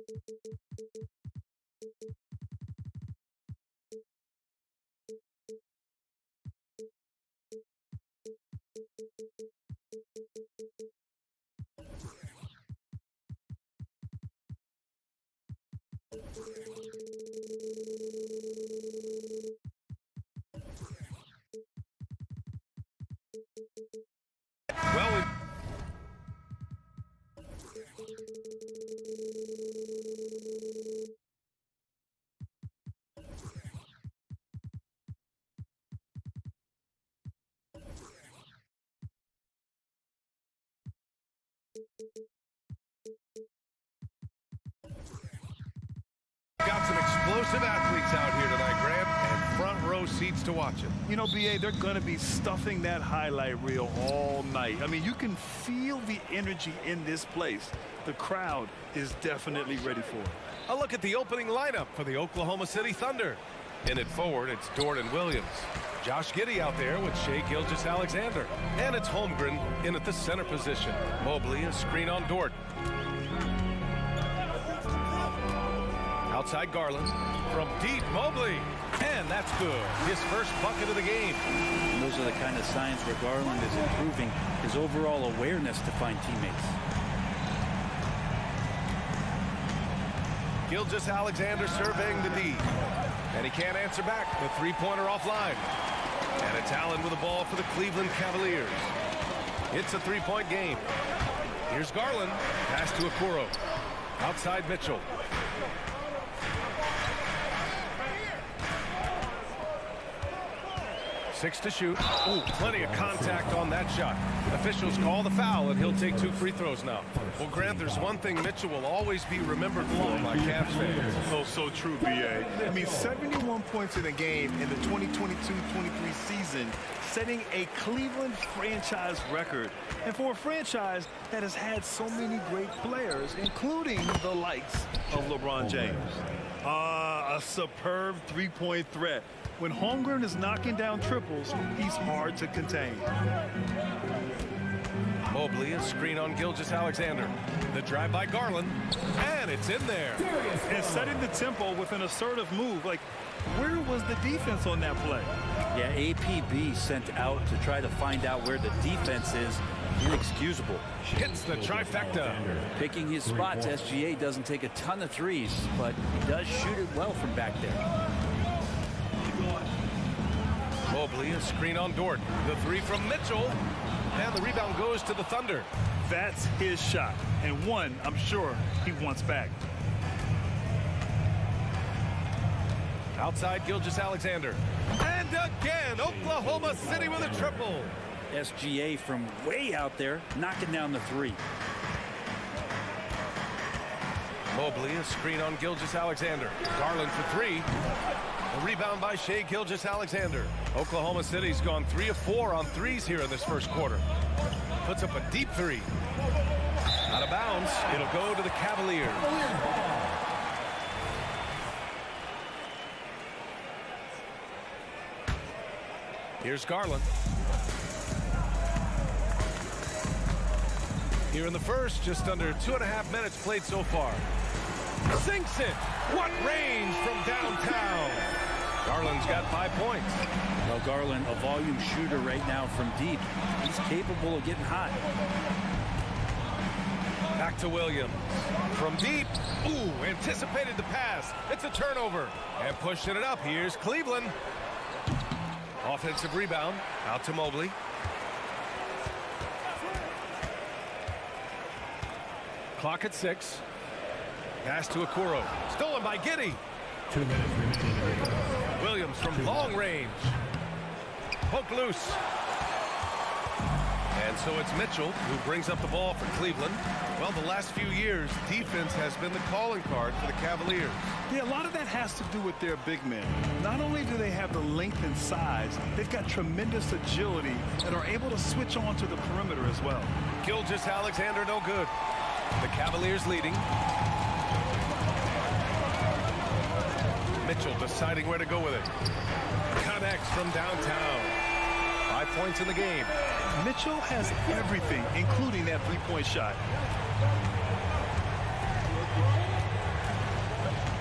Well, got some explosive athletes out here tonight, Grant, and front row seats to watch it. You know, BA, they're going to be stuffing that highlight reel all night. I mean, you can feel the energy in this place. The crowd is definitely ready for it. A look at the opening lineup for the Oklahoma City Thunder. In it forward, it's Dort and Williams. Josh Giddey out there with Shai Gilgeous-Alexander. And it's Holmgren in at the center position. Mobley, a screen on Dort. Outside Garland. From deep, Mobley. And that's good. His first bucket of the game. And those are the kind of signs where Garland is improving his overall awareness to find teammates. Gilgeous-Alexander surveying the D. And he can't answer back. The three-pointer offline. And it's Allen with the ball for the Cleveland Cavaliers. It's a three-point game. Here's Garland. Pass to Okoro. Outside Mitchell. Six to shoot. Ooh, plenty of contact on that shot. Officials call the foul, and he'll take 2 free throws now. Well, Grant, there's one thing Mitchell will always be remembered for by Cavs fans. Oh, so true, BA. I mean, 71 points in a game in the 2022-23 season, setting a Cleveland franchise record. And for a franchise that has had so many great players, including the likes of LeBron James. A superb three-point threat. When Holmgren is knocking down triples, he's hard to contain. Mobley, a screen on Gilgeous-Alexander. The drive by Garland, and it's in there. And setting the tempo with an assertive move. Like, where was the defense on that play? Yeah, APB sent out to try to find out where the defense is. Inexcusable. Hits the trifecta. Picking his spots, SGA doesn't take a ton of threes, but he does shoot it well from back there. Mobley, a screen on Dort. The three from Mitchell. And the rebound goes to the Thunder. That's his shot. And one, I'm sure, he wants back. Outside Gilgeous-Alexander. And again, Oklahoma City with a triple. SGA from way out there, knocking down the three. Mobley, a screen on Gilgeous-Alexander. Garland for three. A rebound by Shai Gilgeous-Alexander. Oklahoma City's gone 3 of 4 on threes here in this first quarter. Puts up a deep three. Out of bounds. It'll go to the Cavaliers. Here's Garland. Here in the first, just under 2.5 minutes played so far. Sinks it. What range from downtown. Garland's got 5 points. Well, Garland, a volume shooter right now from deep. He's capable of getting hot. Back to Williams. From deep. Ooh, anticipated the pass. It's a turnover. And pushing it up. Here's Cleveland. Offensive rebound. Out to Mobley. Clock at 6. Pass to Okoro. Stolen by Giddey. 2 minutes remaining. Williams from long range. Poke loose. And so it's Mitchell who brings up the ball for Cleveland. Well, the last few years, defense has been the calling card for the Cavaliers. Yeah, a lot of that has to do with their big men. Not only do they have the length and size, they've got tremendous agility and are able to switch on to the perimeter as well. Gilgeous-Alexander no good. The Cavaliers leading. Mitchell deciding where to go with it. Connects from downtown. 5 points in the game. Mitchell has everything, including that three-point shot.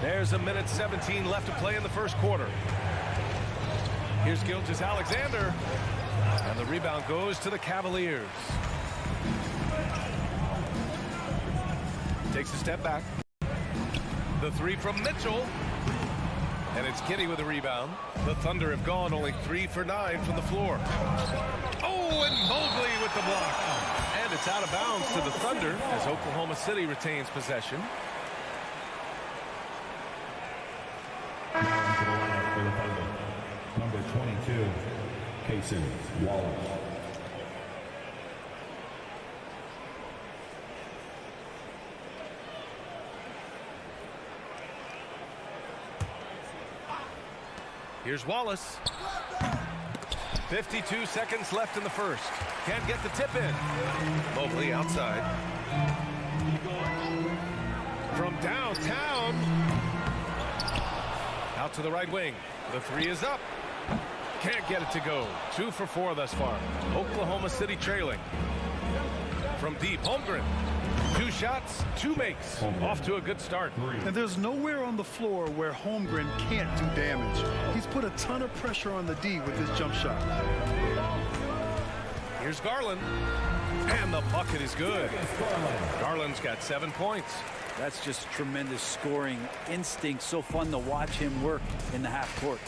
There's a minute 17 left to play in the first quarter. Here's Gilgeous-Alexander. And the rebound goes to the Cavaliers. Takes a step back. The three from Mitchell. And it's Kinney with the rebound. The Thunder have gone only 3 for 9 from the floor. Oh, and Mobley with the block. And it's out of bounds to the Thunder as Oklahoma City retains possession. Now into the lineup for the Thunder. Number 22, Cason Wallace. Here's Wallace. 52 seconds left in the first. Can't get the tip in. Mobley outside. From downtown. Out to the right wing. The three is up. Can't get it to go. 2 for 4 thus far. Oklahoma City trailing. From deep, Holmgren. 2 shots, 2 makes. Off to a good start. And there's nowhere on the floor where Holmgren can't do damage. He's put a ton of pressure on the D with his jump shot. Here's Garland. And the bucket is good. Garland's got 7 points. That's just tremendous scoring instinct. So fun to watch him work in the half court.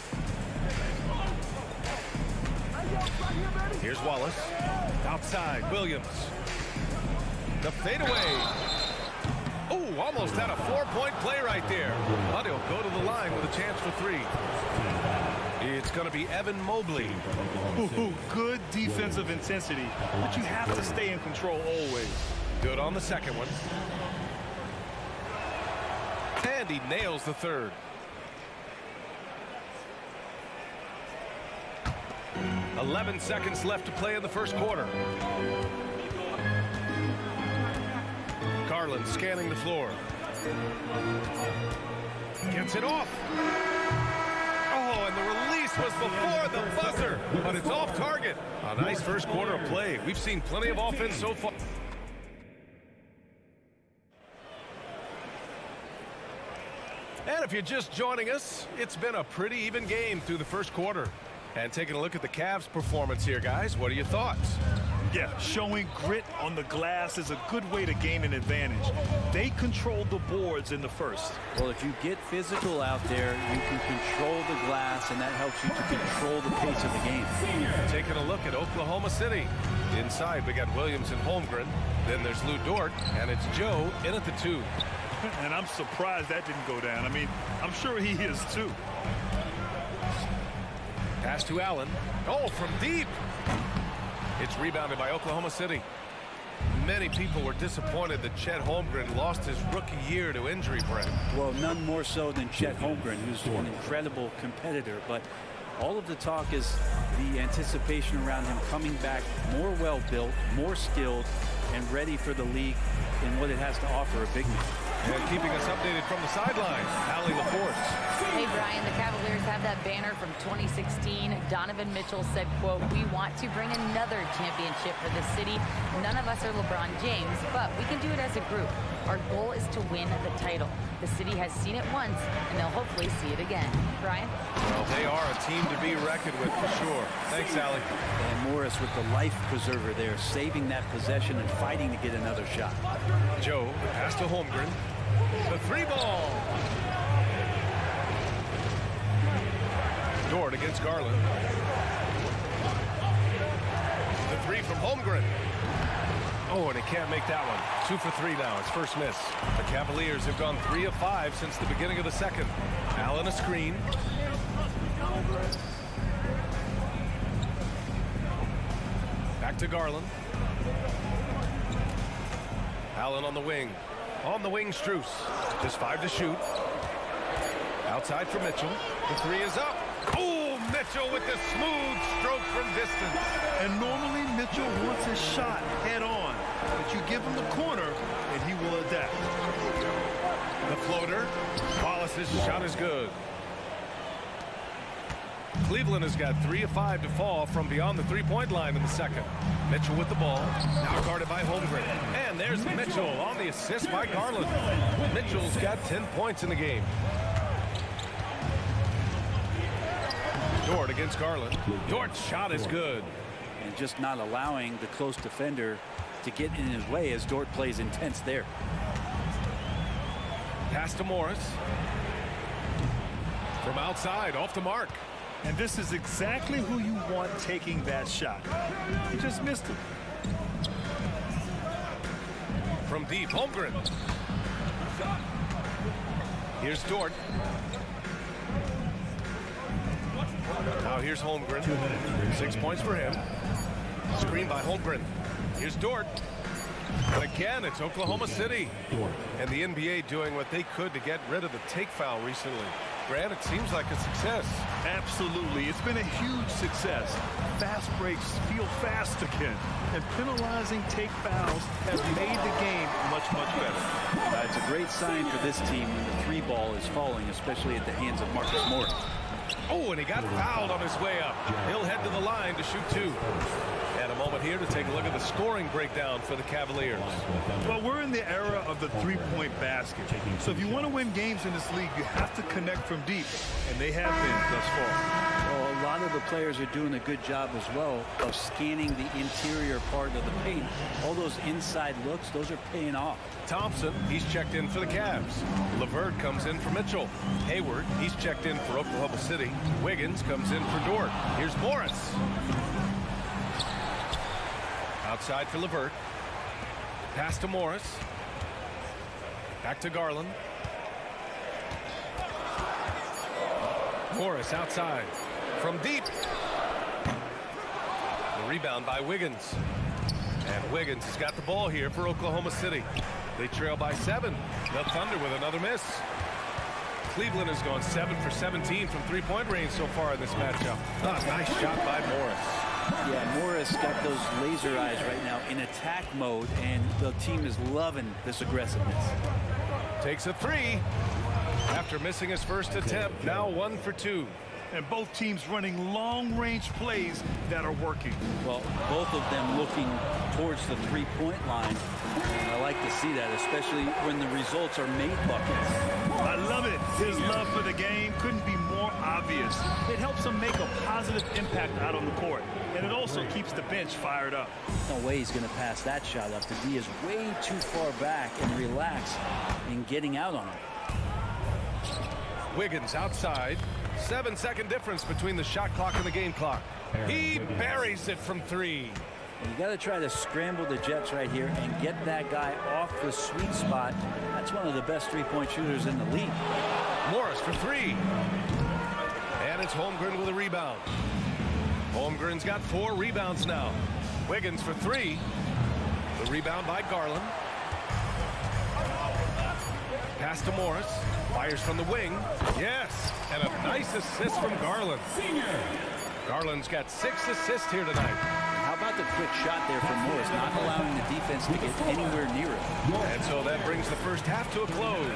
Here's Wallace. Outside, Williams. The fadeaway. Oh, almost had a 4-point play right there. But he'll go to the line with a chance for 3. It's going to be Evan Mobley. Ooh, good defensive intensity, but you have to stay in control always. Good on the second one. And he nails the third. "11 seconds left to play in the first quarter. Garland scanning the floor. Gets it off. Oh, and the release was before the buzzer, but it's off target. A nice first quarter of play. We've seen plenty of offense so far. And if you're just joining us, it's been a pretty even game through the first quarter. And taking a look at the Cavs' performance here, guys, what are your thoughts? Yeah, showing grit on the glass is a good way to gain an advantage. They controlled the boards in the first. Well, if you get physical out there, you can control the glass, and that helps you to control the pace of the game. Taking a look at Oklahoma City. Inside, we got Williams and Holmgren. Then there's Lou Dort, and it's Joe in at the 2. And I'm surprised that didn't go down. I mean, I'm sure he is too. Pass to Allen. Oh, from deep. It's rebounded by Oklahoma City. Many people were disappointed that Chet Holmgren lost his rookie year to injury, Brett. Well, none more so than Chet Holmgren, who's an incredible competitor. But all of the talk is the anticipation around him coming back more well-built, more skilled, and ready for the league in what it has to offer, a big man. And keeping us updated from the sideline, Allie LaForce. Hey, Brian, the Cavaliers have that banner from 2016. Donovan Mitchell said, quote, "We want to bring another championship for the city. None of us are LeBron James, but we can do it as a group. Our goal is to win the title. The city has seen it once, and they'll hopefully see it again." Brian? Well, they are a team to be reckoned with for sure. Thanks, Allie. And Morris with the life preserver there, saving that possession and fighting to get another shot. Joe, pass to Holmgren. The 3 ball. Dort against Garland. The 3 from Holmgren. Oh, and he can't make that one. 2 for 3 now. It's first miss. The Cavaliers have gone 3 of 5 since the beginning of the second. Allen a screen. Back to Garland. Allen on the wing. On the wing, Strus. Just 5 to shoot. Outside for Mitchell. The 3 is up. Oh, Mitchell with the smooth stroke from distance. And normally Mitchell wants his shot head on, but you give him the corner and he will adapt. The floater. Wallace's shot is good. Cleveland has got 3 of 5 to fall from beyond the 3-point line in the second. Mitchell with the ball. Now guarded by Holmgren. And there's Mitchell on the assist by Garland. Mitchell's got 10 points in the game. Dort against Garland. Dort's shot is good. And just not allowing the close defender to get in his way as Dort plays intense there. Pass to Morris. From outside, off the mark. And this is exactly who you want taking that shot. He just missed it. From deep, Holmgren. Here's Dort. Now here's Holmgren. 6 points for him. Screen by Holmgren. Here's Dort. And again, it's Oklahoma City. And the NBA doing what they could to get rid of the take foul recently. Grant, it seems like a success. Absolutely. It's been a huge success. Fast breaks feel fast again. And penalizing take fouls has made the game much, much better. It's a great sign for this team when the three ball is falling, especially at the hands of Marcus Morris. Oh, and he got fouled on his way up. He'll head to the line to shoot two. And a moment here to take a look at the scoring breakdown for the Cavaliers. Well, we're in the era of the three-point basket. So if you want to win games in this league, you have to connect from deep. And they have been thus far. Well, a lot of the players are doing a good job as well of scanning the interior part of the paint. All those inside looks, those are paying off. Thompson, he's checked in for the Cavs. LeVert comes in for Mitchell. Hayward, he's checked in for Oklahoma City. Wiggins comes in for Dort. Here's Morris. Outside for LeVert. Pass to Morris. Back to Garland. Morris outside. From deep. The rebound by Wiggins. And Wiggins has got the ball here for Oklahoma City. They trail by 7. The Thunder with another miss. Cleveland has gone 7 for 17 from three-point range so far in this matchup. Nice shot by Morris. Yeah, Morris got those laser eyes right now in attack mode, and the team is loving this aggressiveness. Takes a three. After missing his first attempt, now 1 for 2. And both teams running long-range plays that are working. Well, both of them looking towards the three-point line. And I like to see that, especially when the results are made buckets. I love it. His love for the game couldn't be more obvious. It helps him make a positive impact out on the court. And it also keeps the bench fired up. No way he's going to pass that shot up. The D is way too far back and relaxed in getting out on him. Wiggins outside. 7-second difference between the shot clock and the game clock. He buries it from 3. You got to try to scramble the Jets right here and get that guy off the sweet spot. That's one of the best three-point shooters in the league. Morris for 3. And it's Holmgren with a rebound. Holmgren's got 4 rebounds now. Wiggins for 3. The rebound by Garland. Pass to Morris. Fires from the wing. Yes. And a nice assist from Garland. Garland's got 6 assists here tonight. How about the quick shot there from Morris, not allowing the defense to get anywhere near it. And so that brings the first half to a close.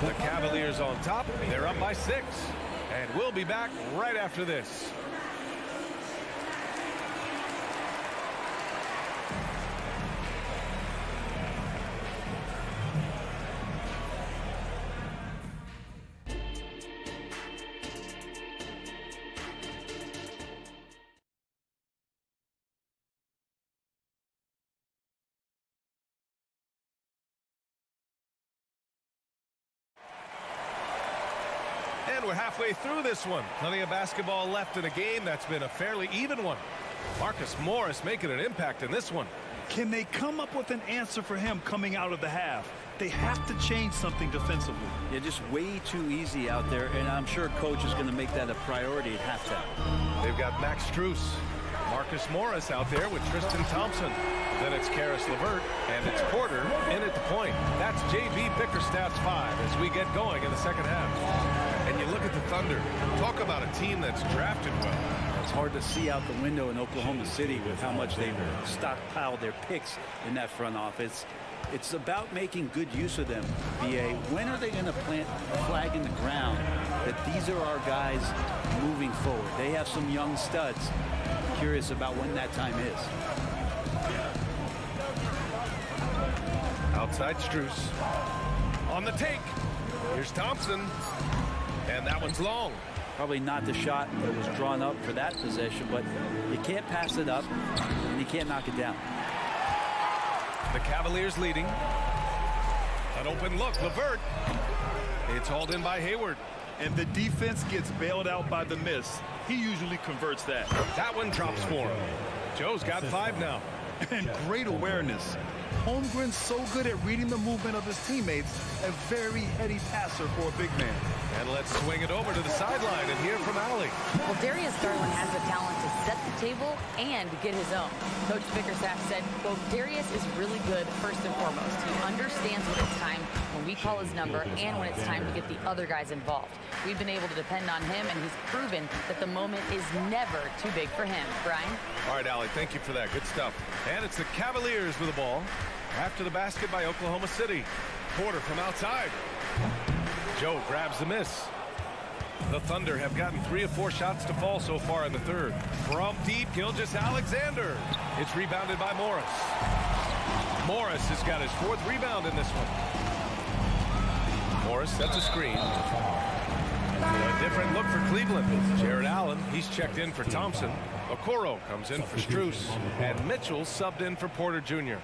The Cavaliers on top. They're up by 6. And we'll be back right after this. And we're halfway through this one. Plenty of basketball left in a game that's been a fairly even one. Marcus Morris making an impact in this one. Can they come up with an answer for him coming out of the half? They have to change something defensively. Yeah, just way too easy out there, and I'm sure coach is going to make that a priority at halftime. They've got Max Strus, Marcus Morris out there with Tristan Thompson. Then it's Karis LeVert, and it's Porter in at the point. That's J.B. Bickerstaff's 5 as we get going in the second half. And you look at the Thunder. Talk about a team that's drafted well. It's hard to see out the window in Oklahoma City with how much they've stockpiled their picks in that front office. It's about making good use of them, B.A. When are they going to plant a flag in the ground that these are our guys moving forward? They have some young studs. Curious about when that time is. Outside Strus. On the take. Here's Thompson. And that one's long. Probably not the shot that was drawn up for that possession, but you can't pass it up, and you can't knock it down. The Cavaliers leading. An open look, LeVert. It's hauled in by Hayward. And the defense gets bailed out by the miss. He usually converts that. That one drops for him. Joe's got 5 now. And great awareness. Holmgren's so good at reading the movement of his teammates, a very heady passer for a big man. And let's swing it over to the sideline and hear from Allie. Well, Darius Garland has the talent to set the table and get his own. Coach Bickerstaff said, quote, Darius is really good first and foremost. He understands when it's time when we call his number and when it's time to get the other guys involved. We've been able to depend on him, and he's proven that the moment is never too big for him. Brian? All right, Allie, thank you for that. Good stuff. And it's the Cavaliers with the ball. After the basket by Oklahoma City. Porter from outside. Joe grabs the miss. The Thunder have gotten 3 of 4 shots to fall so far in the third. From deep, Gilgeous-Alexander. It's rebounded by Morris. Morris has got his 4th rebound in this one. Morris sets a screen. A different look for Cleveland. Jared Allen, he's checked in for Thompson. Okoro comes in for Strus. And Mitchell subbed in for Porter Jr.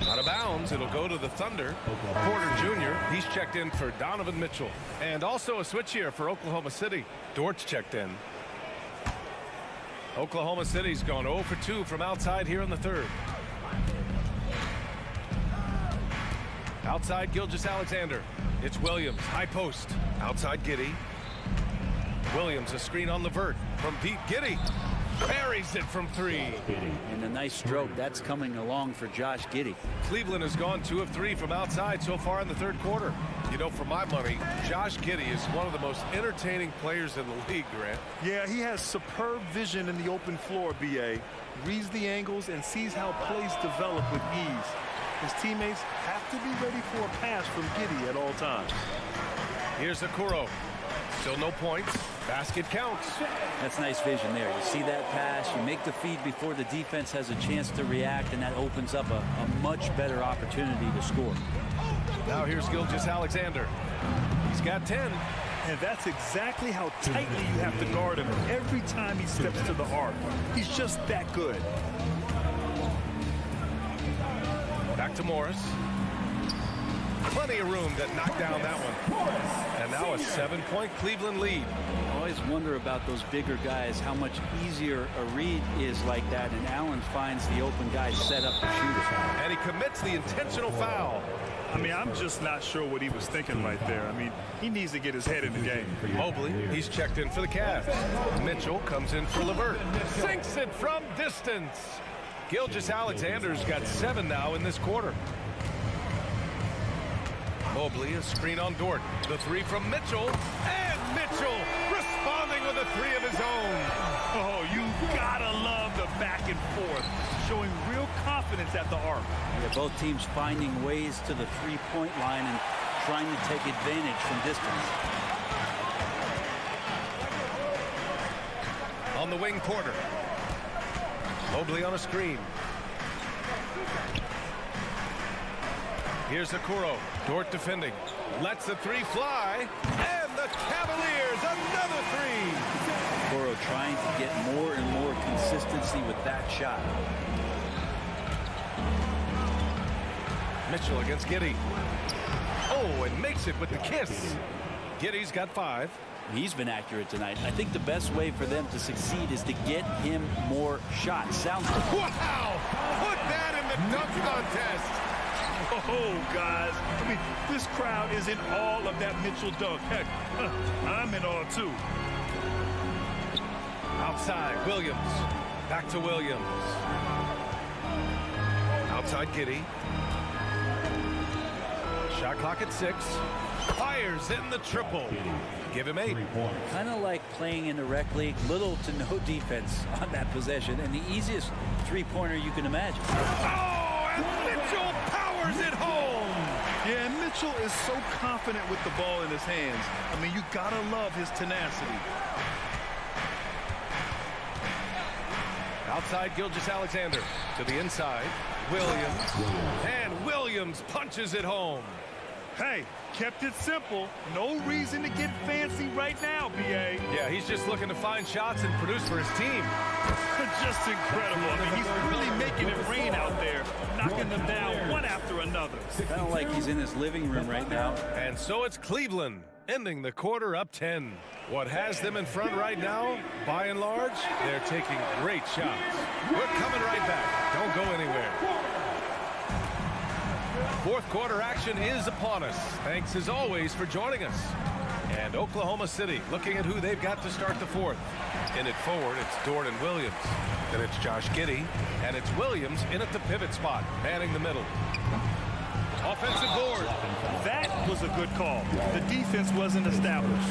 Out of bounds, it'll go to the Thunder. Porter Jr., he's checked in for Donovan Mitchell. And also a switch here for Oklahoma City. Dort's checked in. Oklahoma City's gone 0 for 2 from outside here in the third. Outside Gilgeous-Alexander. It's Williams, high post. Outside Giddey. Williams, a screen on LeVert. From deep, Giddey buries it from 3. And a nice stroke. That's coming along for Josh Giddey. Cleveland has gone 2 of 3 from outside so far in the third quarter. You know, for my money, Josh Giddey is one of the most entertaining players in the league, Grant. Yeah, he has superb vision in the open floor, B.A. Reads the angles and sees how plays develop with ease. His teammates have to be ready for a pass from Giddey at all times. Here's Okoro. Still no points. Basket counts. That's nice vision there. You see that pass, you make the feed before the defense has a chance to react, and that opens up a much better opportunity to score. Now here's Gilgeous-Alexander. He's got 10. And that's exactly how tightly you have to guard him every time he steps to the arc. He's just that good. Back to Morris. Plenty of room to knock down that one. And now a 7-point Cleveland lead. I always wonder about those bigger guys, how much easier a read is like that, and Allen finds the open guy set up to shoot it. And he commits the intentional foul. I mean, I'm just not sure what he was thinking right there. I mean, he needs to get his head in the game. Mobley, he's checked in for the Cavs. Mitchell comes in for LeVert. Sinks it from distance. Gilgeous-Alexander's got 7 now in this quarter. Mobley, a screen on Dort. The 3 from Mitchell. And Mitchell responding with a 3 of his own. Oh, you gotta love the back and forth, showing real confidence at the arc. Yeah, both teams finding ways to the three-point line and trying to take advantage from distance. On the wing, Porter. Mobley on a screen. Here's Okoro. Dort defending. Lets the 3 fly. And the Cavaliers, another 3. Okoro trying to get more and more consistency with that shot. Mitchell against Giddey. Oh, and makes it with the kiss. Giddey's got 5. He's been accurate tonight. I think the best way for them to succeed is to get him more shots. Sounds good. Wow! Put that in the dunk contest. Oh, guys. I mean, this crowd is in awe of that Mitchell dunk. Heck, I'm in awe, too. Outside, Williams. Back to Williams. Outside, Giddey. Shot clock at 6. Fires in the triple. Give him 8. Kind of like playing in the rec league. Little to no defense on that possession. And the easiest three-pointer you can imagine. Oh, and Mitchell powers it home. Yeah, and Mitchell is so confident with the ball in his hands. I mean, you gotta love his tenacity. Outside, Gilgeous-Alexander to the inside. Williams. And Williams punches it home. Hey, kept it simple. No reason to get fancy right now, BA. Yeah, he's just looking to find shots and produce for his team. Just incredible. I mean, he's really making it rain out there, knocking them down one after another. Kind of like he's in his living room right now. And so it's Cleveland, ending the quarter up 10. What has them in front right now, by and large, they're taking great shots. We're coming right back. Don't go anywhere. Fourth quarter action is upon us. Thanks as always for joining us. And Oklahoma City looking at who they've got to start the fourth. In it forward, it's Dort and Williams. Then it's Josh Giddey, and it's Williams in at the pivot spot, manning the middle. Offensive board. That was a good call. The defense wasn't established.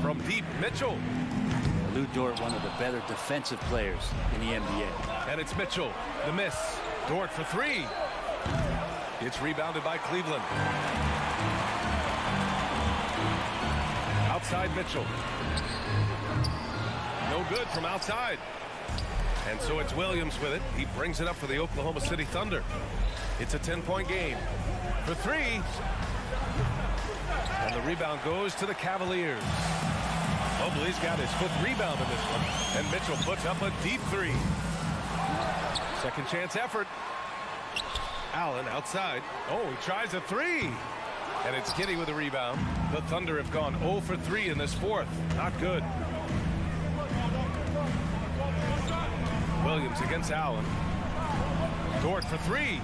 From deep, Mitchell. Lou Dort, one of the better defensive players in the NBA. And it's Mitchell. The miss. Dort for three. It's rebounded by Cleveland. Outside Mitchell. No good from outside. And so it's Williams with it. He brings it up for the Oklahoma City Thunder. It's a 10-point game. For three. And the rebound goes to the Cavaliers. Mobley's got his fifth rebound in this one. And Mitchell puts up a deep three. Second chance effort. Allen outside. Oh, he tries a three. And it's Giddey with a rebound. The Thunder have gone 0 for 3 in this fourth. Not good. Williams against Allen. Dort for three.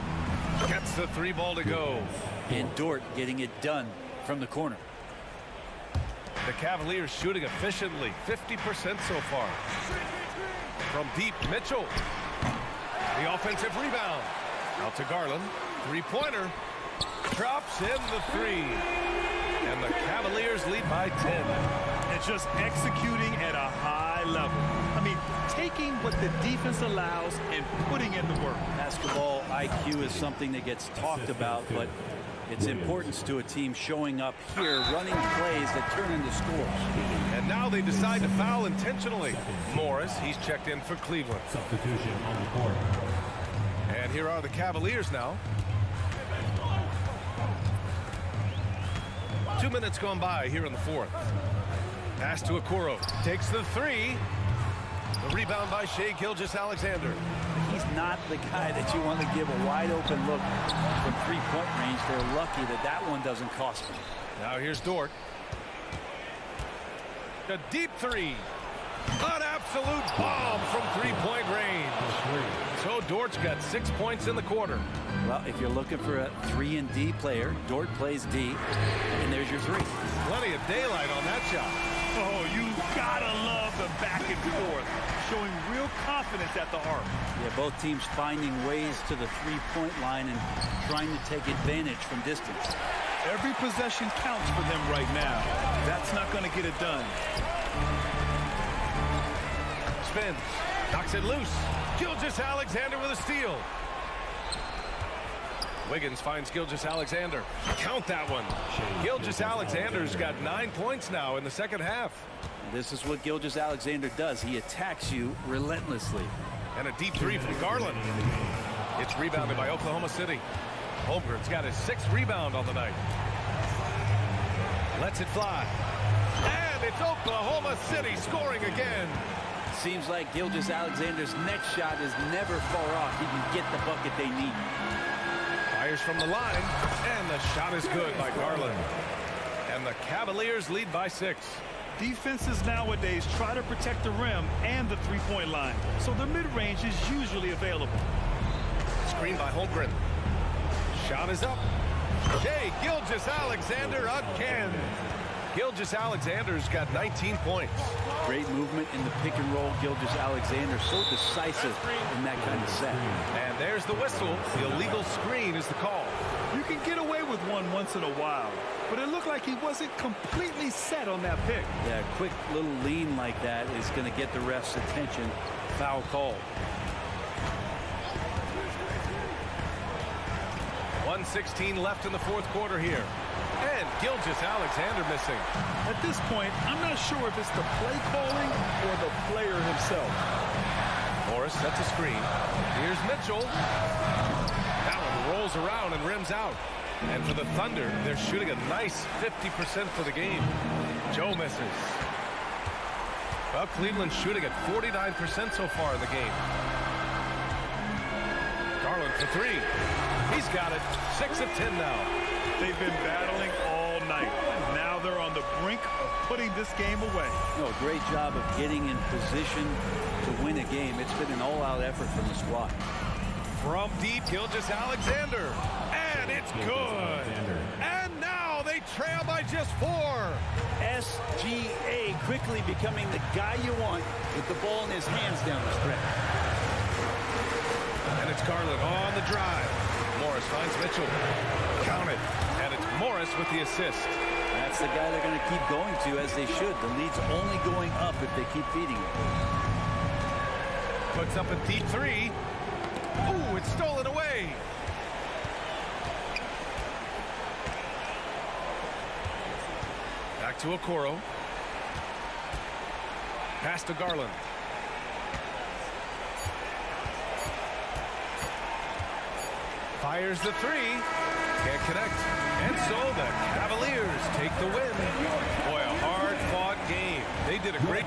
Gets the three ball to go. And Dort getting it done from the corner. The Cavaliers shooting efficiently, 50% so far. From deep, Mitchell. The offensive rebound. Out to Garland. Three-pointer. Drops in the three. And the Cavaliers lead by 10. And just executing at a high level. I mean, taking what the defense allows and putting in the work. Basketball IQ is something that gets talked about, but its importance to a team showing up here, running plays that turn into scores. And now they decide to foul intentionally. Morris, he's checked in for Cleveland. Substitution on the court. And here are the Cavaliers now. 2 minutes gone by here in the fourth. Pass to Okoro. Takes the three. The rebound by Shai Gilgeous-Alexander. He's not the guy that you want to give a wide open look from three-point range. They're lucky that that one doesn't cost them. Now here's Dort. A deep three. An absolute bomb from three-point range. So Dort's got 6 points in the quarter. Well, if you're looking for a 3-and-D player, Dort plays D, and there's your three. Plenty of daylight on that shot. Oh, you gotta love the back and forth, showing real confidence at the arc. Yeah, both teams finding ways to the three-point line and trying to take advantage from distance. Every possession counts for them right now. That's not going to get it done. Spins. Knocks it loose. Gilgeous-Alexander with a steal. Wiggins finds Gilgeous-Alexander. Count that one. Gilgeous-Alexander's got 9 points now in the second half. This is what Gilgeous-Alexander does. He attacks you relentlessly. And a deep three from Garland. It's rebounded by Oklahoma City. Holmgren's got his 6th rebound on the night. Lets it fly. And it's Oklahoma City scoring again. Seems like Gilgeous-Alexander's next shot is never far off. He can get the bucket they need. Fires from the line, and the shot is good by Garland. And the Cavaliers lead by 6. Defenses nowadays try to protect the rim and the three-point line, so the mid-range is usually available. Screen by Holmgren. Shot is up. Shai Gilgeous-Alexander again. Gilgeous-Alexander's got 19 points. Great movement in the pick and roll. Gilgeous-Alexander so decisive in that kind of set. And there's the whistle. The illegal screen is the call. You can get away with one once in a while, but it looked like he wasn't completely set on that pick. Yeah, a quick little lean like that is going to get the ref's attention. Foul call. 1:16 left in the fourth quarter here. And Gilgeous-Alexander missing. At this point, I'm not sure if it's the play calling or the player himself. Morris sets a screen. Here's Mitchell. That one rolls around and rims out. And for the Thunder, they're shooting a nice 50% for the game. Joe misses. Well, Cleveland's shooting at 49% so far in the game. Garland for three. He's got it. 6 of 10 now. They've been battling all night. Now they're on the brink of putting this game away. No, great job of getting in position to win a game. It's been an all-out effort from the squad. From deep, Gilgeous-Alexander. And it's good. And now they trail by just 4. SGA quickly becoming the guy you want with the ball in his hands down the stretch. And it's Garland on the drive. Morris finds Mitchell. Count it. And it's Morris with the assist. That's the guy they're going to keep going to, as they should. The lead's only going up if they keep feeding it. Puts up a deep 3. Ooh, it's stolen away. Back to Okoro. Pass to Garland. Fires the 3. Can't connect. And so the Cavaliers take the win. Boy, a hard-fought game. They did a great...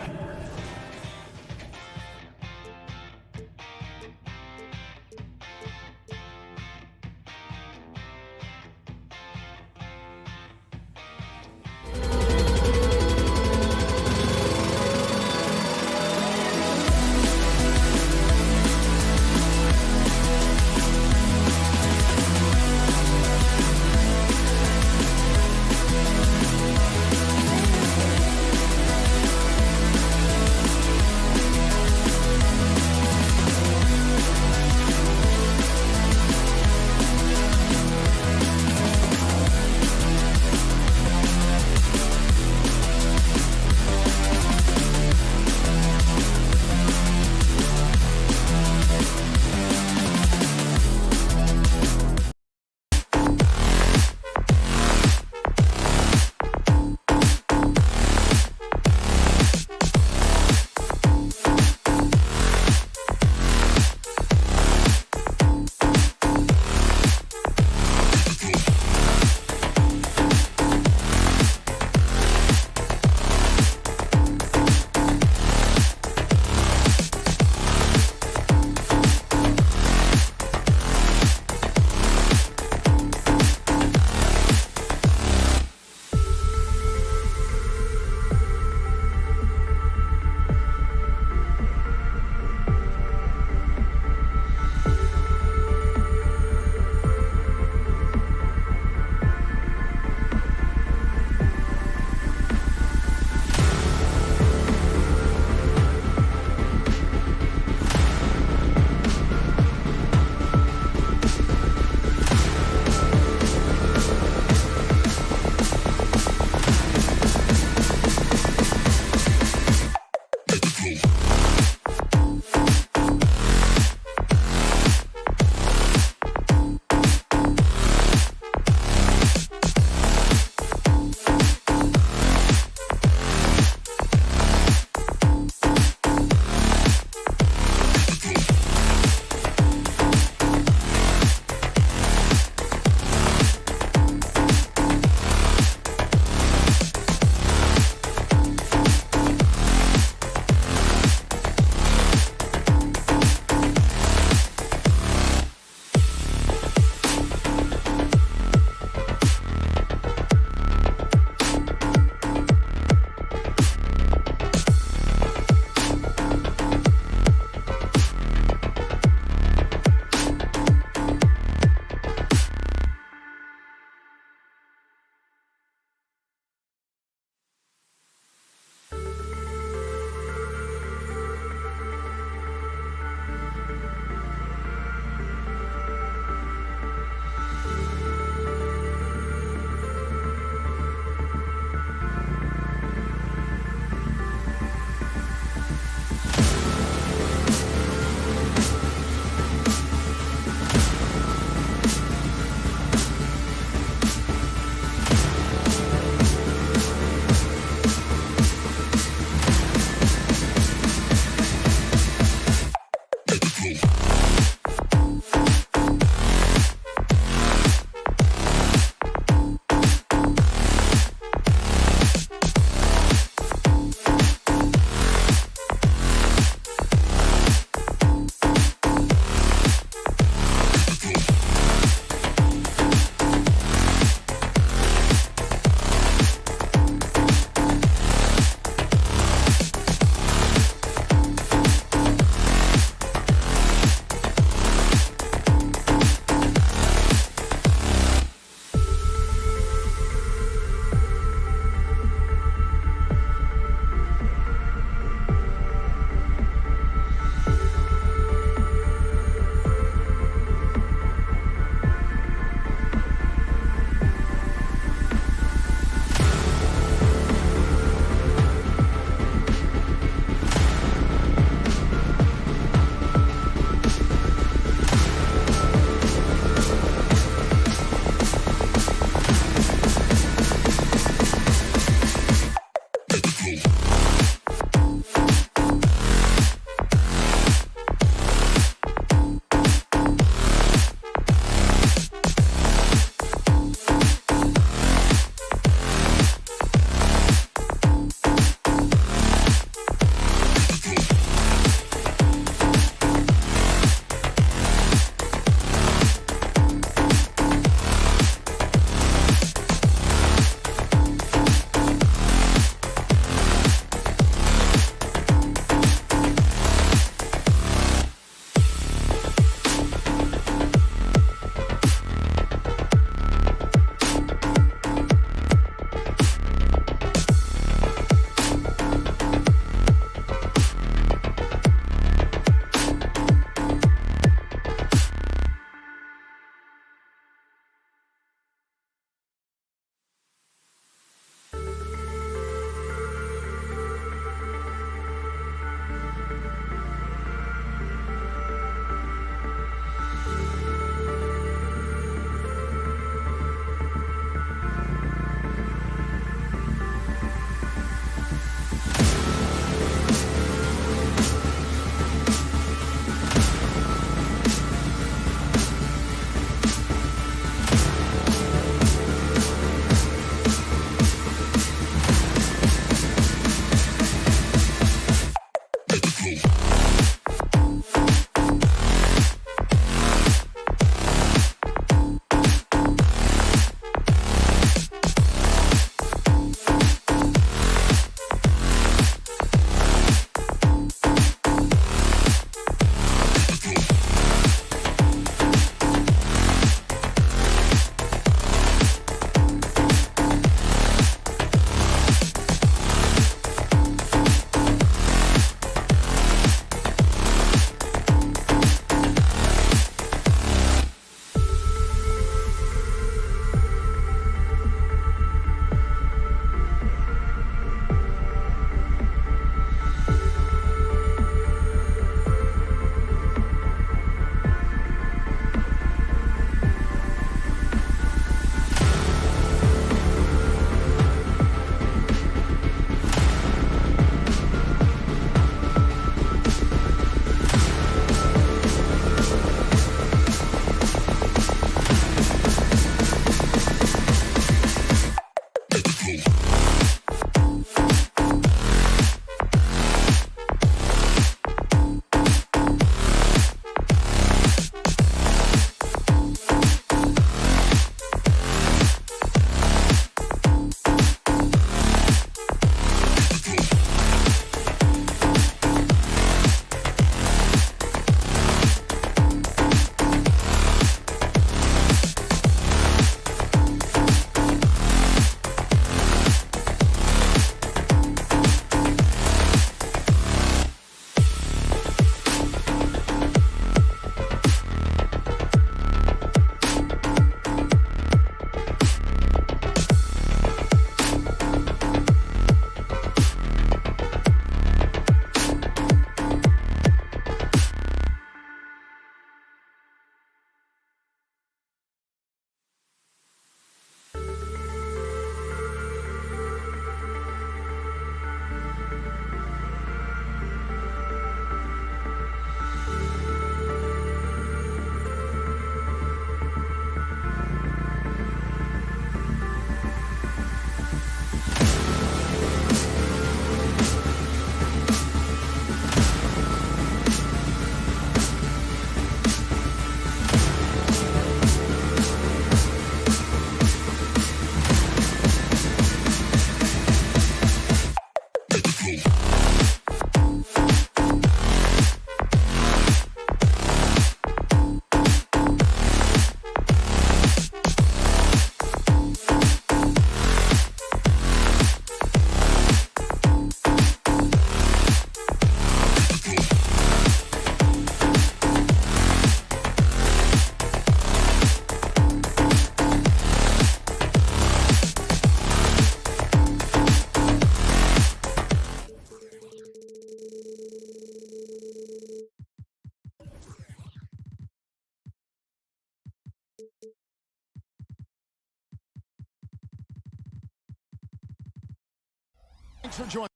Thanks for joining.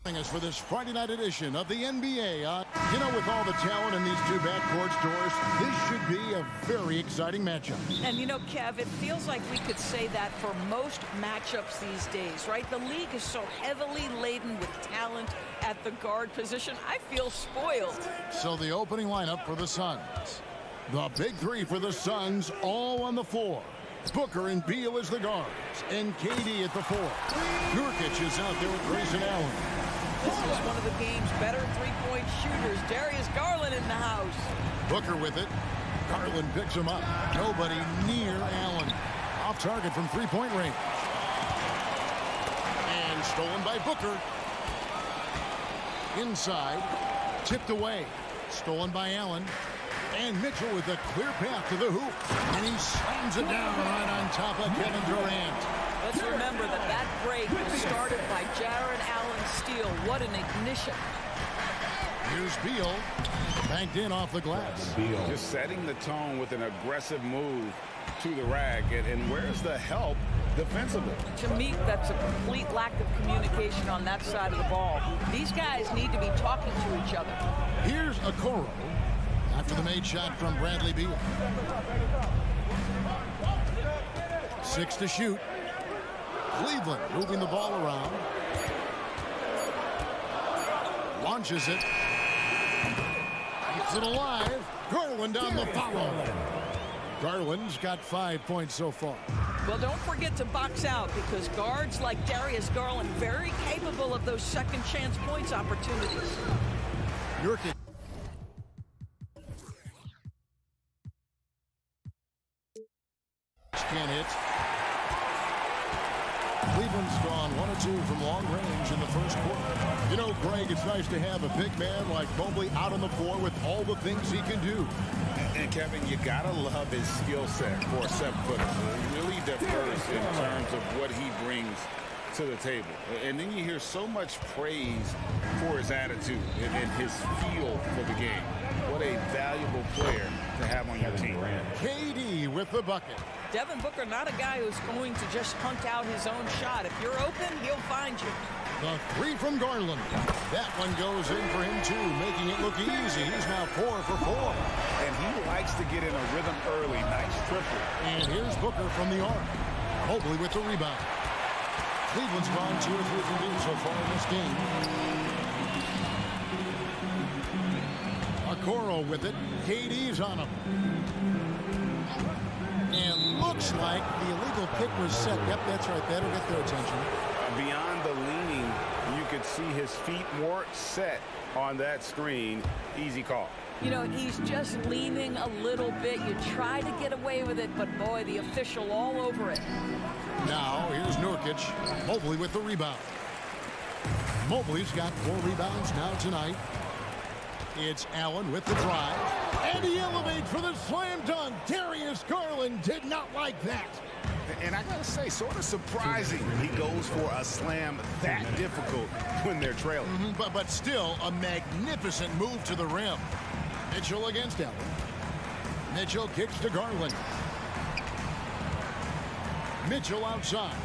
Us for this Friday night edition of the NBA. You know, with all the talent in these two backcourts, Doris, this should be a very exciting matchup. And you know, Kev, it feels like we could say that for most matchups these days, right? The league is so heavily laden with talent at the guard position. I feel spoiled. So the opening lineup for the Suns. The big three for the Suns all on the floor. Booker and Beal as the guards, and KD at the four. Nurkic is out there with Grayson Allen. This is one of the game's better three-point shooters. Darius Garland in the house. Booker with it. Garland picks him up. Nobody near Allen. Off target from three-point range. And stolen by Booker. Inside. Tipped away. Stolen by Allen. And Mitchell with a clear path to the hoop. And he slams it down right on top of Kevin Durant. Let's remember that break was started by Jarrett Allen's steal. What an ignition. Here's Beal. Banked in off the glass. Just setting the tone with an aggressive move to the rack. And where's the help defensively? To me, that's a complete lack of communication on that side of the ball. These guys need to be talking to each other. Here's Okoro after the made shot from Bradley Beal. 6 to shoot. Cleveland moving the ball around. Launches it. Keeps it alive. Garland on the follow. Garland's got 5 points so far. Well, don't forget to box out, because guards like Darius Garland very capable of those second chance points opportunities. Nurkic. Can't hit. Cleveland's gone 1 or 2 from long range in the first quarter. You know, Greg, it's nice to have a big man like Mobley out on the floor with all the things he can do. And Kevin, you gotta love his skill set for a 7-footer. Really diverse in terms of what he brings to the table. And then you hear so much praise for his attitude and his feel for the game. What a valuable player to have on your team. KD with the bucket. Devin Booker, not a guy who's going to just hunt out his own shot. If you're open, he'll find you. The 3 from Garland. That one goes in for him, too, making it look easy. He's now 4 for 4. And he likes to get in a rhythm early. Nice triple. And here's Booker from the arc. Mobley with the rebound. Cleveland's gone 2 or 3 from deep so far in this game. Okoro with it. KD's on him. And looks like the illegal pick was set. Yep, that's right. That'll get their attention. Beyond the leaning, you could see his feet more set on that screen. Easy call. You know, he's just leaning a little bit. You try to get away with it, but boy, the official all over it. Now, here's Nurkic. Mobley with the rebound. Mobley's got 4 rebounds now tonight. It's Allen with the drive. And he elevates for the slam dunk. Darius Garland did not like that. And I gotta say, sort of surprising he goes for a slam that difficult when they're trailing. But still a magnificent move to the rim. Mitchell against Allen. Mitchell kicks to Garland. Mitchell outside.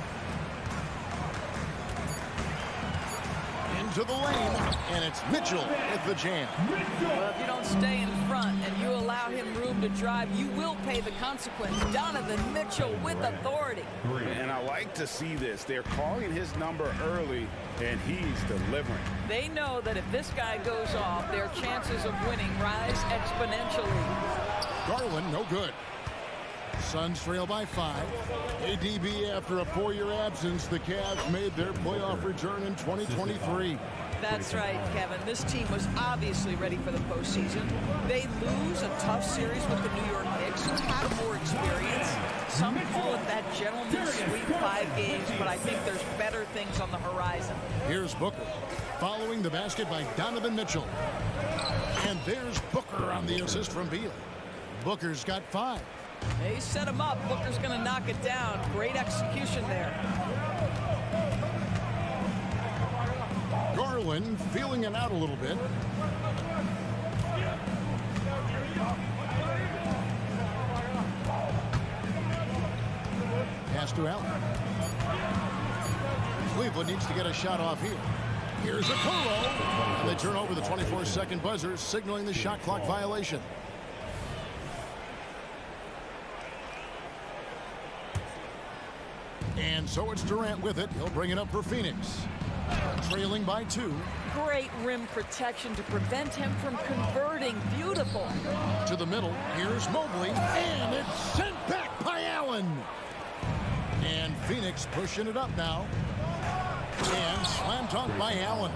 Into the lane, and it's Mitchell with the jam. Well, if you don't stay in front and you allow him room to drive, you will pay the consequence. Donovan Mitchell with authority. And I like to see this. They're calling his number early, and he's delivering. They know that if this guy goes off, their chances of winning rise exponentially. Garland, no good. Suns trail by 5. ADB, after a 4-year absence, the Cavs made their playoff return in 2023. That's right, Kevin. This team was obviously ready for the postseason. They lose a tough series with the New York Knicks, who have more experience. Some call it that gentleman's sweep 5 games, but I think there's better things on the horizon. Here's Booker, following the basket by Donovan Mitchell. And there's Booker on the assist from Beal. Booker's got 5. They set him up. Booker's going to knock it down. Great execution there. Garland feeling it out a little bit. Pass to Allen. Cleveland needs to get a shot off here. Here's Okoro. And they turn over the 24-second buzzer, signaling the shot clock violation. And so it's Durant with it. He'll bring it up for Phoenix. Trailing by 2. Great rim protection to prevent him from converting. Beautiful. To the middle. Here's Mobley. And it's sent back by Allen. And Phoenix pushing it up now. And slam dunk by Allen.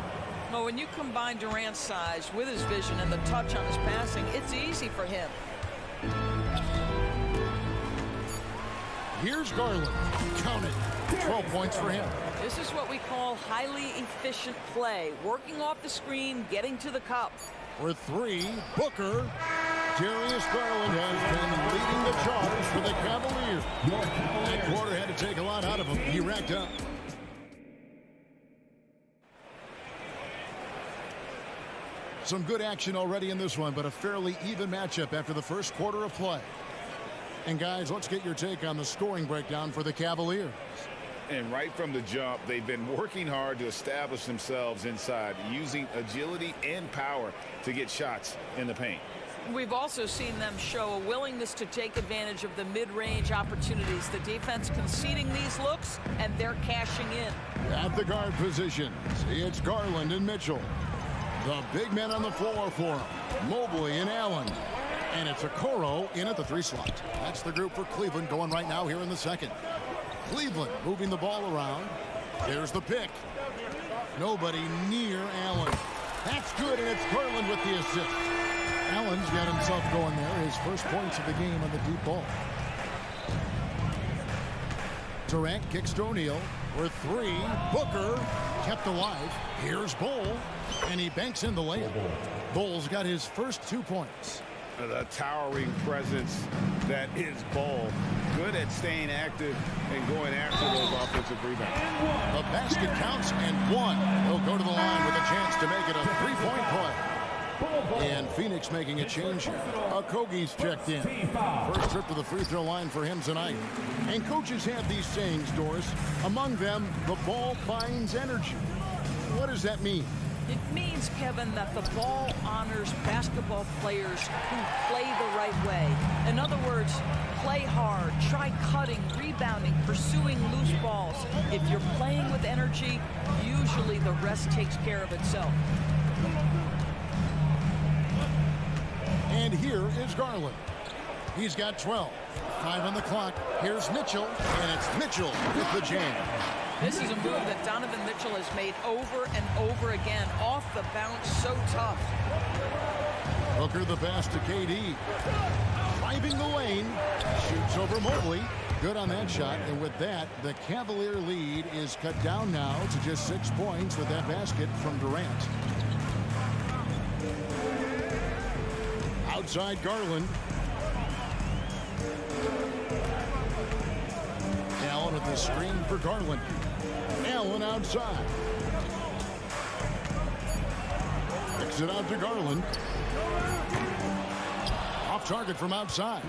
Well, when you combine Durant's size with his vision and the touch on his passing, it's easy for him. Here's Garland. Count it. 12 points for him. This is what we call highly efficient play. Working off the screen, getting to the cup. For 3, Booker. Darius Garland has been leading the charge for the Cavaliers. That quarter had to take a lot out of him. He racked up. Some good action already in this one, but a fairly even matchup after the first quarter of play. And guys, let's get your take on the scoring breakdown for the Cavaliers. And right from the jump, they've been working hard to establish themselves inside, using agility and power to get shots in the paint. We've also seen them show a willingness to take advantage of the mid-range opportunities. The defense conceding these looks, and they're cashing in. At the guard positions, it's Garland and Mitchell. The big men on the floor for him, Mobley and Allen. And it's Okoro in at the 3 slot. That's the group for Cleveland going right now here in the second. Cleveland moving the ball around. There's the pick. Nobody near Allen. That's good, and it's Garland with the assist. Allen's got himself going there. His first points of the game on the deep ball. Durant kicks to O'Neal. For 3. Booker kept alive. Here's Bull, and he banks in the layup. Bull's got his first 2 points. The towering presence that is Bull. Good at staying active and going after those offensive rebounds. The basket counts and 1. He'll go to the line with a chance to make it a 3-point play. And Phoenix making a change here. Okogie's checked in. First trip to the free throw line for him tonight. And coaches have these sayings, Doris. Among them, the ball finds energy. What does that mean? It means, Kevin, that the ball honors basketball players who play the right way. In other words, play hard, try cutting, rebounding, pursuing loose balls. If you're playing with energy, usually the rest takes care of itself. And here is Garland. He's got 12. 5 on the clock. Here's Mitchell, and it's Mitchell with the jam. This is a move that Donovan Mitchell has made over and over again. Off the bounce, so tough. Booker the pass to KD. Driving the lane. Shoots over Mobley. Good on that shot. And with that, the Cavalier lead is cut down now to just 6 points with that basket from Durant. Outside Garland. Allen with the screen for Garland. Allen outside. Kicks it out to Garland. Off target from outside.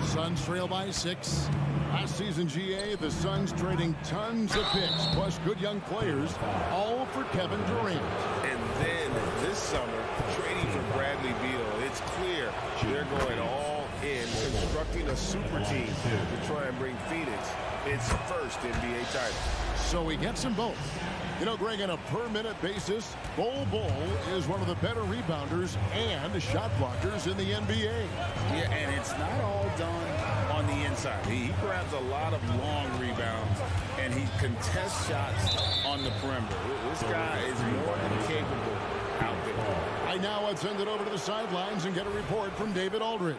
Suns trail by 6. Last season, GA, the Suns trading tons of picks, plus good young players, all for Kevin Durant. And then this summer, trading for Bradley Beal, it's clear they're going all in, constructing a super team to try and bring Phoenix its first NBA title. So he gets them both. You know, Greg, on a per-minute basis, Bol is one of the better rebounders and shot blockers in the NBA. Yeah, and it's not all done on the inside. He grabs a lot of long rebounds, and he contests shots on the perimeter. This guy is more than capable out there. Right now, let's send it over to the sidelines and get a report from David Aldridge.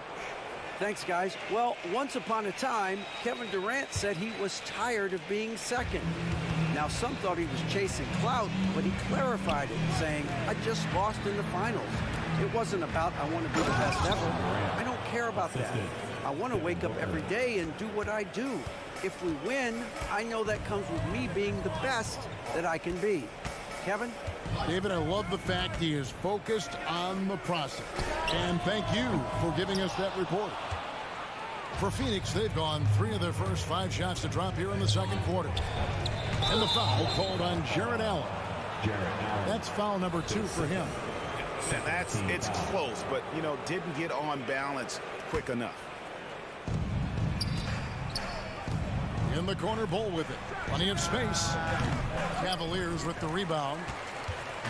Thanks, guys. Well, once upon a time, Kevin Durant said he was tired of being second. Now, some thought he was chasing clout, but he clarified it, saying, I just lost in the finals. It wasn't about, I want to be the best ever. I don't care about that. I want to wake up every day and do what I do. If we win, I know that comes with me being the best that I can be. Kevin? David, I love the fact he is focused on the process. And thank you for giving us that report. For Phoenix, they've gone 3 of their first 5 shots to drop here in the second quarter. And the foul called on Jarrett Allen. That's foul number 2 for him. And it's close, but, you know, didn't get on balance quick enough. In the corner, Bull with it. Plenty of space. Cavaliers with the rebound.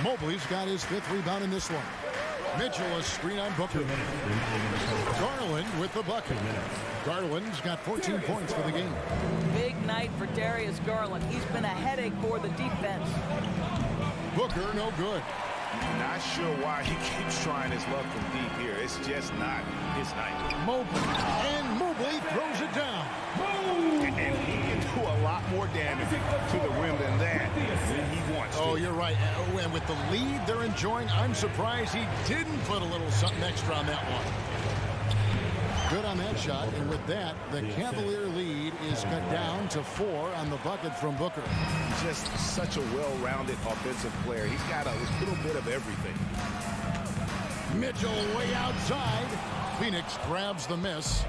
Mobley's got his 5th rebound in this one. Mitchell a screen on Booker. Garland with the bucket. Garland's got 14 points for the game. Big night for Darius Garland. He's been a headache for the defense. Booker no good. Not sure why he keeps trying his luck from deep here. It's just not his night. Mobley. And Mobley throws it down. And he can do a lot more damage to the rim than that when he wants to. Oh, you're right. And with the lead they're enjoying, I'm surprised he didn't put a little something extra on that one. Good on that shot, and with that, the Cavalier lead is cut down to 4 on the bucket from Booker. Just such a well-rounded offensive player. He's got a little bit of everything. Mitchell way outside. Phoenix grabs the miss.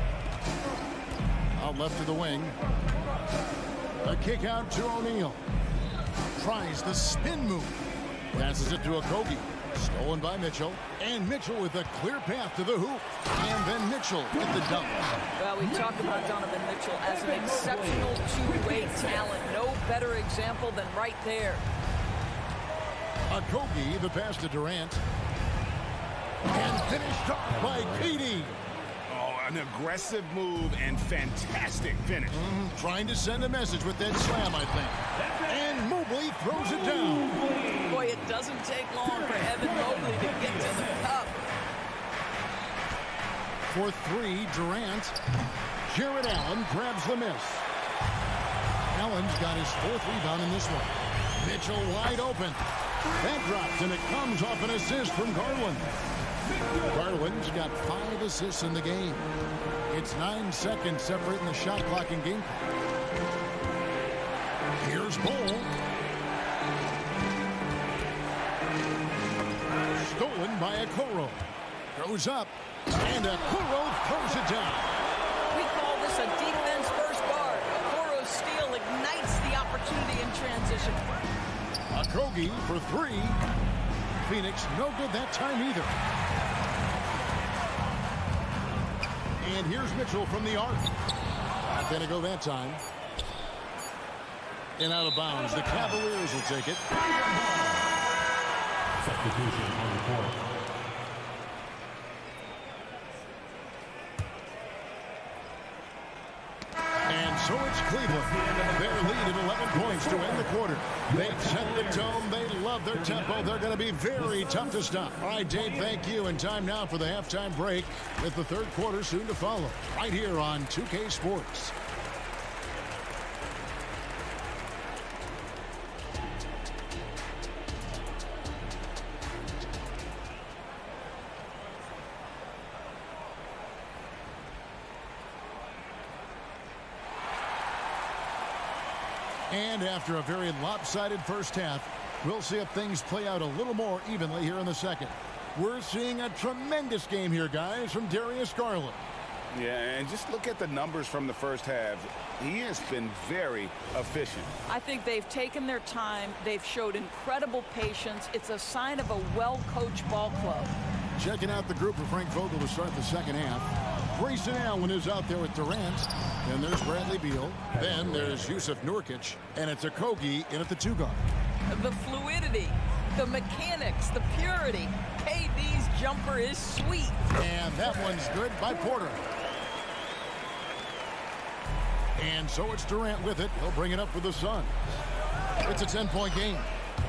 Out left to the wing. A kick out to O'Neal. Tries the spin move. Passes it to Okogie. Stolen by Mitchell. And Mitchell with a clear path to the hoop. And then Mitchell with the dunk. Well, we talked about Donovan Mitchell as an exceptional two-way talent. No better example than right there. Okogie, the pass to Durant. And finished off by KD. Oh, an aggressive move and fantastic finish. Trying to send a message with that slam, I think. And Mobley throws it down. Boy, it doesn't take long for Evan Mobley to get to the cup. For three, Durant. Jared Allen grabs the miss. Allen's got his fourth rebound in this one. Mitchell wide open. That drops, and it comes off an assist from Garland. Garland's got 5 assists in the game. It's 9 seconds separating the shot clock and game clock. Here's Bol. Stolen by Okoro. Goes up, and Okoro throws it down. We call this a defense-first guard. Okoro's steal ignites the opportunity in transition. Okogie for 3. Phoenix no good that time either. And here's Mitchell from the arc. Not going to go that time. And out of bounds. The Cavaliers will take it. Substitution on the court. And so it's Cleveland. Their lead at 11 points to end the quarter. They've set the tone. They love their tempo. They're going to be very tough to stop. All right, Dave, thank you. And time now for the halftime break with the third quarter soon to follow. Right here on 2K Sports. And after a very lopsided first half, we'll see if things play out a little more evenly here in the second. We're seeing a tremendous game here, guys, from Darius Garland. Yeah, and just look at the numbers from the first half. He has been very efficient. I think they've taken their time. They've showed incredible patience. It's a sign of a well-coached ball club. Checking out the group for Frank Vogel to start the second half. Grayson Allen is out there with Durant. Then there's Bradley Beal. Then there's Yusuf Nurkic. And it's Okogie in at the 2 guard. The fluidity, the mechanics, the purity. KD's jumper is sweet. And that one's good by Porter. And so it's Durant with it. He'll bring it up for the Suns. It's a 10-point game.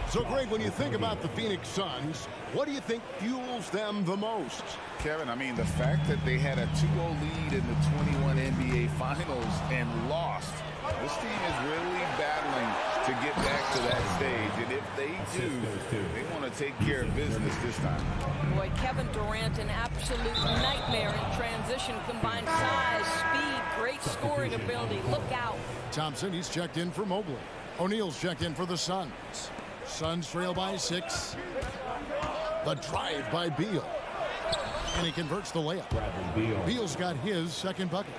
So, Greg, when you think about the Phoenix Suns, what do you think fuels them the most? Kevin, I mean, the fact that they had a 2-0 lead in the 21 NBA Finals and lost. This team is really battling to get back to that stage. And if they do, they want to take care of business this time. Boy, Kevin Durant, an absolute nightmare in transition. Combined size, speed, great scoring ability. Look out. Thompson, he's checked in for Mobley. O'Neal's checked in for the Suns. Suns trail by 6. The drive by Beal. And he converts the layup. Beal's got his second bucket.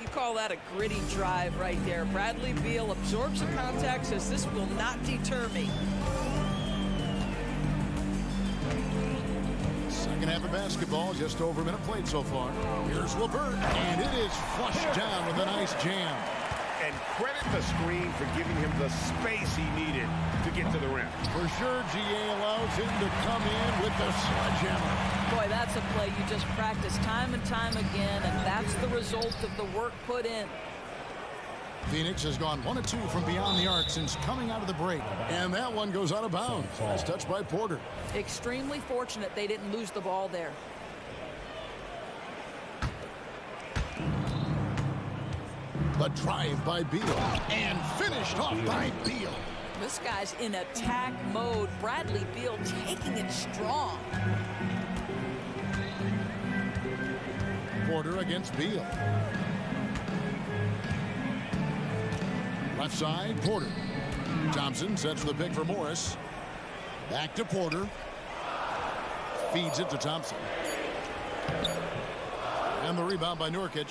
You call that a gritty drive right there. Bradley Beal absorbs the contact, says this will not deter me. Second half of basketball, just over a minute played so far. Here's LeVert, and it is flushed down with a nice jam. And credit the screen for giving him the space he needed to get to the rim. For sure, GA allows him to come in with the sledgehammer. Boy, that's a play you just practice time and time again, and that's the result of the work put in. Phoenix has gone 1 of 2 from beyond the arc since coming out of the break. And that one goes out of bounds. That's touched by Porter. Extremely fortunate they didn't lose the ball there. The drive by Beal. And finished off by Beal. This guy's in attack mode. Bradley Beal taking it strong. Porter against Beal. Left side, Porter. Thompson sets the pick for Morris. Back to Porter. feeds it to Thompson. And the rebound by Nurkic.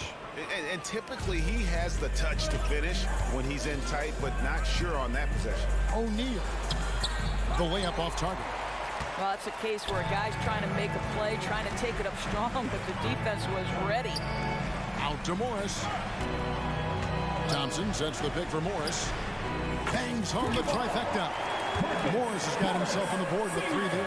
And typically he has the touch to finish when he's in tight, but not sure on that possession. O'Neal. The layup off target. Well, that's a case where a guy's trying to make a play, trying to take it up strong, but the defense was ready. Out to Morris. Thompson sets the pick for Morris. Bangs home the trifecta. Morris has got himself on the board with 3 there.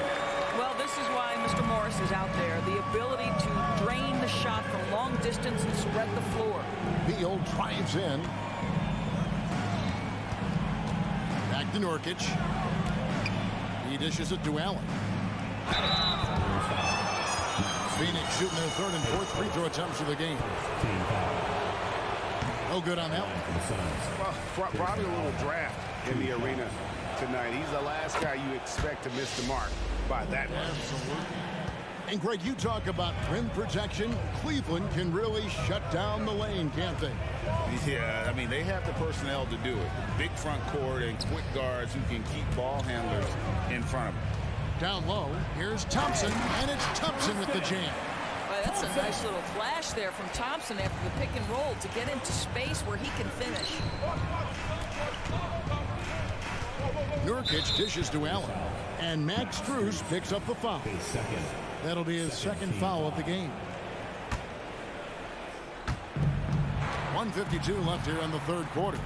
Well, this is why Mr. Morris is out there. The ability to drain the shot from long distance and spread the floor. Beal drives in. Back to Nurkic. He dishes it to Allen. Phoenix shooting their 3rd and 4th free throw attempts of the game. No good on that one. Well, probably a little draft in the arena tonight. He's the last guy you expect to miss the mark by that much. Absolutely. And Greg, you talk about rim protection. Cleveland can really shut down the lane, can't they? Yeah, I mean, they have the personnel to do it. Big front court and quick guards who can keep ball handlers in front of them. Down low, here's Thompson, and it's Thompson with the jam. Well, that's a nice little flash there from Thompson after the pick and roll to get into space where he can finish. Nurkic dishes to Allen, and Max Strus picks up the foul. That'll be his 2nd foul of the game. 1:52 left here in the 3rd quarter.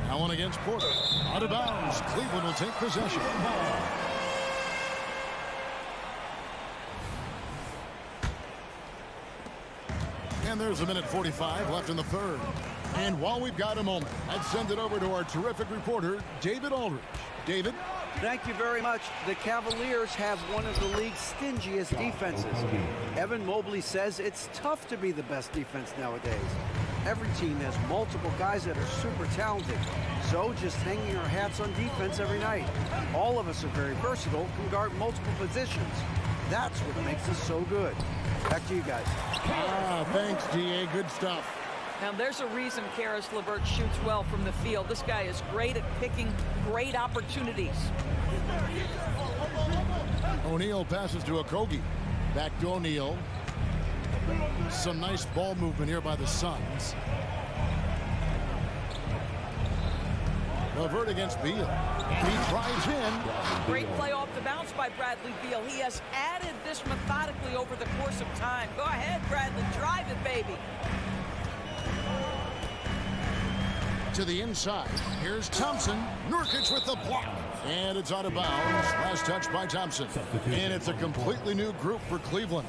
Allen against Porter. Out of bounds. Cleveland will take possession. And there's 1:45 left in the 3rd. And while we've got a moment, let's send it over to our terrific reporter, David Aldridge. David? Thank you very much. The Cavaliers have one of the league's stingiest defenses. Evan Mobley says it's tough to be the best defense nowadays. Every team has multiple guys that are super talented. So just hanging our hats on defense every night. All of us are very versatile, can guard multiple positions. That's what makes us so good. Back to you guys. Thanks, DA. Good stuff. Now, there's a reason Karis LeVert shoots well from the field. This guy is great at picking great opportunities. O'Neal passes to Okogie. Back to O'Neal. Some nice ball movement here by the Suns. LeVert against Beal. He drives in. Great play off the bounce by Bradley Beal. He has added this methodically over the course of time. Go ahead, Bradley. Drive it, baby. To the inside. Here's Thompson. Nurkic with the block. And it's out of bounds. Last touch by Thompson. And it's a completely new group for Cleveland.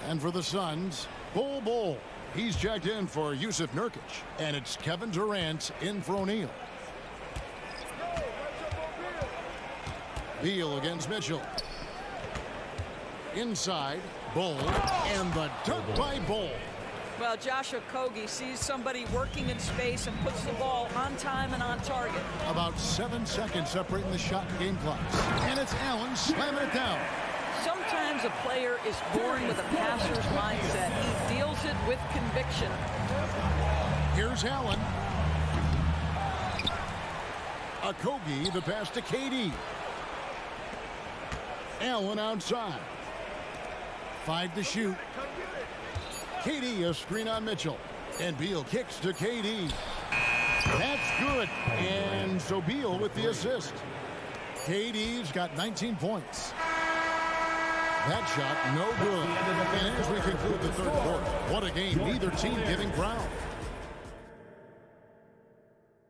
And for the Suns, Bol. He's checked in for Yusuf Nurkic. And it's Kevin Durant in for O'Neal. Beal against Mitchell. Inside, Bol. And the dunk by Bol. Well, Josh Okogie sees somebody working in space and puts the ball on time and on target. About 7 seconds separating the shot and game clocks. And it's Allen slamming it down. Sometimes a player is born with a passer's mindset. He deals it with conviction. Here's Allen. Okogie, the pass to KD. Allen outside. 5 to shoot. KD, a screen on Mitchell. And Beal kicks to KD. That's good. And so Beal with the assist. KD's got 19 points. That shot, no good. And as we conclude the 3rd quarter, what a game. Neither team giving ground.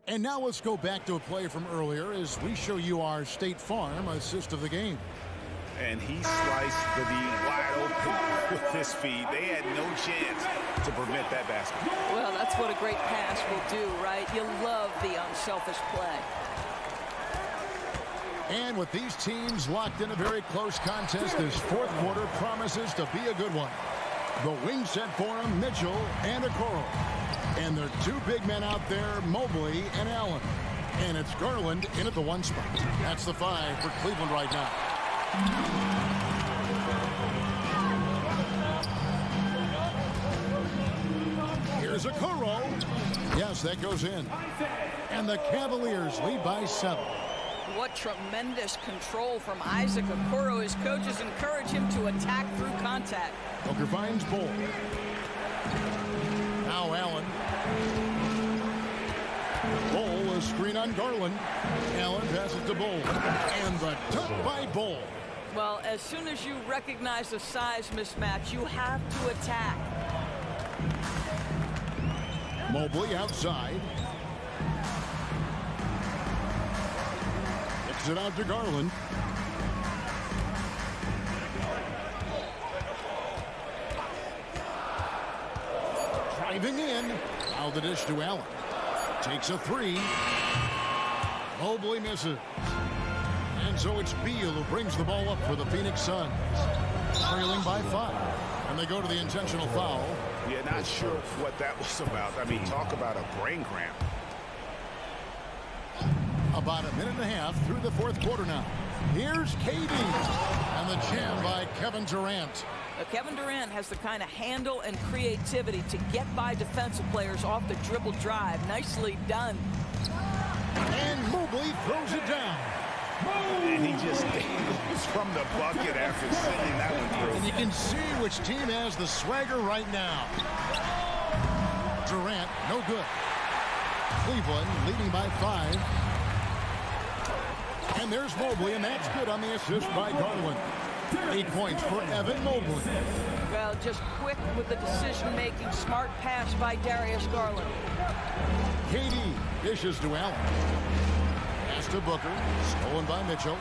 And now let's go back to a play from earlier as we show you our State Farm assist of the game. And he sliced the D wide open with his feed. They had no chance to prevent that basket. Well, that's what a great pass will do, right? You love the unselfish play. And with these teams locked in a very close contest, this 4th quarter promises to be a good one. The wing set for them, Mitchell and Okoro. And their 2 big men out there, Mobley and Allen. And it's Garland in at the 1 spot. That's the 5 for Cleveland right now. Here's Okoro. Yes, that goes in. And the Cavaliers lead by 7. What tremendous control from Isaac Okoro. His coaches encourage him to attack through contact. Booker finds Bull. Now Allen. Bull, a screen on Garland. Allen passes to Bull. And the dunk by Bull. Well, as soon as you recognize the size mismatch, you have to attack. Mobley outside. Kicks it out to Garland. Driving in. Now the dish to Allen. Takes a three. Mobley misses. And so it's Beal who brings the ball up for the Phoenix Suns. Trailing by 5. And they go to the intentional foul. Yeah, not sure what that was about. I mean, talk about a brain cramp. About a minute and a half through the fourth quarter now. Here's KD. And the jam by Kevin Durant. Kevin Durant has the kind of handle and creativity to get by defensive players off the dribble drive. Nicely done. And Mobley throws it down. And he just dangles from the bucket after sending that one through. And you can see which team has the swagger right now. Durant, no good. Cleveland leading by 5. And there's Mobley, and that's good on the assist by Garland. 8 points for Evan Mobley. Well, just quick with the decision-making. Smart pass by Darius Garland. KD dishes to Allen. Pass to Booker. Stolen by Mitchell.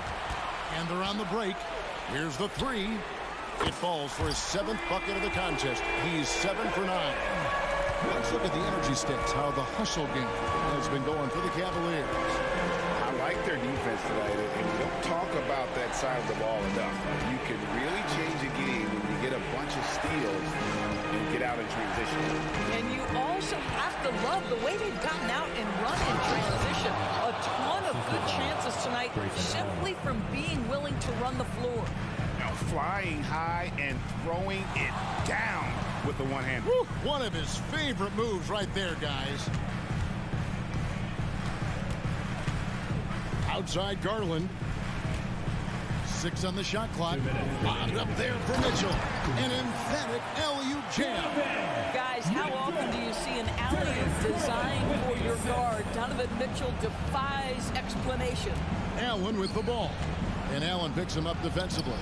And they're on the break. Here's the three. It falls for his 7th bucket of the contest. He's 7 for 9. Let's look at the energy stats, how the hustle game has been going for the Cavaliers. I like their defense tonight, and we don't talk about that side of the ball enough. You can really change a game when you get a bunch of steals and get out in transition. And you also have to love the way they've gotten out and run in transition. A ton of good chances tonight simply from being willing to run the floor. Now flying high and throwing it down with the one hand. One of his favorite moves right there, guys. Outside Garland. 6 on the shot clock. Bobbed up there for Mitchell. An emphatic alley-oop jam. Guys, how often do you see an alley-oop designed for your guard? Donovan Mitchell defies explanation. Allen with the ball. And Allen picks him up defensively.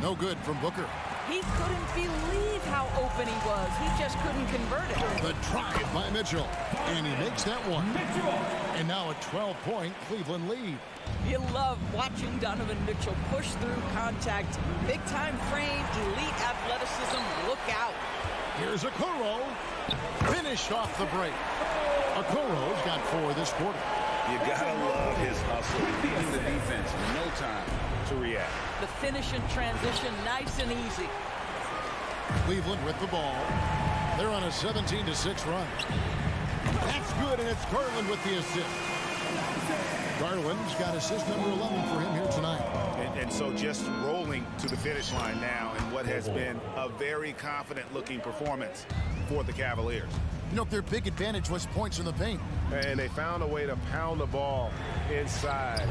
No good from Booker. He couldn't believe how open he was. He just couldn't convert it. The drive by Mitchell. And he makes that one. And now a 12-point Cleveland lead. You love watching Donovan Mitchell push through contact. Big-time frame, elite athleticism. Look out. Here's Okoro. Finished off the break. Okoro's got 4 this quarter. You gotta love his hustle, leading the defense in no time to react. The finish in transition, nice and easy. Cleveland with the ball. They're on a 17-6 run. That's good, and it's Garland with the assist. Garland's got assist number 11 for him here tonight. And so just rolling to the finish line now in what has been a very confident-looking performance for the Cavaliers. You know, their big advantage was points in the paint. And they found a way to pound the ball inside.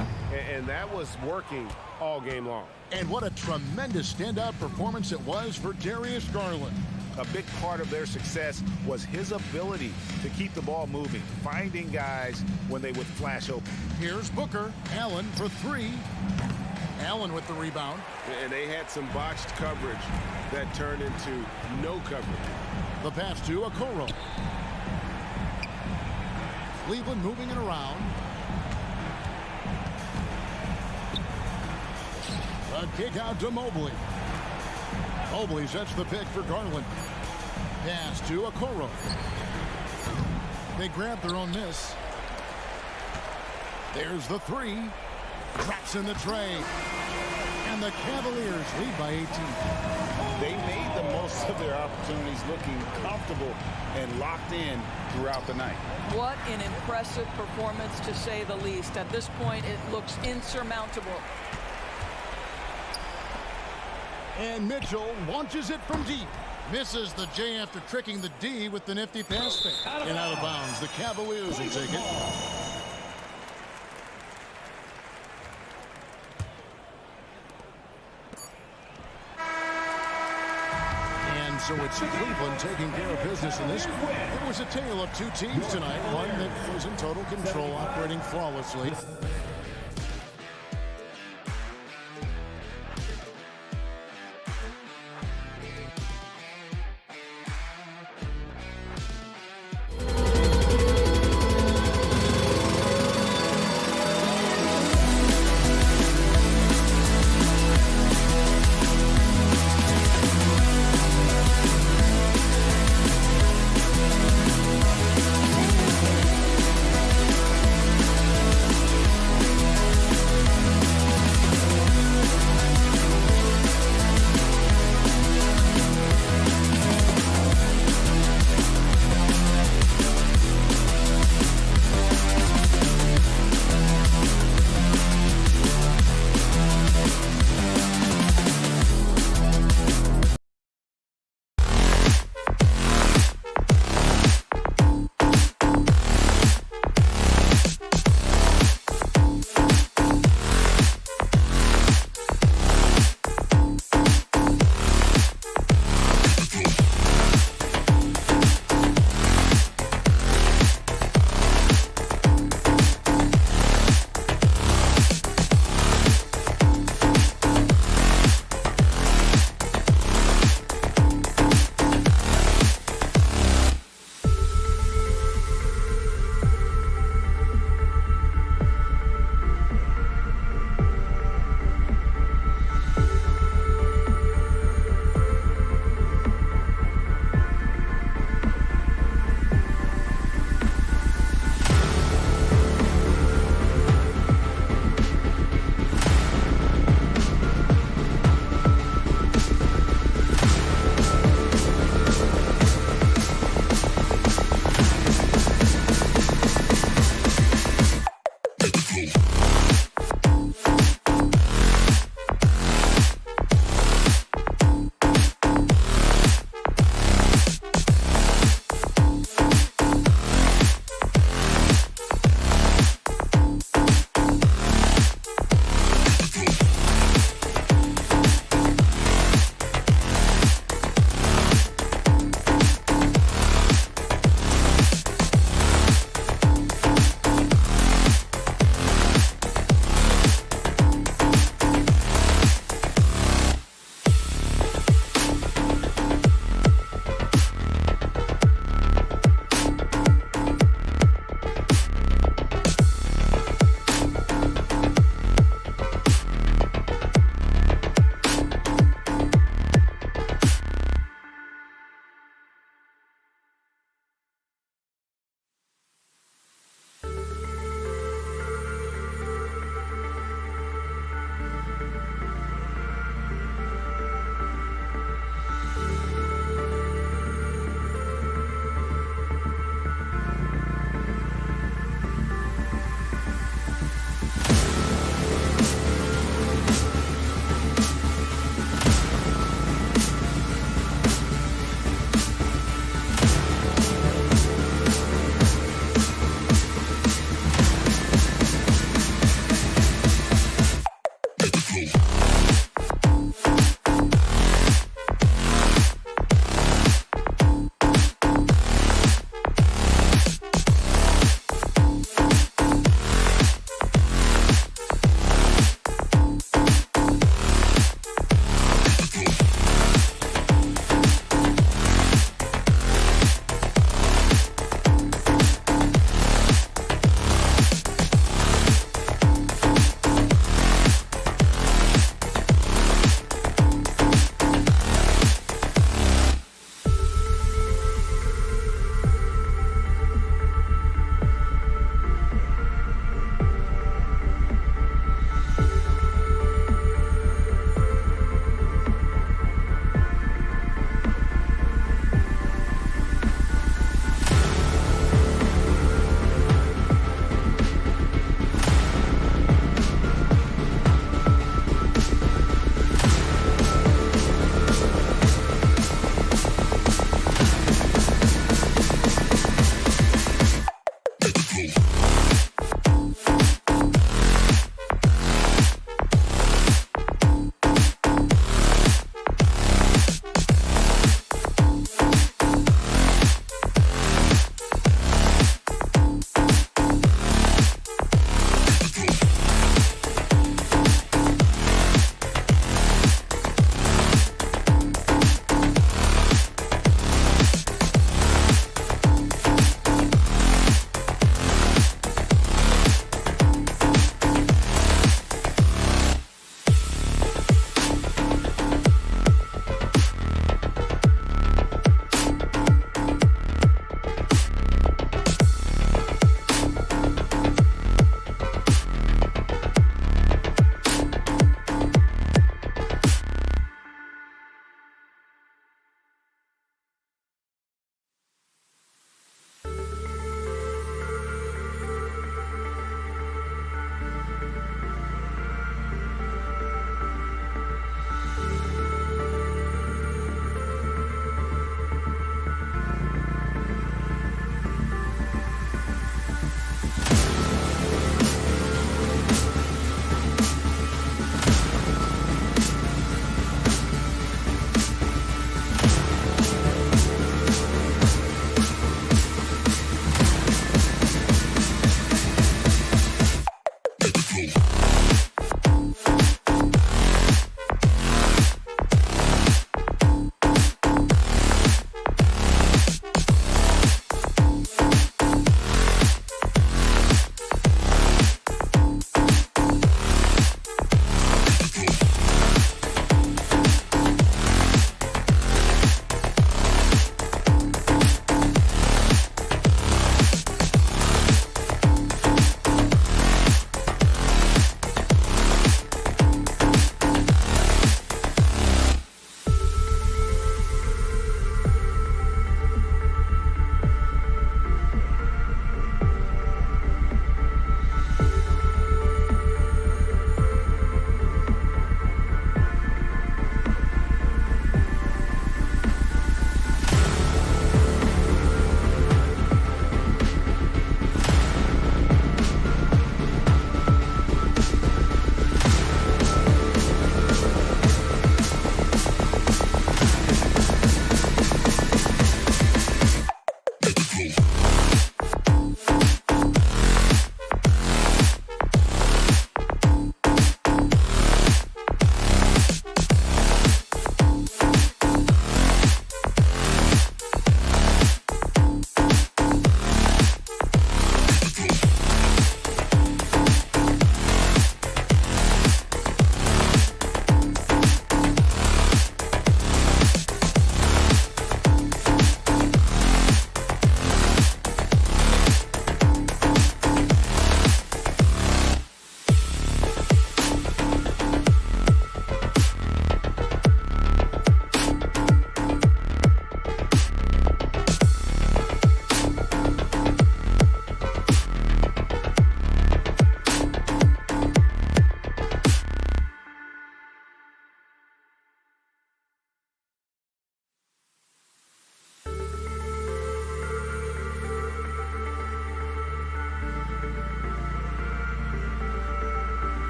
And that was working all game long. And what a tremendous standout performance it was for Darius Garland. A big part of their success was his ability to keep the ball moving, finding guys when they would flash open. Here's Booker. Allen for 3. Allen with the rebound. And they had some botched coverage that turned into no coverage. The pass to Okoro. Cleveland moving it around. A kick out to Mobley. Mobley sets the pick for Garland. Pass to Okoro. They grab their own miss. There's the 3. Drops in the tray. And the Cavaliers lead by 18. They made the most of their opportunities, looking comfortable and locked in throughout the night. What an impressive performance, to say the least. At this point, it looks insurmountable. And Mitchell launches it from deep. Misses the J after tricking the D with the nifty pass fake. And out of bounds. The Cavaliers will take it. So it's Cleveland taking care of business in this one. It was a tale of two teams tonight, one that was in total control, operating flawlessly.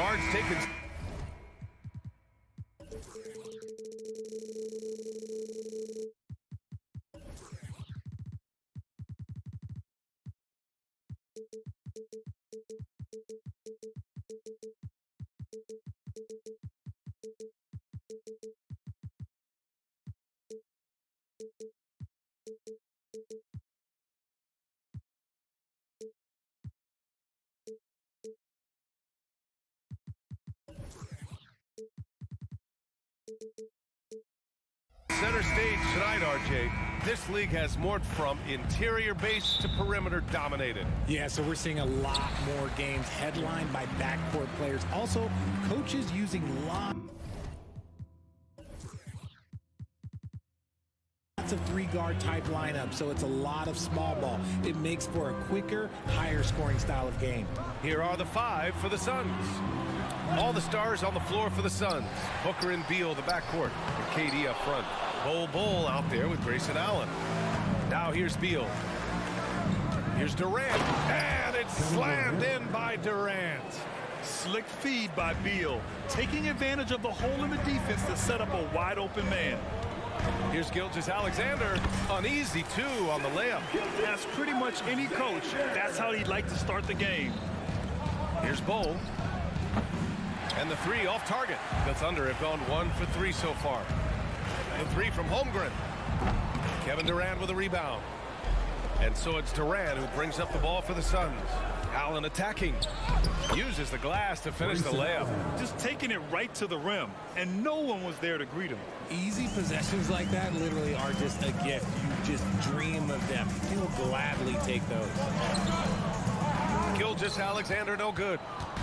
Guards taking... Center stage tonight, RJ. This league has morphed from interior base to perimeter dominated. Yeah, so we're seeing a lot more games headlined by backcourt players. Also, coaches using lots of three-guard type lineup, so it's a lot of small ball. It makes for a quicker, higher scoring style of game. Here are the 5 for the Suns. All the stars on the floor for the Suns. Booker and Beal, the backcourt, and KD up front. Bull out there with Grayson Allen. Now here's Beal. Here's Durant, and it's slammed in by Durant. Slick feed by Beal, taking advantage of the hole in the defense to set up a wide open man. Here's Gilgeous-Alexander, uneasy too on the layup. That's pretty much any coach. That's how he'd like to start the game. Here's Bull. And the 3 off target. The Thunder have gone 1 for 3 so far. The 3 from Holmgren. Kevin Durant with a rebound. And so it's Durant who brings up the ball for the Suns. Allen attacking. Uses the glass to finish the layup. Just taking it right to the rim, and no one was there to greet him. Easy possessions like that literally are just a gift. You just dream of them. He'll gladly take those. Gilgeous-Alexander no good.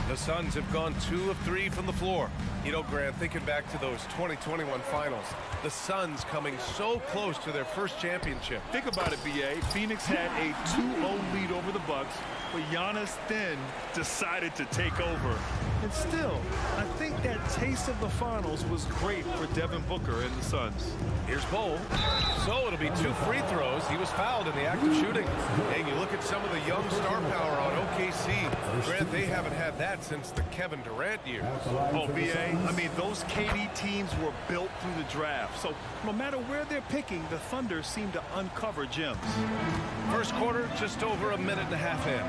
The Suns have gone 2 of 3 from the floor. You know, Grant, thinking back to those 2021 finals, the Suns coming so close to their first championship. Think about it, B.A. Phoenix had a 2-0 lead over the Bucks, but Giannis then decided to take over. And still, I think that taste of the finals was great for Devin Booker and the Suns. Here's Bull. So it'll be 2 free throws. He was fouled in the act of shooting. And you look at some of the young star power on OKC. Grant, they haven't had that since the Kevin Durant years. Oh, B.A., I mean, those KD teams were built through the draft. So no matter where they're picking, the Thunder seem to uncover gems. First quarter, just over a minute and a half in.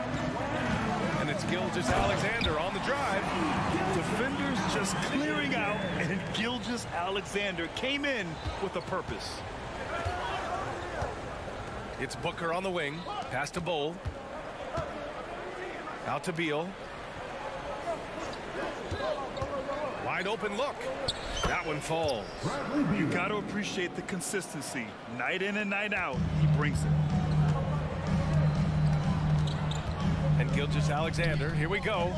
And it's Gilgeous-Alexander on the drive. Defenders just clearing out, and Gilgeous-Alexander came in with a purpose. It's Booker on the wing. Pass to Bull. Out to Beal. Wide open look. That one falls. You got to appreciate the consistency. Night in and night out, he brings it. And Gilgeous-Alexander, here we go.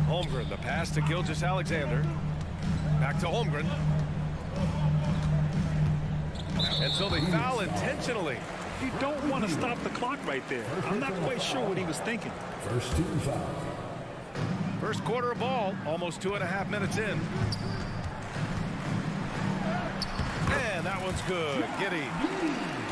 Holmgren, the pass to Gilgeous-Alexander. Back to Holmgren. And so they foul intentionally. You don't want to stop the clock right there. I'm not quite sure what he was thinking. First team foul. First quarter of ball, almost 2.5 minutes in. And that one's good.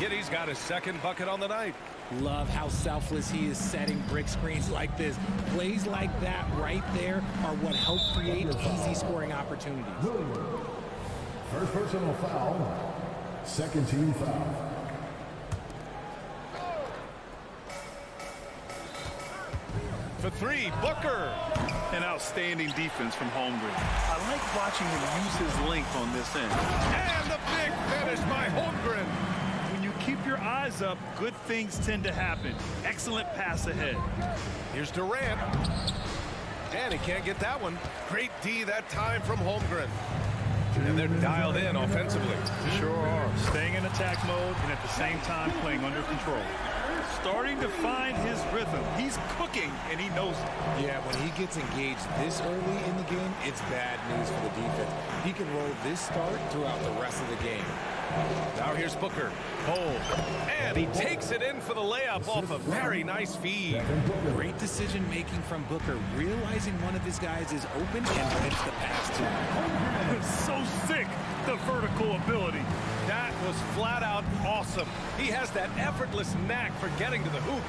Giddy's got his second bucket on the night. Love how selfless he is setting brick screens like this. Plays like that right there are what help create easy scoring opportunities. First personal foul. Second team foul. For 3, Booker. An outstanding defense from Holmgren. I like watching him use his length on this end. And the big finish by Holmgren. When you keep your eyes up, good things tend to happen. Excellent pass ahead. Here's Durant. And he can't get that one. Great D that time from Holmgren. And they're dialed in offensively. Sure are. Staying in attack mode and at the same time playing under control. Starting to find his rhythm. He's cooking, and he knows it. Yeah, when he gets engaged this early in the game, it's bad news for the defense. He can roll this start throughout the rest of the game. Now here's Booker. Bold. And he takes it in for the layup off a very nice feed. Great decision making from Booker, realizing one of his guys is open and hits the pass to him. So sick, the vertical ability. That was flat out awesome. He has that effortless knack for getting to the hoop.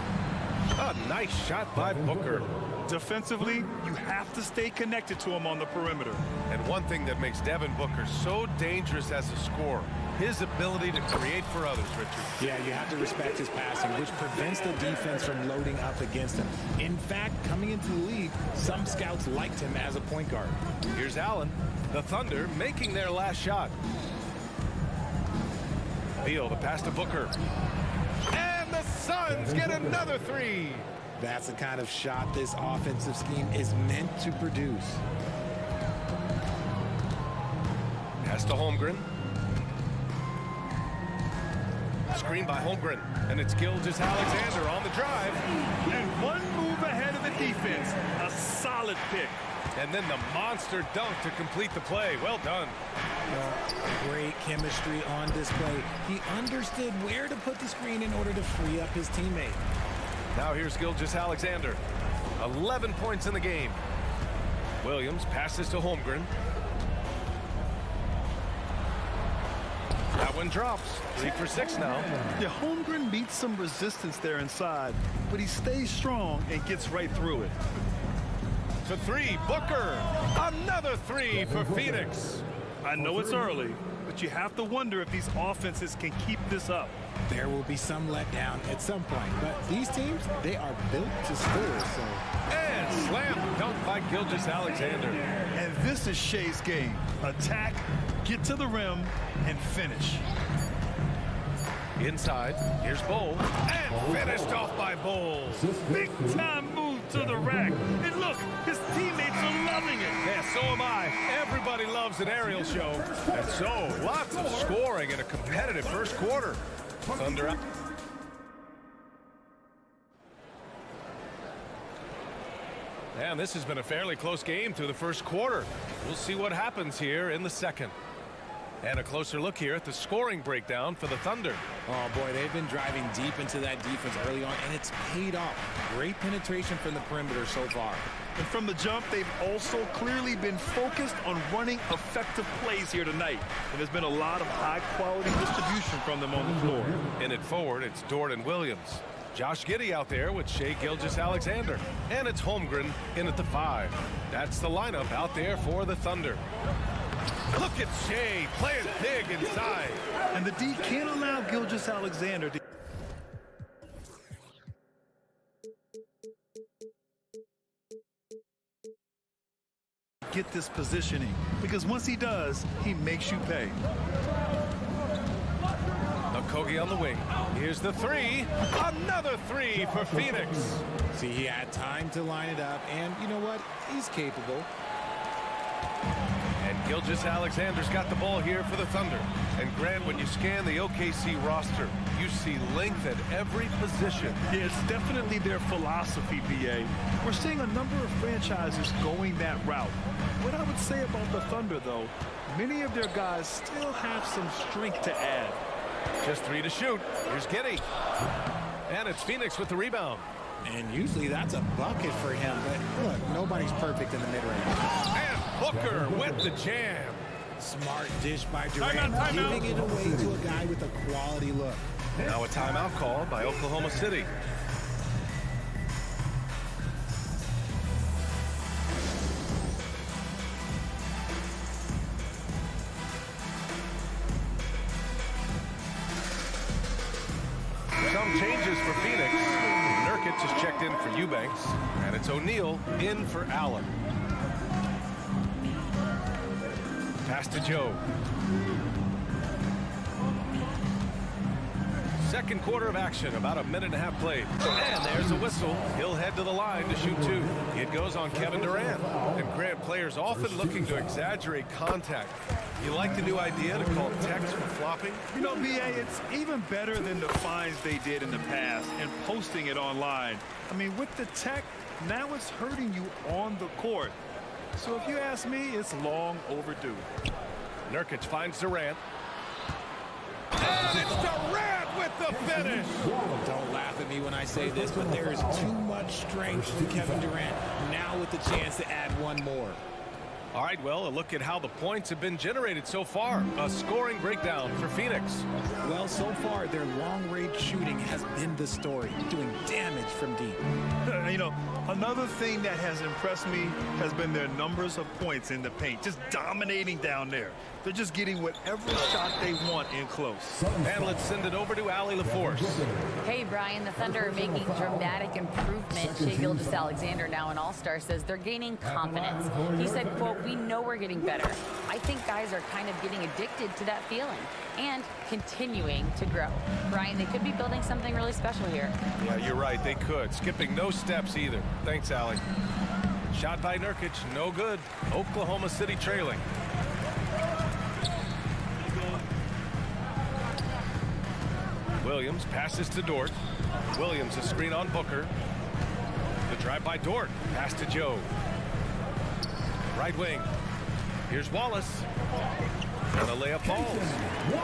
A nice shot by Booker. Defensively, you have to stay connected to him on the perimeter. And one thing that makes Devin Booker so dangerous as a scorer, his ability to create for others, Richard. Yeah, you have to respect his passing, which prevents the defense from loading up against him. In fact, coming into the league, some scouts liked him as a point guard. Here's Allen. The Thunder making their last shot. Beal, the pass to Booker. And the Suns get another three. That's the kind of shot this offensive scheme is meant to produce. Pass to Holmgren. Screen by Holmgren. And it's Gilgeous-Alexander on the drive. And one move ahead of the defense. A solid pick. And then the monster dunk to complete the play. Well done. Great chemistry on display. He understood where to put the screen in order to free up his teammate. Now here's Gilgeous-Alexander. 11 points in the game. Williams passes to Holmgren. That one drops. 3 for 6 now. Yeah, Holmgren meets some resistance there inside, but he stays strong and gets right through it. To 3, Booker. Another 3 for Phoenix. I know it's early, but you have to wonder if these offenses can keep this up. There will be some letdown at some point, but these teams, they are built to score. And slam dunk by Gilgeous-Alexander. And this is Shea's game. Attack, get to the rim, and finish. Inside, here's Bowl. And finished off by Bowl. Big time move to the rack. And look, his teammates are loving it. Yeah, so am I. Everybody loves an aerial show. And so, lots of scoring in a competitive first quarter. Thunder up. And this has been a fairly close game through the first quarter. We'll see what happens here in the second. And a closer look here at the scoring breakdown for the Thunder. Oh, boy, they've been driving deep into that defense early on, and it's paid off. Great penetration from the perimeter so far. And from the jump, they've also clearly been focused on running effective plays here tonight. And there's been a lot of high-quality distribution from them on the floor. In it forward, it's Jordan Williams. Josh Giddey out there with Shai Gilgeous-Alexander. And it's Holmgren in at the 5. That's the lineup out there for the Thunder. Look at Shai playing big inside. And the D can't allow Gilgeous-Alexander to get this positioning, because once he does, he makes you pay. Okogie on the wing. Here's the 3. Another 3 for Phoenix. See, he had time to line it up, and you know what? He's capable. And Gilgeous-Alexander's got the ball here for the Thunder. And Grant, when you scan the OKC roster, you see length at every position. Yeah, it's definitely their philosophy, BA. We're seeing a number of franchises going that route. What I would say about the Thunder, though, many of their guys still have some strength to add. Just 3 to shoot. Here's Giddey. And it's Phoenix with the rebound. And usually that's a bucket for him, but look, nobody's perfect in the mid-range. And Booker with the jam. Smart dish by Durant, giving it away to a guy with a quality look. Now a timeout called by Oklahoma City. Some changes for Phoenix. Nurkic has checked in for Eubanks, and it's O'Neal in for Allen. Pass to Joe. Second quarter of action, about a minute and a half played. And there's a whistle. He'll head to the line to shoot 2. It goes on Kevin Durant. And Grant, players often looking to exaggerate contact. You like the new idea to call text for flopping? You know, BA, it's even better than the fines they did in the past and posting it online. I mean, with the tech, now it's hurting you on the court. So if you ask me, it's long overdue. Nurkic finds Durant. And it's Durant with the finish. Don't laugh at me when I say this, but there is too much strength to Kevin Durant. Now with the chance to add one more. All right, well, a look at how the points have been generated so far. A scoring breakdown for Phoenix. Well, so far, their long-range shooting has been the story, doing damage from deep. You know, another thing that has impressed me has been their numbers of points in the paint, just dominating down there. They're just getting whatever shot they want in close. And let's send it over to Allie LaForce. Hey, Brian, the Thunder are making dramatic improvement. Shea Gilgeous-Alexander, now an all-star, says they're gaining confidence. He said, quote, "We know we're getting better. I think guys are kind of getting addicted to that feeling and continuing to grow." Brian, they could be building something really special here. Yeah, you're right. They could. Skipping no steps either. Thanks, Allie. Shot by Nurkic. No good. Oklahoma City trailing. Williams passes to Dort. Williams a screen on Booker. The drive by Dort. Pass to Joe. Right wing. Here's Wallace. And the layup falls.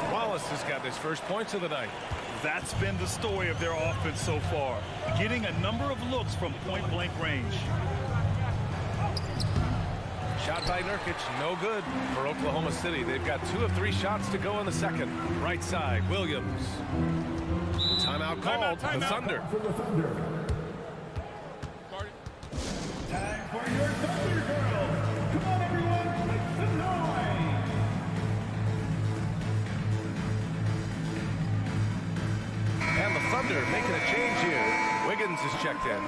Wallace has got his first points of the night. That's been the story of their offense so far, getting a number of looks from point-blank range. Shot by Nurkic, no good for Oklahoma City. They've got 2 of 3 shots to go in the second. Right side, Williams. Timeout called. The Thunder. Time for your Thunder Girls. Come on, everyone, make some noise. And the Thunder making a change here. Wiggins is checked in.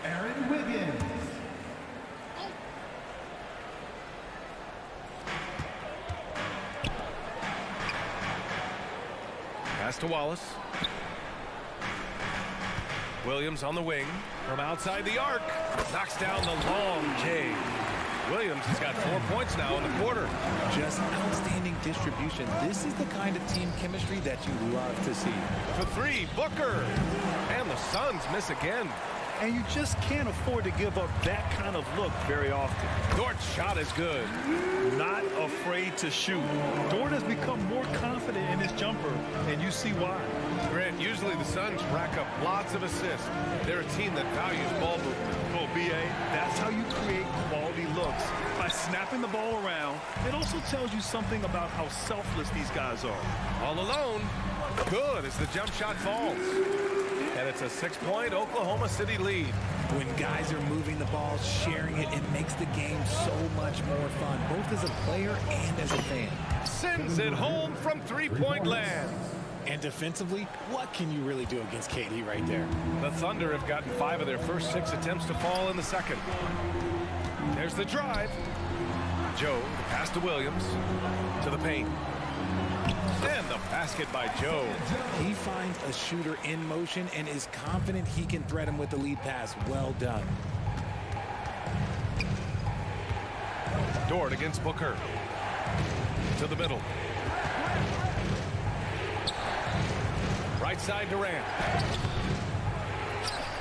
Aaron Wiggins. Pass to Wallace. Williams on the wing from outside the arc. Knocks down the long J. Williams has got 4 points now in the quarter. Just outstanding distribution. This is the kind of team chemistry that you love to see. For 3, Booker. And the Suns miss again. And you just can't afford to give up that kind of look very often. Dort's shot is good. Not afraid to shoot. Dort has become more confident in his jumper, and you see why. Grant, usually the Suns rack up lots of assists. They're a team that values ball movement. Well, B.A., that's how you create quality looks. By snapping the ball around, it also tells you something about how selfless these guys are. All alone. Good as the jump shot falls. And it's a 6-point Oklahoma City lead. When guys are moving the ball, sharing it, it makes the game so much more fun, both as a player and as a fan. Sends it home from 3-point land. And defensively, what can you really do against KD right there? The Thunder have gotten 5 of their first 6 attempts to fall in the second. There's the drive. Joe, the pass to Williams. To the paint. And the basket by Joe. He finds a shooter in motion and is confident he can thread him with the lead pass. Well done. Dort against Booker. To the middle. Right side, Durant.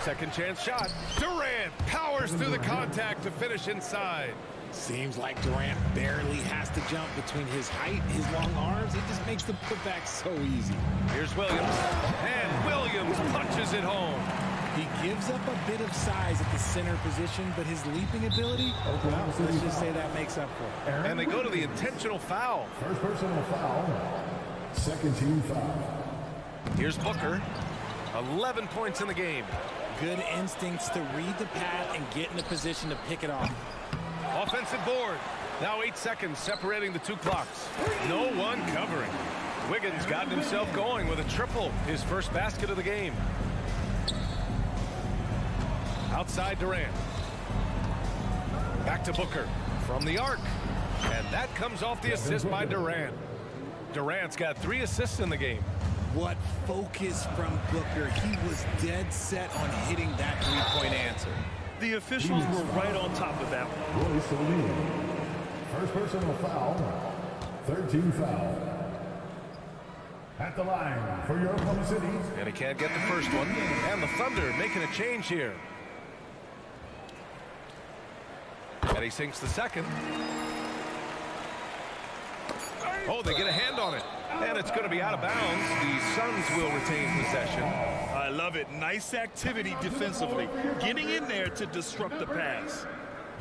Second chance shot. Durant powers through the contact to finish inside. Seems like Durant barely has to jump between his height, his long arms. It just makes the putback so easy. Here's Williams. And Williams punches it home. He gives up a bit of size at the center position, but his leaping ability, well, let's just say that makes up for it. And they go to the intentional foul. First personal foul. Second team foul. Here's Booker. 11 points in the game. Good instincts to read the path and get in a position to pick it off. Offensive board. Now 8 seconds separating the 2 clocks. No one covering. Wiggins got himself going with a triple. His first basket of the game. Outside Durant. Back to Booker. From the arc. And that comes off the assist by Durant. Durant's got 3 assists in the game. What focus from Booker. He was dead set on hitting that 3-point answer. The officials were right on top of that one. First personal foul. Third team foul. At the line for Oklahoma City. And he can't get the first one. And the Thunder making a change here. And he sinks the second. Oh, they get a hand on it. And it's going to be out of bounds. The Suns will retain possession. I love it. Nice activity defensively. Getting in there to disrupt the pass.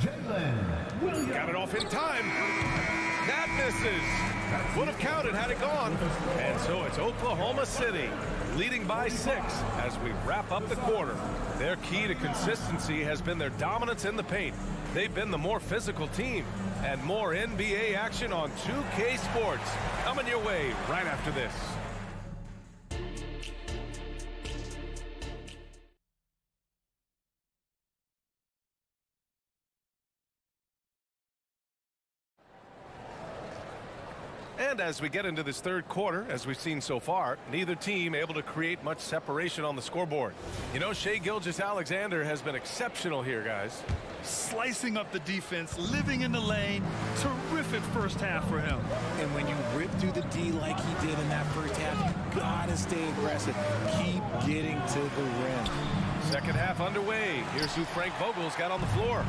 Got it off in time. That misses. Would have counted had it gone. And so it's Oklahoma City leading by 6 as we wrap up the quarter. Their key to consistency has been their dominance in the paint. They've been the more physical team. And more NBA action on 2K Sports coming your way right after this. And as we get into this third quarter, as we've seen so far, neither team able to create much separation on the scoreboard. You know, Shai Gilgeous-Alexander has been exceptional here, guys. Slicing up the defense, living in the lane. Terrific first half for him. And when you rip through the D like he did in that first half, you gotta stay aggressive. Keep getting to the rim. Second half underway. Here's who Frank Vogel's got on the floor.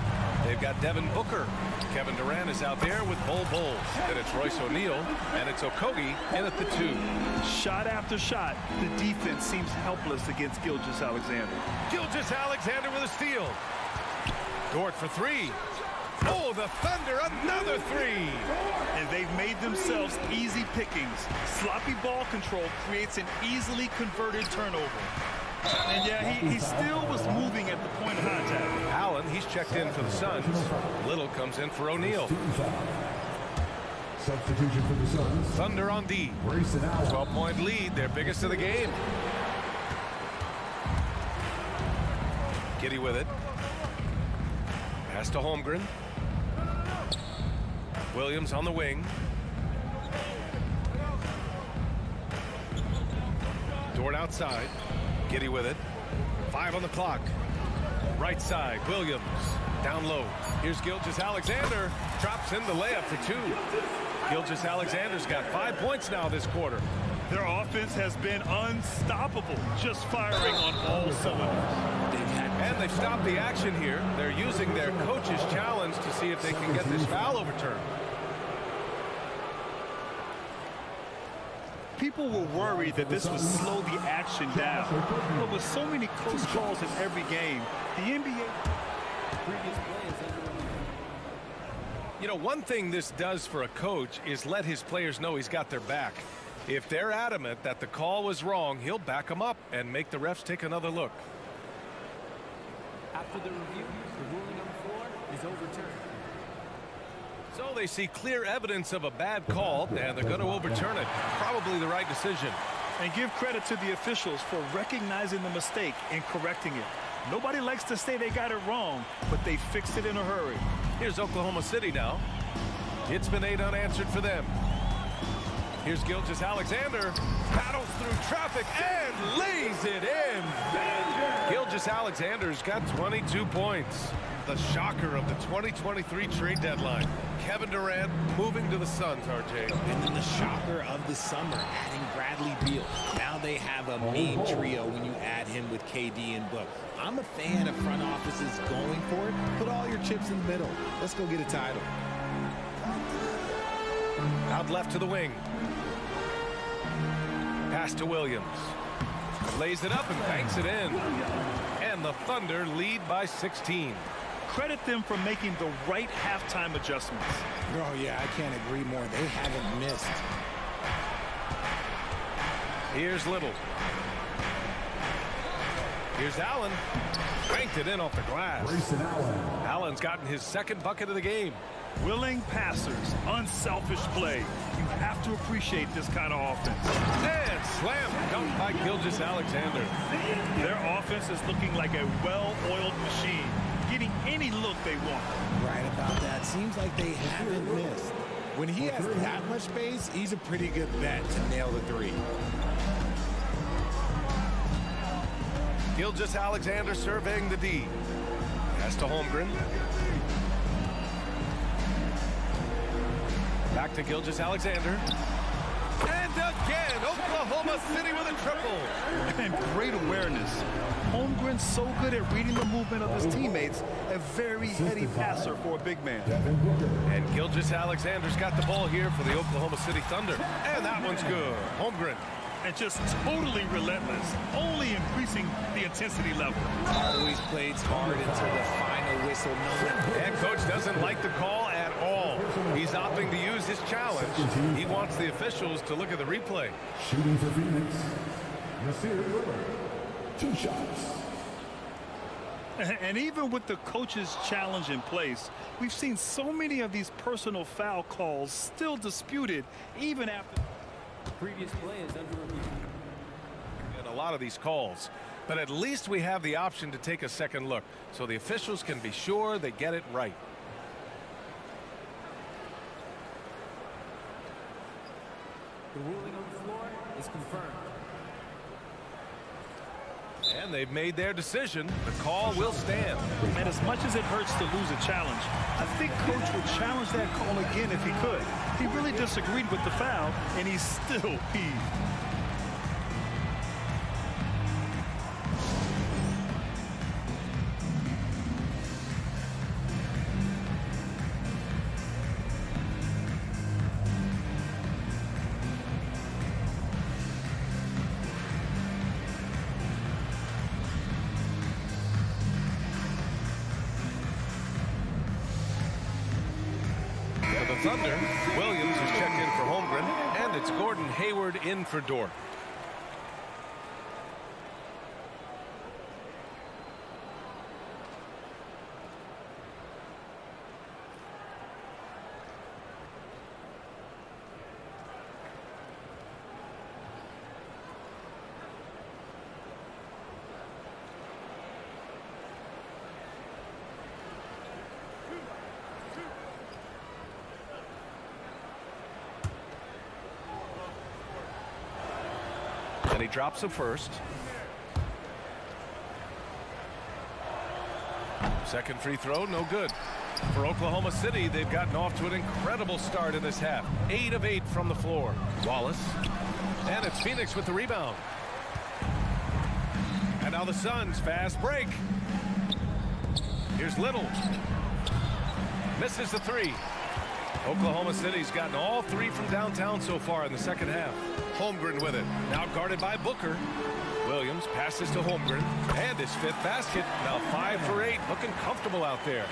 They've got Devin Booker. Kevin Durant is out there with Bol Bol. Then it's Royce O'Neal, and it's Okogie in at the 2. Shot after shot, the defense seems helpless against Gilgeous-Alexander. Gilgeous-Alexander with a steal. Dort for 3. Oh, the Thunder, another 3. And they've made themselves easy pickings. Sloppy ball control creates an easily converted turnover. And yeah, he still was moving at the point of contact. Allen, he's checked in for the Suns. Little comes in for O'Neal. Substitution for the Suns. Thunder on D. 12-point lead, their biggest of the game. Giddy with it. Pass to Holmgren. Williams on the wing. Dort outside. Giddy with it. 5 on the clock. Right side, Williams. Down low. Here's Gilgeous-Alexander. Drops in the layup for 2. Gilgeous-Alexander's got 5 points now this quarter. Their offense has been unstoppable, just firing on all cylinders. And they've stopped the action here. They're using their coach's challenge to see if they can get this foul overturned. People were worried that this would slow the action down. But with so many close calls in every game, the NBA... You know, one thing this does for a coach is let his players know he's got their back. If they're adamant that the call was wrong, he'll back them up and make the refs take another look. After the review, the ruling on the floor is overturned. So they see clear evidence of a bad call, and they're going to overturn it. Probably the right decision. And give credit to the officials for recognizing the mistake and correcting it. Nobody likes to say they got it wrong, but they fixed it in a hurry. Here's Oklahoma City now. It's been 8 unanswered for them. Here's Gilgeous-Alexander. Battles through traffic and lays it in. Gilgeous-Alexander's got 22 points. The shocker of the 2023 trade deadline. Kevin Durant moving to the Suns, RJ. And then the shocker of the summer, adding Bradley Beal. Now they have a mean trio when you add him with KD and Book. I'm a fan of front offices going for it. Put all your chips in the middle. Let's go get a title. Out left to the wing. Pass to Williams. Lays it up and banks it in. And the Thunder lead by 16. Credit them for making the right halftime adjustments. Oh, yeah, I can't agree more. They haven't missed. Here's Little. Here's Allen. Banked it in off the glass. Allen's gotten his second bucket of the game. Willing passers, unselfish play. You have to appreciate this kind of offense. And slam dunk by Gilgeous-Alexander. Their offense is looking like a well-oiled machine, getting any look they want. Right about that. Seems like they haven't missed. When he has that much space, he's a pretty good bet to nail the 3. Gilgeous-Alexander surveying the D. Pass to Holmgren. Back to Gilgeous-Alexander. And again, Oklahoma City with a triple. And great awareness. Holmgren's so good at reading the movement of his teammates. A very heady passer for a big man. And Gilgeous-Alexander's got the ball here for the Oklahoma City Thunder. And that one's good. Holmgren. And just totally relentless, only increasing the intensity level. Always plays hard until the final whistle knowing. And coach doesn't like the call at all. He's opting to use his challenge. He wants the officials to look at the replay. Shooting for Phoenix, Nasir, 2 shots. And even with the coach's challenge in place, we've seen so many of these personal foul calls still disputed even after. The previous play is under review. And a lot of these calls. But at least we have the option to take a second look, so the officials can be sure they get it right. The ruling on the floor is confirmed. And they've made their decision. The call will stand. And as much as it hurts to lose a challenge, I think coach would challenge that call again if he could. He really disagreed with the foul, and he's still peeved. Thunder, Williams is checked in for Holmgren, and it's Gordon Hayward in for Dort. And he drops a first. Second free throw, no good. For Oklahoma City, they've gotten off to an incredible start in this half. 8 of 8 from the floor. Wallace. And it's Phoenix with the rebound. And now the Suns, fast break. Here's Little. Misses the 3. Oklahoma City's gotten all 3 from downtown so far in the second half. Holmgren with it. Now guarded by Booker. Williams passes to Holmgren. And his 5th basket. Now 5 for 8. Looking comfortable out there.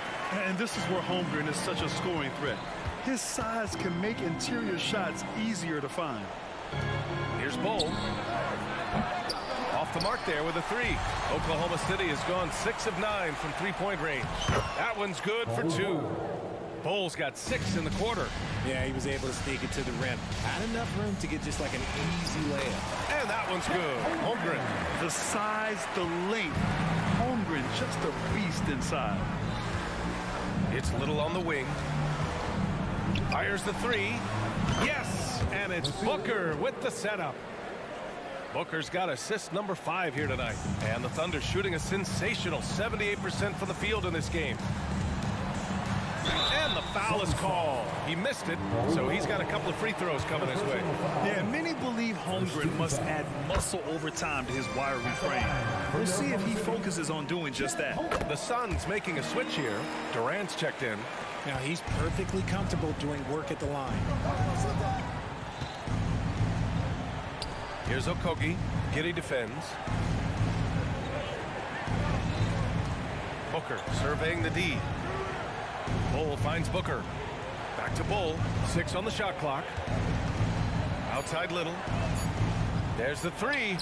And this is where Holmgren is such a scoring threat. His size can make interior shots easier to find. Here's Bull. Off the mark there with a 3. Oklahoma City has gone 6 of 9 from three-point range. That one's good for 2. Bull's got 6 in the quarter. Yeah, he was able to sneak it to the rim. Had enough room to get just like an easy layup. And that one's good. Holmgren. The size, the length. Holmgren just a beast inside. It's Little on the wing. Fires the 3. Yes! And it's Booker with the setup. Booker's got assist number 5 here tonight. And the Thunder shooting a sensational 78% from the field in this game. And the foul is called. He missed it, so he's got a couple of free throws coming his way. Yeah, many believe Holmgren must add muscle over time to his wiry frame. We'll see if he focuses on doing just that. The Suns making a switch here. Durant's checked in. Now he's perfectly comfortable doing work at the line. Here's Okogie. Giddey defends. Booker surveying the D. Bull finds Booker. Back to Bull. 6 on the shot clock. Outside Little. There's the 3.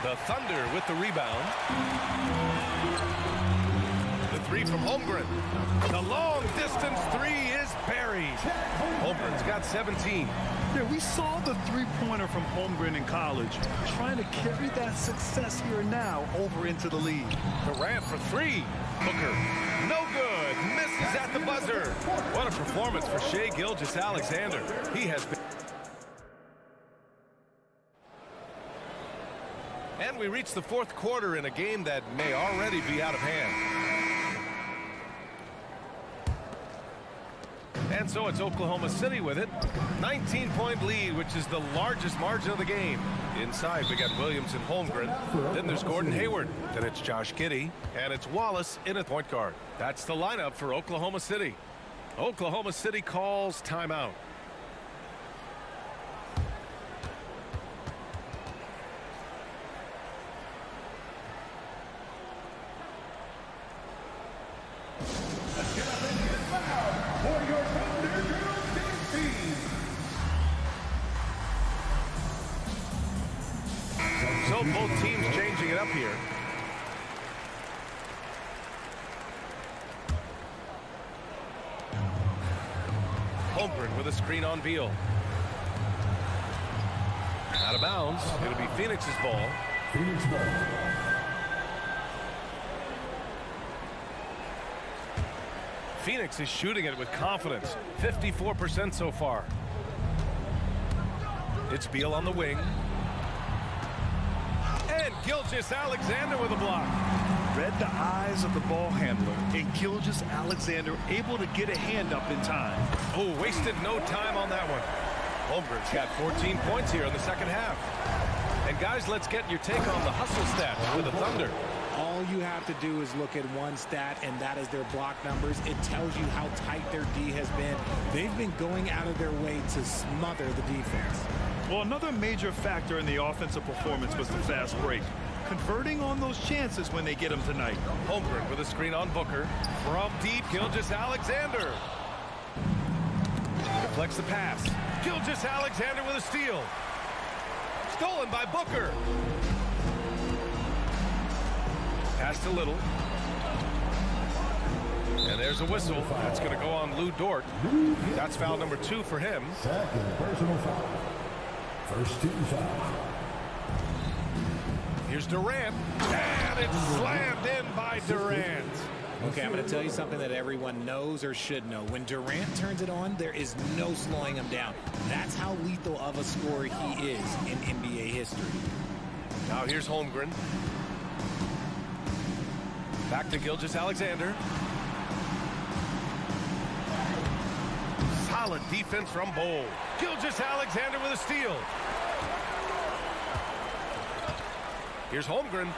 The Thunder with the rebound. The 3 from Holmgren. The long distance 3 is buried. Holmgren's got 17. Yeah, we saw the three-pointer from Holmgren in college, trying to carry that success here now over into the league. Durant for 3. Booker, no good. Misses at the buzzer. What a performance for Shai Gilgeous-Alexander. He has been. And we reach the 4th quarter in a game that may already be out of hand. And so it's Oklahoma City with it. 19-point lead, which is the largest margin of the game. Inside, we got Williams and Holmgren. Then there's Gordon Hayward. Then it's Josh Giddey. And it's Wallace in at point guard. That's the lineup for Oklahoma City. Oklahoma City calls timeout. for your Thunder DC. So both teams changing it up here. Holmgren with a screen on Beal. Out of bounds. It'll be Phoenix's ball. Phoenix ball. Phoenix is shooting it with confidence. 54% so far. It's Beal on the wing. And Gilgeous-Alexander with a block. Read the eyes of the ball handler, and Gilgeous-Alexander able to get a hand up in time. Oh, wasted no time on that one. Holmgren's got 14 points here in the second half. And guys, let's get your take on the hustle stats for the Thunder. All you have to do is look at one stat, and that is their block numbers. It tells you how tight their D has been. They've been going out of their way to smother the defense. Well, another major factor in the offensive performance was the fast break. Converting on those chances when they get them tonight. Holmgren with a screen on Booker. From deep, Gilgeous-Alexander. Deflects the pass. Gilgeous-Alexander with a steal. Stolen by Booker. Pass to Little. And there's a whistle. That's going to go on Lou Dort. That's foul number 2 for him. Second personal foul. First team foul. Here's Durant. And it's slammed in by Durant. Okay, I'm going to tell you something that everyone knows or should know. When Durant turns it on, there is no slowing him down. That's how lethal of a scorer he is in NBA history. Now here's Holmgren. Back to Gilgeous-Alexander. Solid defense from Bowl. Gilgeous-Alexander with a steal. Here's Holmgren.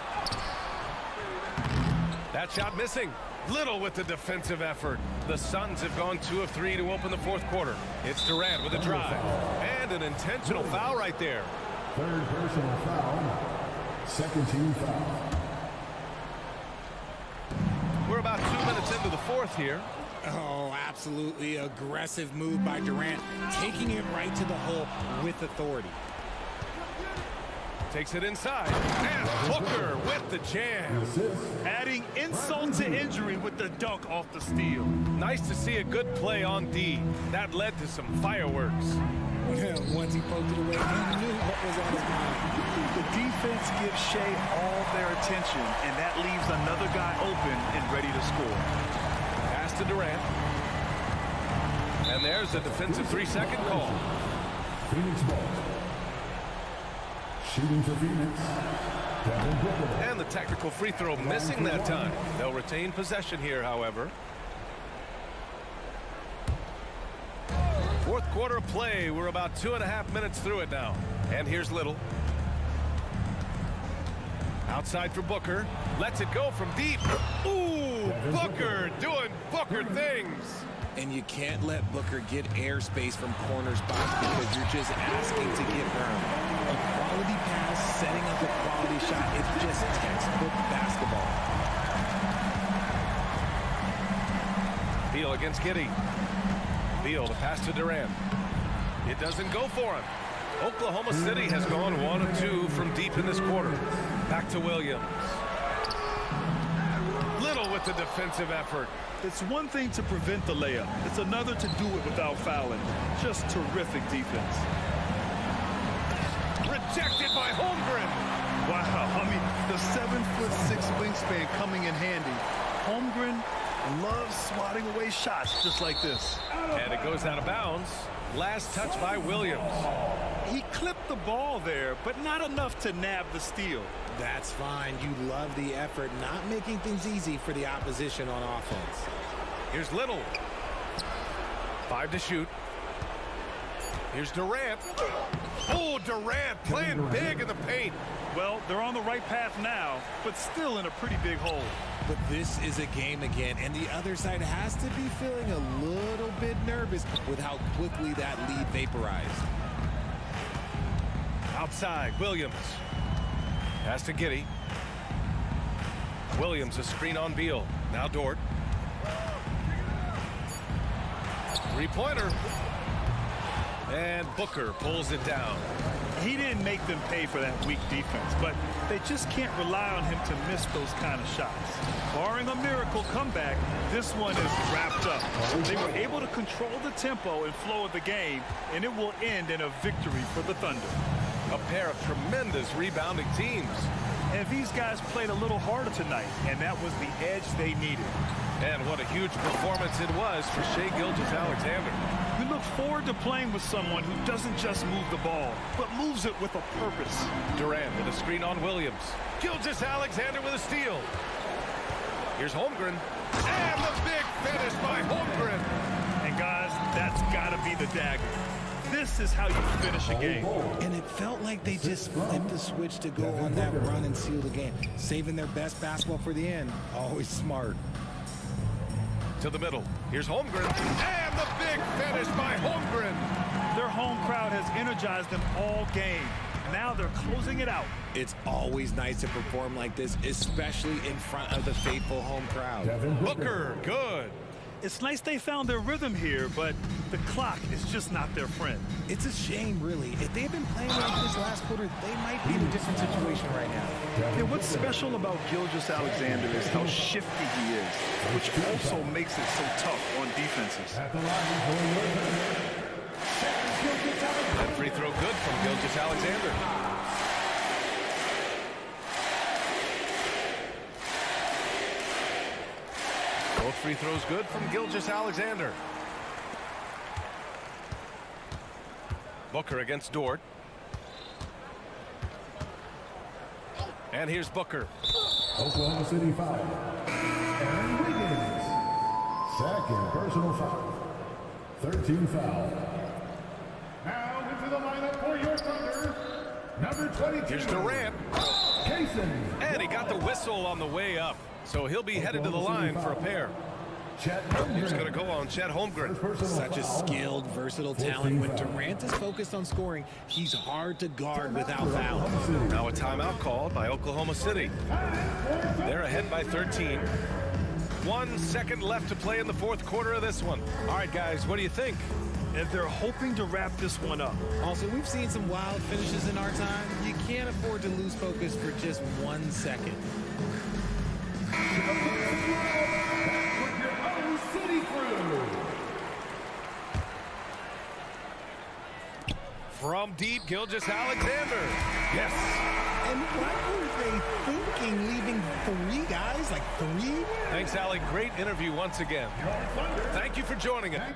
That shot missing. Little with the defensive effort. The Suns have gone 2 of 3 to open the fourth quarter. It's Durant with a drive. And an intentional foul right there. Third personal foul. Second team foul. We're about 2 minutes into the fourth here. Oh, absolutely aggressive move by Durant, taking it right to the hole with authority. Takes it inside. And Booker with the jam. Adding insult to injury with the dunk off the steal. Nice to see a good play on D. That led to some fireworks. Once he poked it away, he knew what was on his mind. The defense gives Shea all their attention, and that leaves another guy open and ready to score. Pass to Durant. And there's a defensive 3-second call. Phoenix ball. Shooting for Phoenix. And the technical free throw missing that time. They'll retain possession here, however. Fourth quarter of play. We're about 2.5 minutes through it now. And here's Little. Outside for Booker. Lets it go from deep. Ooh, Booker doing Booker things. And you can't let Booker get airspace from corner spots because you're just asking to get burned. A quality pass, setting up a quality shot, it's just textbook basketball. Beal against Giddey. Beal, the pass to Durant. It doesn't go for him. Oklahoma City has gone 1 of 2 from deep in this quarter. Back to Williams. Little with the defensive effort. It's one thing to prevent the layup. It's another to do it without fouling. Just terrific defense. Rejected by Holmgren. Wow, I mean, the 7'6" wingspan coming in handy. Holmgren loves swatting away shots just like this. And it goes out of bounds. Last touch by Williams. He clipped the ball there, but not enough to nab the steal. That's fine. You love the effort, not making things easy for the opposition on offense. Here's Little. 5 to shoot. Here's Durant. Oh, Durant playing big in the paint. Well, they're on the right path now, but still in a pretty big hole. But this is a game again, and the other side has to be feeling a little bit nervous with how quickly that lead vaporized. Outside, Williams. Pass to Giddey. Williams, a screen on Beal. Now Dort. Three-pointer. And Booker pulls it down. He didn't make them pay for that weak defense, but they just can't rely on him to miss those kind of shots. Barring a miracle comeback, this one is wrapped up. They were able to control the tempo and flow of the game, and it will end in a victory for the Thunder. A pair of tremendous rebounding teams. And these guys played a little harder tonight, and that was the edge they needed. And what a huge performance it was for Shai Gilgeous-Alexander. We look forward to playing with someone who doesn't just move the ball, but moves it with a purpose. Durant with a screen on Williams. Gilgeous-Alexander with a steal. Here's Holmgren. And the big finish by Holmgren. And guys, that's got to be the dagger. This is how you finish a game. And it felt like they just flipped the switch to go on that run and seal the game. Saving their best basketball for the end. Always smart. To the middle. Here's Holmgren. And the big finish by Holmgren. Their home crowd has energized them all game. Now they're closing it out. It's always nice to perform like this, especially in front of the faithful home crowd. Booker, good. It's nice they found their rhythm here, but the clock is just not their friend. It's a shame, really. If they had been playing like this last quarter, they might be in a different situation right now. And what's special about Gilgeous-Alexander is how shifty he is, which also makes it so tough on defenses. That free throw good from Gilgeous-Alexander. Both free throws good from Gilgeous-Alexander. Booker against Dort. And here's Booker. Oklahoma City foul. And Wiggins. Second personal foul. 13 foul. Now into the lineup for your Thunder. Number 22. Here's Durant. Kaysen. And he got the whistle on the way up. So he'll be headed to the line for a pair. He's going to go on Chet Holmgren. Such a skilled, versatile talent. When Durant is focused on scoring, he's hard to guard without fouling. Now a timeout called by Oklahoma City. They're ahead by 13. 1 second left to play in the fourth quarter of this one. All right, guys, what do you think? And they're hoping to wrap this one up. Also, we've seen some wild finishes in our time. You can't afford to lose focus for just 1 second. From deep, Gilgeous-Alexander. Yes. And what were they thinking, leaving 3 guys? Like 3? Thanks, Allie. Great interview once again. Thank you for joining us.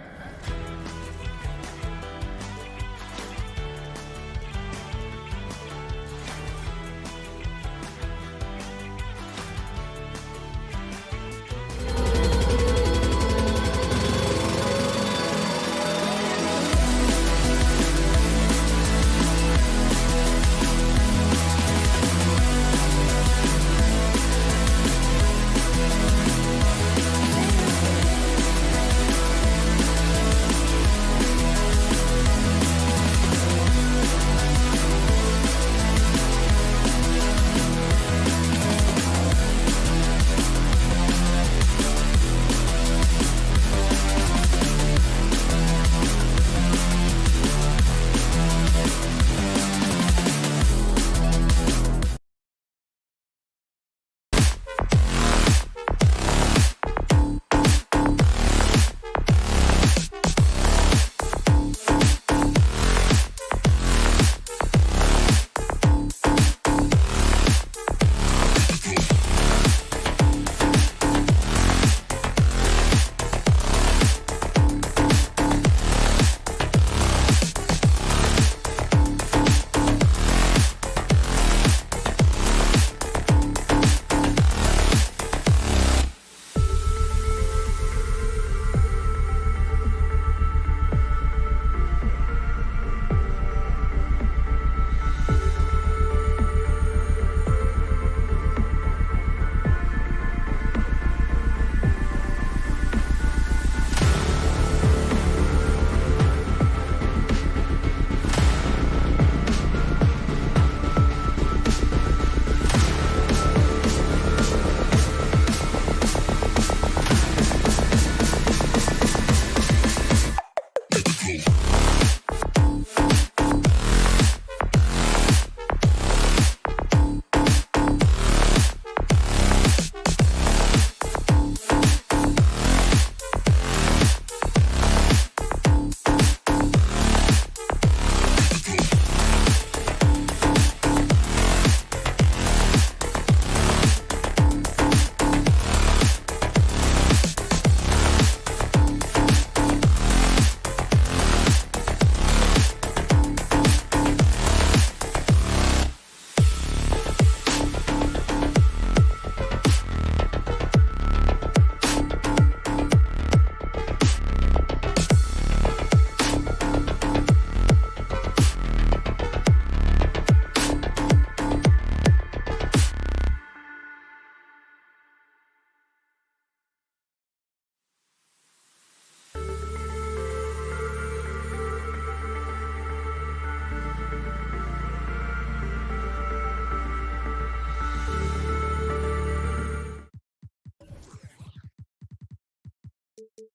If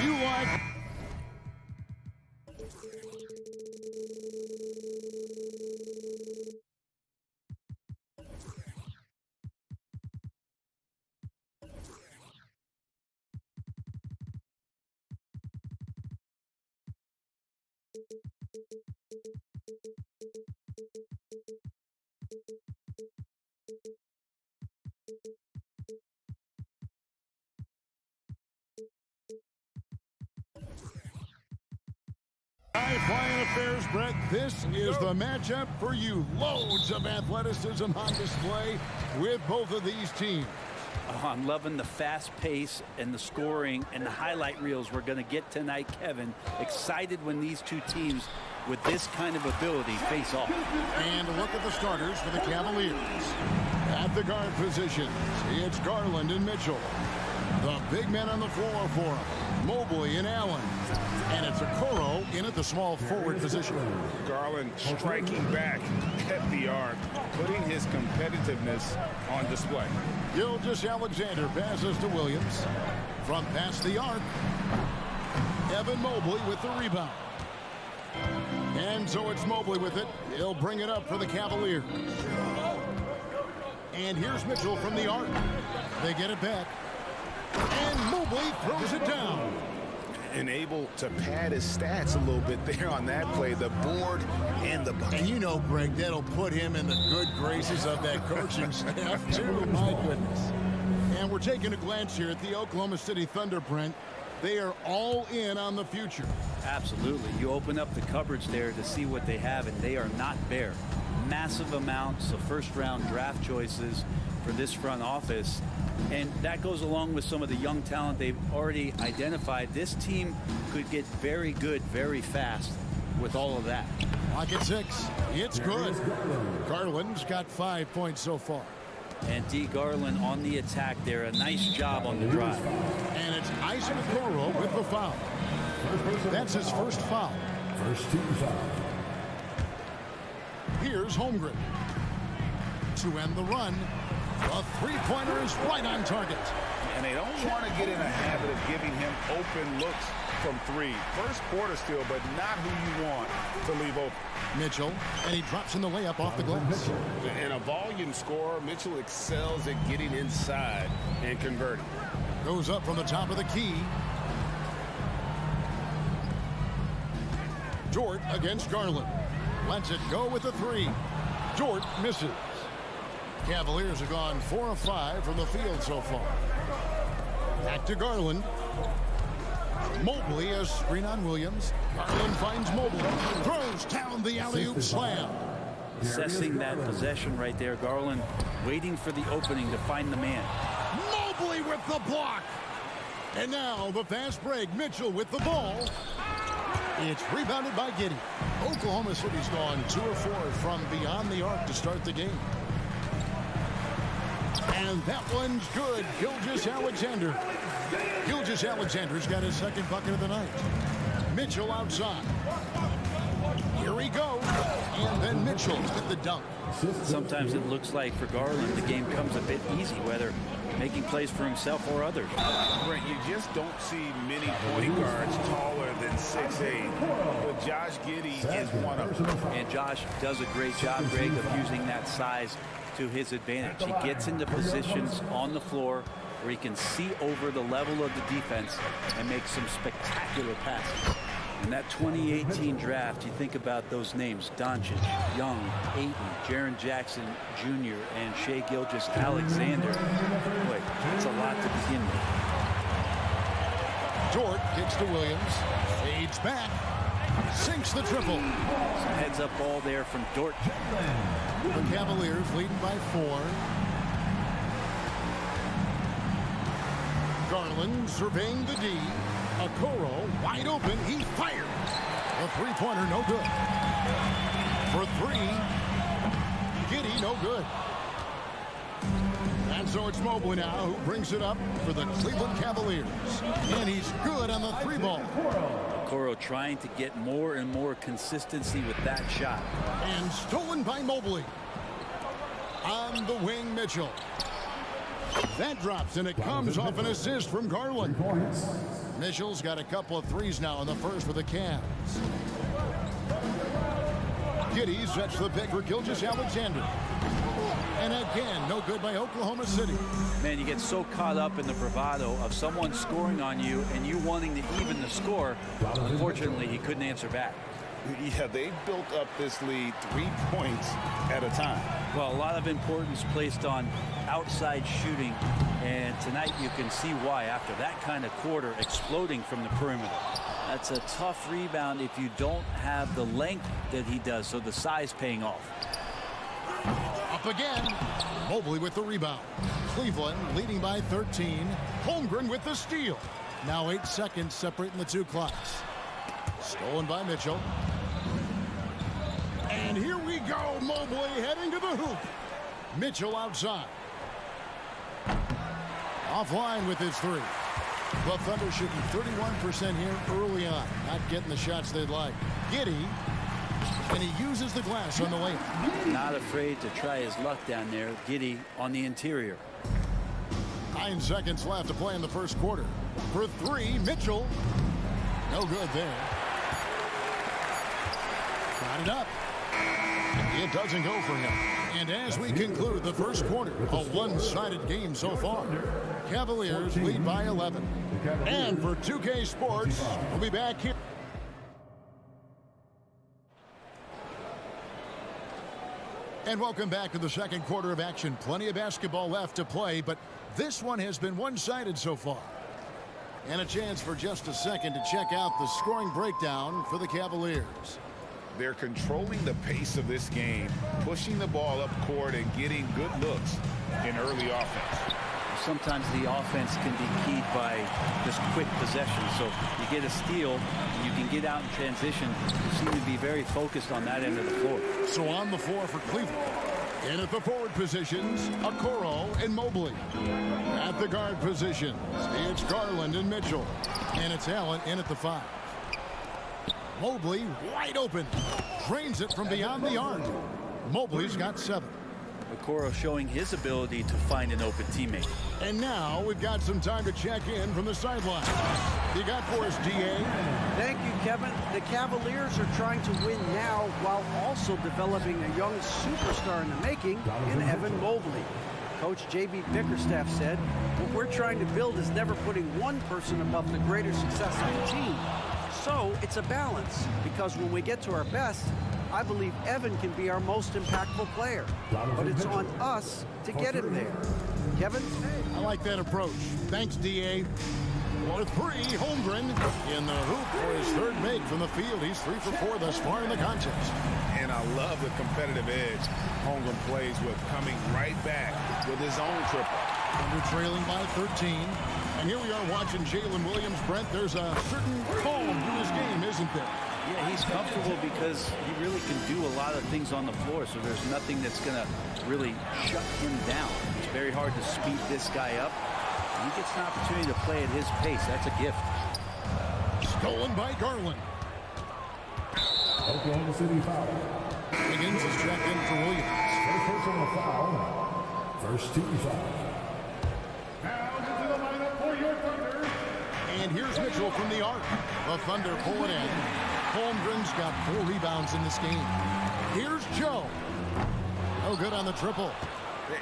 you like... High-flying affairs, Brett. This is the matchup for you. Loads of athleticism on display with both of these teams. Oh, I'm loving the fast pace and the scoring and the highlight reels we're going to get tonight, Kevin. Excited when these two teams with this kind of ability face off. And look at the starters for the Cavaliers. At the guard positions, it's Garland and Mitchell. The big men on the floor for them, Mobley and Allen. And it's Okoro in at the small forward position. Garland striking back at the arc, putting his competitiveness on display. Gilgeous-Alexander passes to Williams. From past the arc, Evan Mobley with the rebound. And so it's Mobley with it. He'll bring it up for the Cavaliers. And here's Mitchell from the arc. They get it back. And Mobley throws it down. And able to pad his stats a little bit there on that play, the board and the bucket. And you know, Greg, that'll put him in the good graces of that coaching staff, too. My goodness. And we're taking a glance here at the Oklahoma City Thunder, Brent. They are all in on the future. Absolutely. You open up the cupboards there to see what they have, and they are not bare. Massive amounts of first-round draft choices for this front office. And that goes along with some of the young talent they've already identified. This team could get very good very fast with all of that. Lock at 6. It's good. Garland's got 5 points so far. And D. Garland on the attack there. A nice job on the drive. And it's Isaac Okoro with the foul. That's his first foul. First team foul. Here's Holmgren. To end the run, a three-pointer is right on target. And they don't want to get in a habit of giving him open looks from three. First quarter still, but not who you want to leave open. Mitchell, and he drops in the layup off the glass. And a volume scorer, Mitchell excels at getting inside and converting. Goes up from the top of the key. Dort against Garland. Lets it go with a three. Dort misses. Cavaliers have gone 4 of 5 from the field so far. Back to Garland. Mobley has screen on Williams. Garland finds Mobley. Throws down the alley-oop slam. Assessing that possession right there. Garland waiting for the opening to find the man. Mobley with the block. And now the fast break. Mitchell with the ball. It's rebounded by Giddey. Oklahoma City's gone 2 of 4 from beyond the arc to start the game. And that one's good. Gilgeous-Alexander. Gilgeous-Alexander's got his second bucket of the night. Mitchell outside. Here he goes. And then Mitchell's got the dunk. Sometimes it looks like for Garland the game comes a bit easy, whether making plays for himself or others. Brent, you just don't see many point guards taller than 6'8". But Josh Giddey is one of them. And Josh does a great job, Greg, of using that size to his advantage. He gets into positions on the floor where he can see over the level of the defense and make some spectacular passes. In that 2018 draft, you think about those names: Doncic, Young, Ayton, Jaren Jackson Jr., and Shai Gilgeous-Alexander. Boy, that's a lot to begin with. Dort kicks to Williams. Fades back. Sinks the triple. Some heads-up ball there from Dort. The Cavaliers leading by 4. Garland surveying the D. Okoro wide open. He fires. A three-pointer no good. For 3. Giddey no good. And so it's Mobley now who brings it up for the Cleveland Cavaliers. And he's good on the 3 ball. Okoro trying to get more and more consistency with that shot. And stolen by Mobley. On the wing, Mitchell. That drops, and it comes off an assist from Garland. Mitchell's got a couple of threes now in the first for the Cavs. Giddey sets the pick for Gilgeous-Alexander. And again, no good by Oklahoma City. Man, you get so caught up in the bravado of someone scoring on you and you wanting to even the score. Unfortunately, he couldn't answer back. Yeah, they built up this lead 3 points at a time. Well, a lot of importance placed on outside shooting, and tonight you can see why after that kind of quarter exploding from the perimeter. That's a tough rebound if you don't have the length that he does, so the size paying off. Up again. Mobley with the rebound. Cleveland leading by 13. Holmgren with the steal. Now 8 seconds separating the two clocks. Stolen by Mitchell. And here we go. Mobley heading to the hoop. Mitchell outside. Offline with his three. The Thunder shooting 31% here early on. Not getting the shots they'd like. Giddey. And he uses the glass on the layup. Not afraid to try his luck down there. Giddey on the interior. 9 seconds left to play in the first quarter. For three, Mitchell. No good there. Got it up. It doesn't go for him. And as we conclude the first quarter, a one-sided game so far. Cavaliers lead by 11. And for 2K Sports, we'll be back here. And welcome back to the second quarter of action. Plenty of basketball left to play, but this one has been one-sided so far. And a chance for just a second to check out the scoring breakdown for the Cavaliers. They're controlling the pace of this game, pushing the ball up court and getting good looks in early offense. Sometimes the offense can be keyed by just quick possession. So you get a steal, you can get out in transition. You seem to be very focused on that end of the floor. So on the floor for Cleveland. In at the forward positions, Okoro and Mobley. At the guard positions, it's Garland and Mitchell. And it's Allen in at the 5. Mobley wide open. Drains it from beyond the arc. Mobley's got 7. Okoro showing his ability to find an open teammate. And now we've got some time to check in from the sideline. You got for us, DA? Thank you, Kevin. The Cavaliers are trying to win now while also developing a young superstar in the making in Evan Mobley. Coach J.B. Bickerstaff said, what we're trying to build is never putting one person above the greater success of the team. So it's a balance, because when we get to our best, I believe Evan can be our most impactful player. But it's on us to get him there. Kevin? I like that approach. Thanks, DA. For three, Holmgren in the hoop for his third make from the field. He's 3 for 4 thus far in the contest. And I love the competitive edge Holmgren plays with, coming right back with his own triple. And we're trailing by 13. And here we are watching Jalen Williams. Brent, there's a certain calm to his game, isn't there? Yeah, he's comfortable because he really can do a lot of things on the floor, so there's nothing that's going to really shut him down. It's very hard to speed this guy up. He gets an opportunity to play at his pace. That's a gift. Stolen by Garland. Oklahoma City foul. Wiggins is checked in for Williams. First personal foul. First team foul. Now into the lineup for your Thunder. And here's Mitchell from the arc. The Thunder pull it in. Holmgren's got 4 rebounds in this game. Here's Joe. No good on the triple.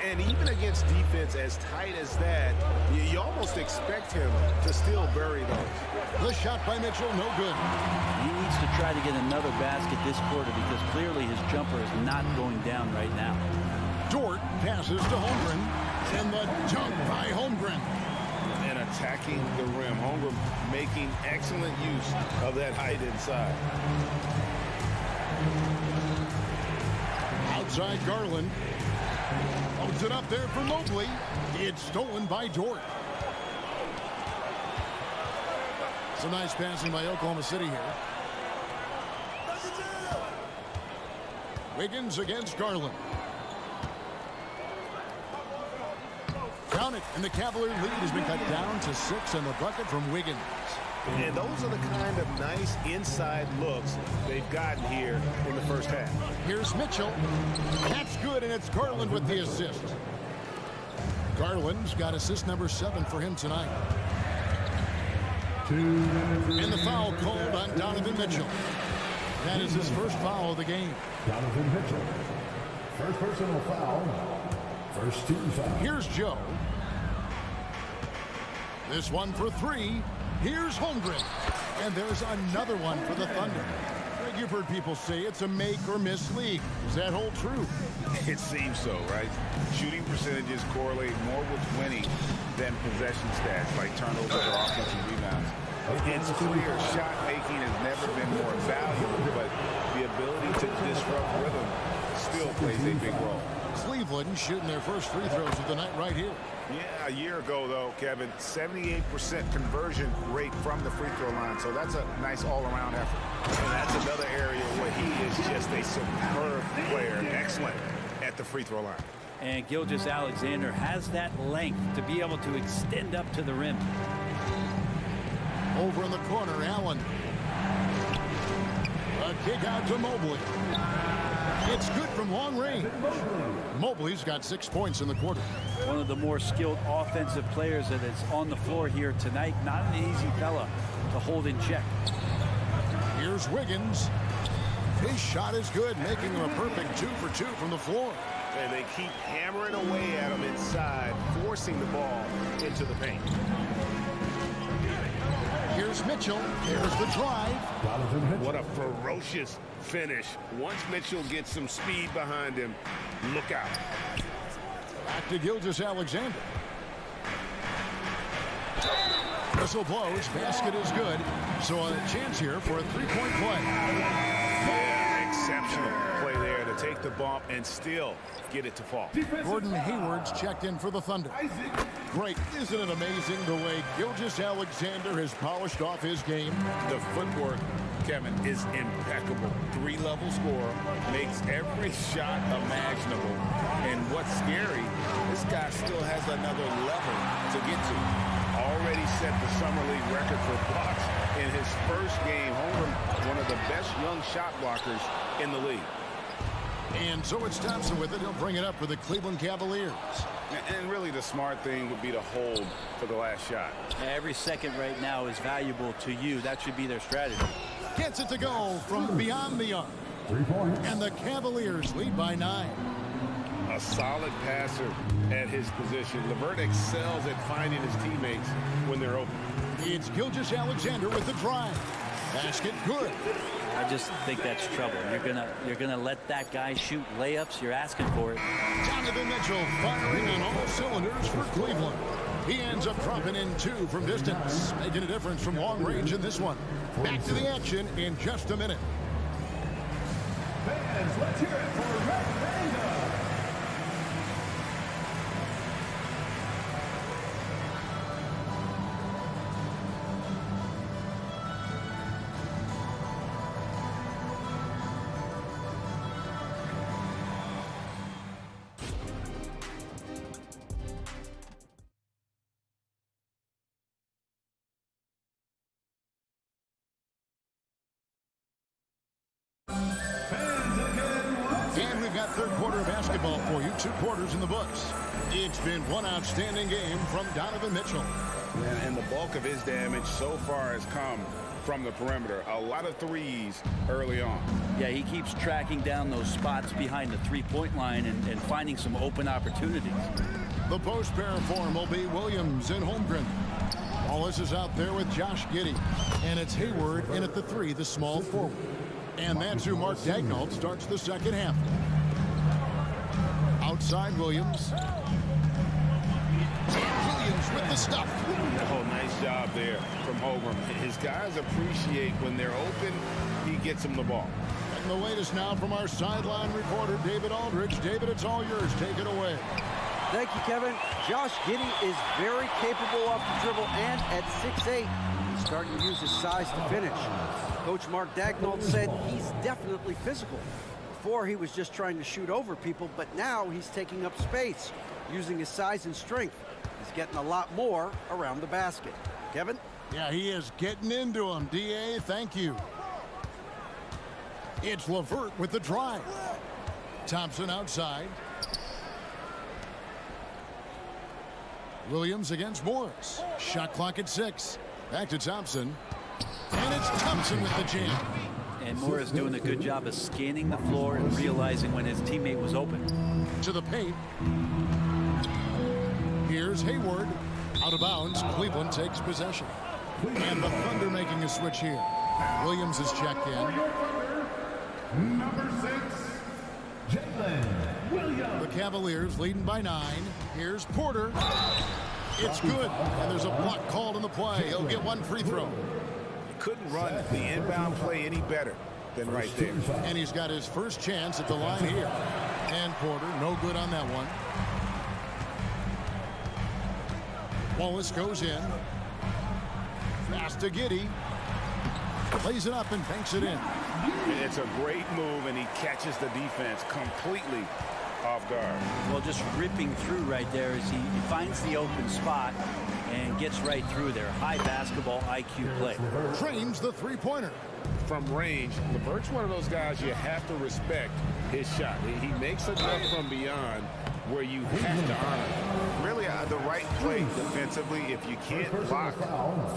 And even against defense as tight as that, you almost expect him to still bury those. The shot by Mitchell, no good. He needs to try to get another basket this quarter because clearly his jumper is not going down right now. Dort passes to Holmgren. And the dunk by Holmgren. And attacking the rim. Holmgren making excellent use of that height inside. Outside Garland. Holds it up there for Mobley. It's stolen by Dort. Some nice passing by Oklahoma City here. Wiggins against Garland. Count it, and the Cavalier lead has been cut down to 6 in the bucket from Wiggins. And those are the kind of nice inside looks they've gotten here in the first half. Here's Mitchell. That's good, and it's Garland with the assist. Garland's got assist number 7 for him tonight. And the foul called on Donovan Mitchell. That is his first foul of the game. Donovan Mitchell. First personal foul. First team foul. Here's Joe. This one for 3. Here's Holmgren. And there's another one for the Thunder. You've heard people say it's a make or miss league. Does that hold true? It seems so, right? Shooting percentages correlate more with winning than possession stats like turnovers or offensive rebounds. It's clear shot making has never been more valuable, but the ability to disrupt rhythm still plays a big role. Cleveland shooting their first free throws of the night right here. Yeah, a year ago, though, Kevin, 78% conversion rate from the free throw line, so that's a nice all-around effort. And that's another area where he is just a superb player, excellent at the free throw line. And Gilgeous-Alexander has that length to be able to extend up to the rim. Over in the corner, Allen. A kick out to Mobley. It's good from long range. Mobley's got 6 points in the quarter. One of the more skilled offensive players that is on the floor here tonight. Not an easy fella to hold in check. Here's Wiggins. His shot is good, making him a perfect 2 for 2 from the floor. And they keep hammering away at him inside, forcing the ball into the paint. Here's Mitchell. Here's the drive. What a ferocious finish. Once Mitchell gets some speed behind him, look out. Back to Gilgeous-Alexander. Whistle blows. Basket is good. So a chance here for a three-point play. Yeah, exceptional play there to take the bump and still get it to fall. Gordon Hayward's checked in for the Thunder. Great. Isn't it amazing the way Gilgeous-Alexander has polished off his game? The footwork, Kevin, is impeccable. 3-level scorer, makes every shot imaginable. And what's scary, this guy still has another level to get to. Already set the Summer League record for blocks in his first game. Holmgren, one of the best young shot blockers in the league. And so it's Thompson with it. He'll bring it up for the Cleveland Cavaliers. And really the smart thing would be to hold for the last shot. Every second right now is valuable to you. That should be their strategy. Gets it to go from beyond the arc. 3 points. And the Cavaliers lead by 9. A solid passer at his position. LeVert excels at finding his teammates when they're open. It's Gilgeous-Alexander with the drive. Basket good. I just think that's trouble. You're gonna let that guy shoot layups. You're asking for it. Donovan Mitchell firing on all cylinders for Cleveland. He ends up dropping in 2 from distance, making a difference from long range in this one. Back to the action in just a minute. Fans, let's hear it for Red Panda. And we've got third quarter of basketball for you. 2 quarters in the books. It's been one outstanding game from Donovan Mitchell. And the bulk of his damage so far has come from the perimeter. A lot of threes early on. Yeah, he keeps tracking down those spots behind the three-point line and finding some open opportunities. The post pair form will be Williams and Holmgren. Wallace is out there with Josh Giddey. And it's Hayward in at the 3, the small forward. And that's who Mark Daigneault starts the second half. Outside Williams. And Williams with the stuff. Oh, nice job there from Holmgren. His guys appreciate when they're open, he gets them the ball. And the latest now from our sideline reporter, David Aldridge. David, it's all yours. Take it away. Thank you, Kevin. Josh Giddey is very capable off the dribble, and at 6'8", he's starting to use his size to finish. Coach Mark Daigneault said he's definitely physical. Before, he was just trying to shoot over people, but now he's taking up space, using his size and strength. He's getting a lot more around the basket. Kevin? Yeah, he is getting into him. D.A., thank you. It's LeVert with the drive. Thompson outside. Williams against Morris. Shot clock at 6. Back to Thompson. And it's Thompson with the jam. And Morris doing a good job of scanning the floor and realizing when his teammate was open. To the paint. Here's Hayward. Out of bounds. Cleveland takes possession. And the Thunder making a switch here. Williams is checked in. Number 6, Jalen Williams. The Cavaliers leading by 9. Here's Porter. It's good. And there's a block called in the play. He'll get one free throw. Couldn't run the inbound play any better than right there. And he's got his first chance at the line here. And Porter, no good on that one. Wallace goes in. Pass to Giddey. Plays it up and banks it in. It's a great move, and he catches the defense completely off guard. Well, just ripping through right there as he finds the open spot and gets right through there. High basketball IQ play. Trains the three-pointer. From range, LeVert's one of those guys you have to respect his shot. He makes enough from beyond where you have to honor him. Really, the right play defensively. If you can't block,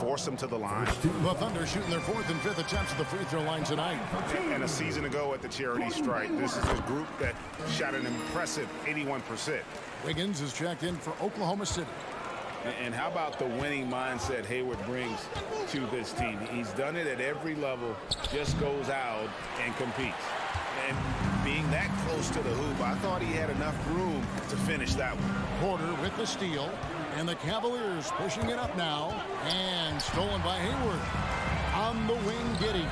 force them to the line. The Thunder shooting their 4th and 5th attempts at the free throw line tonight. And a season ago at the charity strike, this is a group that shot an impressive 81%. Wiggins is checked in for Oklahoma City. And how about the winning mindset Hayward brings to this team? He's done it at every level, just goes out and competes. And being that close to the hoop, I thought he had enough room to finish that one. Porter with the steal. And the Cavaliers pushing it up now. And stolen by Hayward. On the wing, Giddey.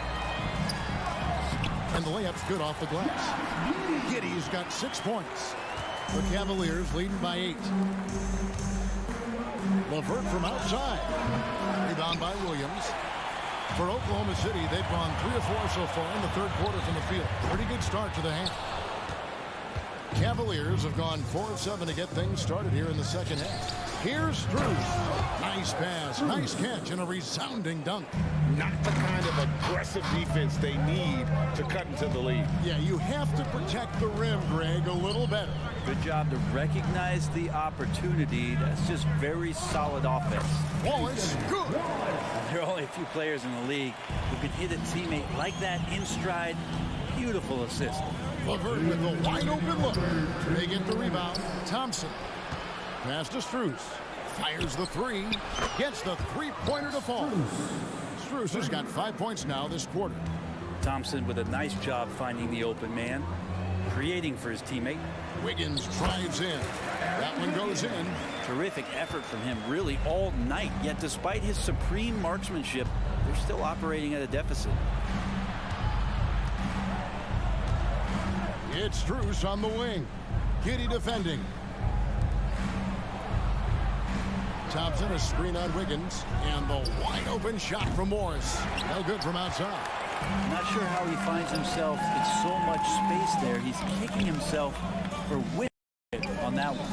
And the layup's good off the glass. Giddey's got 6 points. The Cavaliers leading by 8. LeVert from outside. Rebound by Williams. For Oklahoma City, they've gone 3 of 4 so far in the 3rd quarter from the field. Pretty good start to the half. Cavaliers have gone 4 of 7 to get things started here in the 2nd half. Here's Strus. Nice pass, nice catch, and a resounding dunk. Not the kind of aggressive defense they need to cut into the lead. Yeah, you have to protect the rim, Greg, a little better. Good job to recognize the opportunity. That's just very solid offense. Wallace, good. There are only a few players in the league who can hit a teammate like that in stride. Beautiful assist. LeVert with the wide open look. They get the rebound. Thompson. Pass to Strus. Fires the 3. Gets the 3-pointer to fall. Strus has got 5 points now this quarter. Thompson with a nice job finding the open man, creating for his teammate. Wiggins drives in. That one goes in. Terrific effort from him really all night. Yet despite his supreme marksmanship, they're still operating at a deficit. It's Strus on the wing. Giddey defending. Thompson, a screen on Wiggins. And the wide open shot from Morris. No good from outside. Not sure how he finds himself in so much space there. He's kicking himself for winning on that one.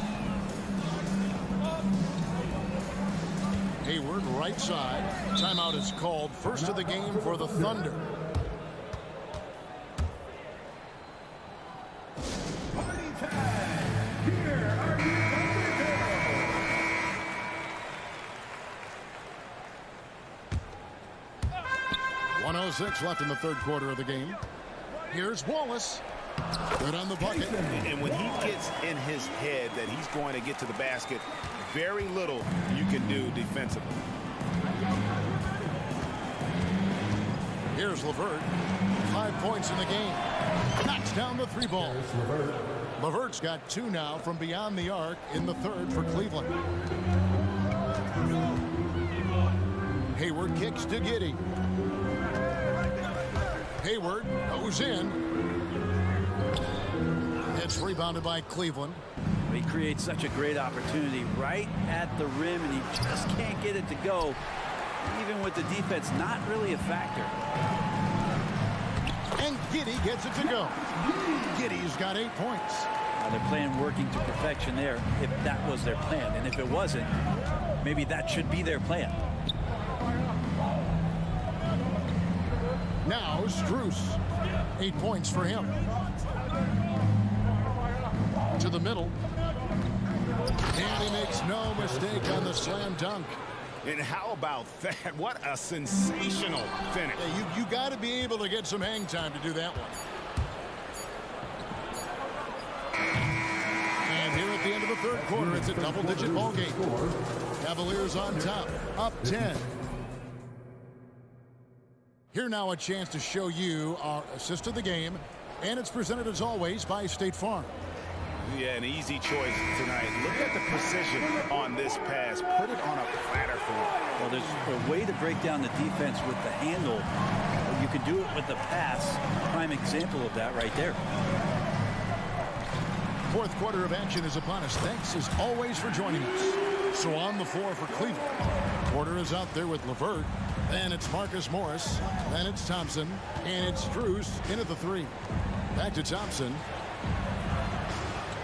Hayward right side. Timeout is called. First of the game for the Thunder. .106 left in the 3rd quarter of the game. Here's Wallace. Good on the bucket. And when he gets in his head that he's going to get to the basket, very little you can do defensively. Here's LeVert. 5 points in the game. Knocks down the 3 ball. LeVert's got 2 now from beyond the arc in the 3rd for Cleveland. Hayward kicks to Giddey. Hayward goes in. It's rebounded by Cleveland. He creates such a great opportunity right at the rim, and he just can't get it to go. Even with the defense not really a factor. And Giddey gets it to go. Giddey's got 8 points. Now they're playing working to perfection there, if that was their plan. And if it wasn't, maybe that should be their plan. Now Strus. 8 points for him. To the middle. And he makes no mistake on the slam dunk. And how about that? What a sensational finish. Yeah, you got to be able to get some hang time to do that one. And here at the end of the third quarter, it's a double-digit ball game. Cavaliers on top, up 10. Here now a chance to show you our assist of the game, and it's presented as always by State Farm. Yeah, an easy choice tonight. Look at the precision on this pass. Put it on a platter for him. Well, there's a way to break down the defense with the handle. You can do it with the pass. Prime example of that right there. Fourth quarter of action is upon us. Thanks as always for joining us. So on the floor for Cleveland. Porter is out there with LeVert. Then it's Marcus Morris. Then it's Thompson. And it's Strus in at the three. Back to Thompson.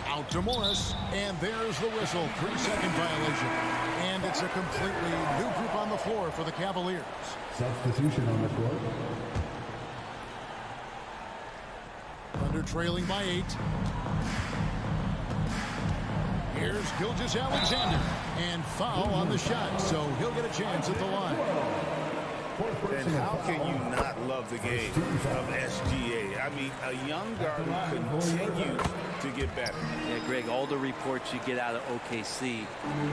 Out to Morris, and there's the whistle. 3-second violation. And it's a completely new group on the floor for the Cavaliers. Substitution on the court. Under trailing by 8. Here's Gilgeous-Alexander. And foul on the shot, so he'll get a chance at the line. And how can you not love the game of SGA? I mean, a young guard who continues to get better. Yeah, Greg, all the reports you get out of OKC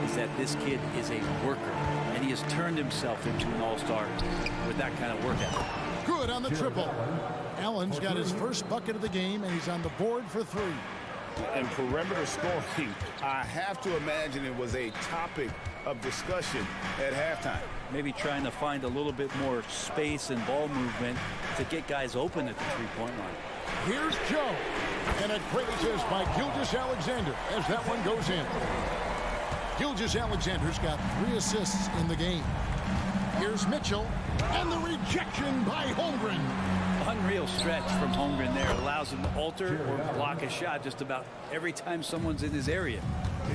is that this kid is a worker, and he has turned himself into an all-star with that kind of work ethic. Good on the triple. Allen's got his first bucket of the game, and he's on the board for 3. And perimeter scoring, I have to imagine it was a topic of discussion at halftime. Maybe trying to find a little bit more space and ball movement to get guys open at the three-point line. Here's Joe. And a great assist by Gilgeous-Alexander as that one goes in. Gilgeous-Alexander's got 3 assists in the game. Here's Mitchell. And the rejection by Holmgren. Unreal stretch from Holmgren there. Allows him to alter or block a shot just about every time someone's in his area.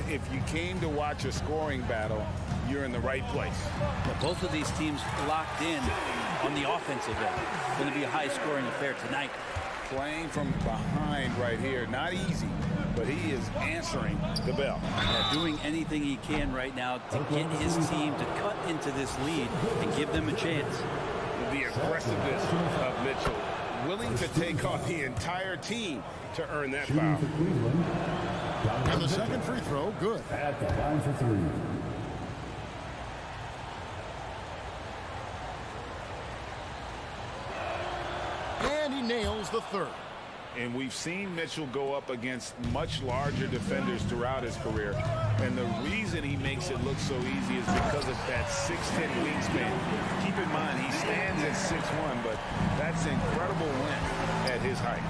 If you came to watch a scoring battle, you're in the right place. But both of these teams locked in on the offensive end. Going to be a high-scoring affair tonight. Playing from behind right here, not easy, but he is answering the bell. Yeah, doing anything he can right now to get his team to cut into this lead and give them a chance. The aggressiveness of Mitchell, willing to take on the entire team to earn that foul. And the second free throw, good. At the line for 3. And he nails the third. And we've seen Mitchell go up against much larger defenders throughout his career. And the reason he makes it look so easy is because of that 6'10" wingspan. Keep in mind, he stands at 6'1", but that's incredible length at his height.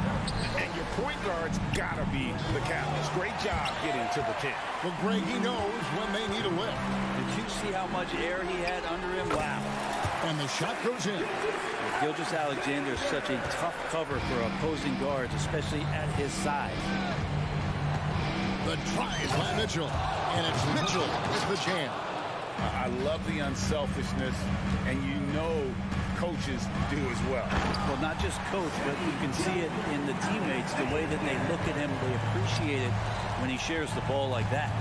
And your point guard's got to be the catalyst. Great job getting to the 10. Well, Greg, he knows when they need a lift. Did you see how much air he had under him? Wow. And the shot goes in. Gilgeous-Alexander is such a tough cover for opposing guards, especially at his size. The drive by Mitchell. And it's Mitchell with the jam. I love the unselfishness, and you know coaches do as well. Well, not just coach, but you can see it in the teammates, the way that they look at him, they appreciate it when he shares the ball like that.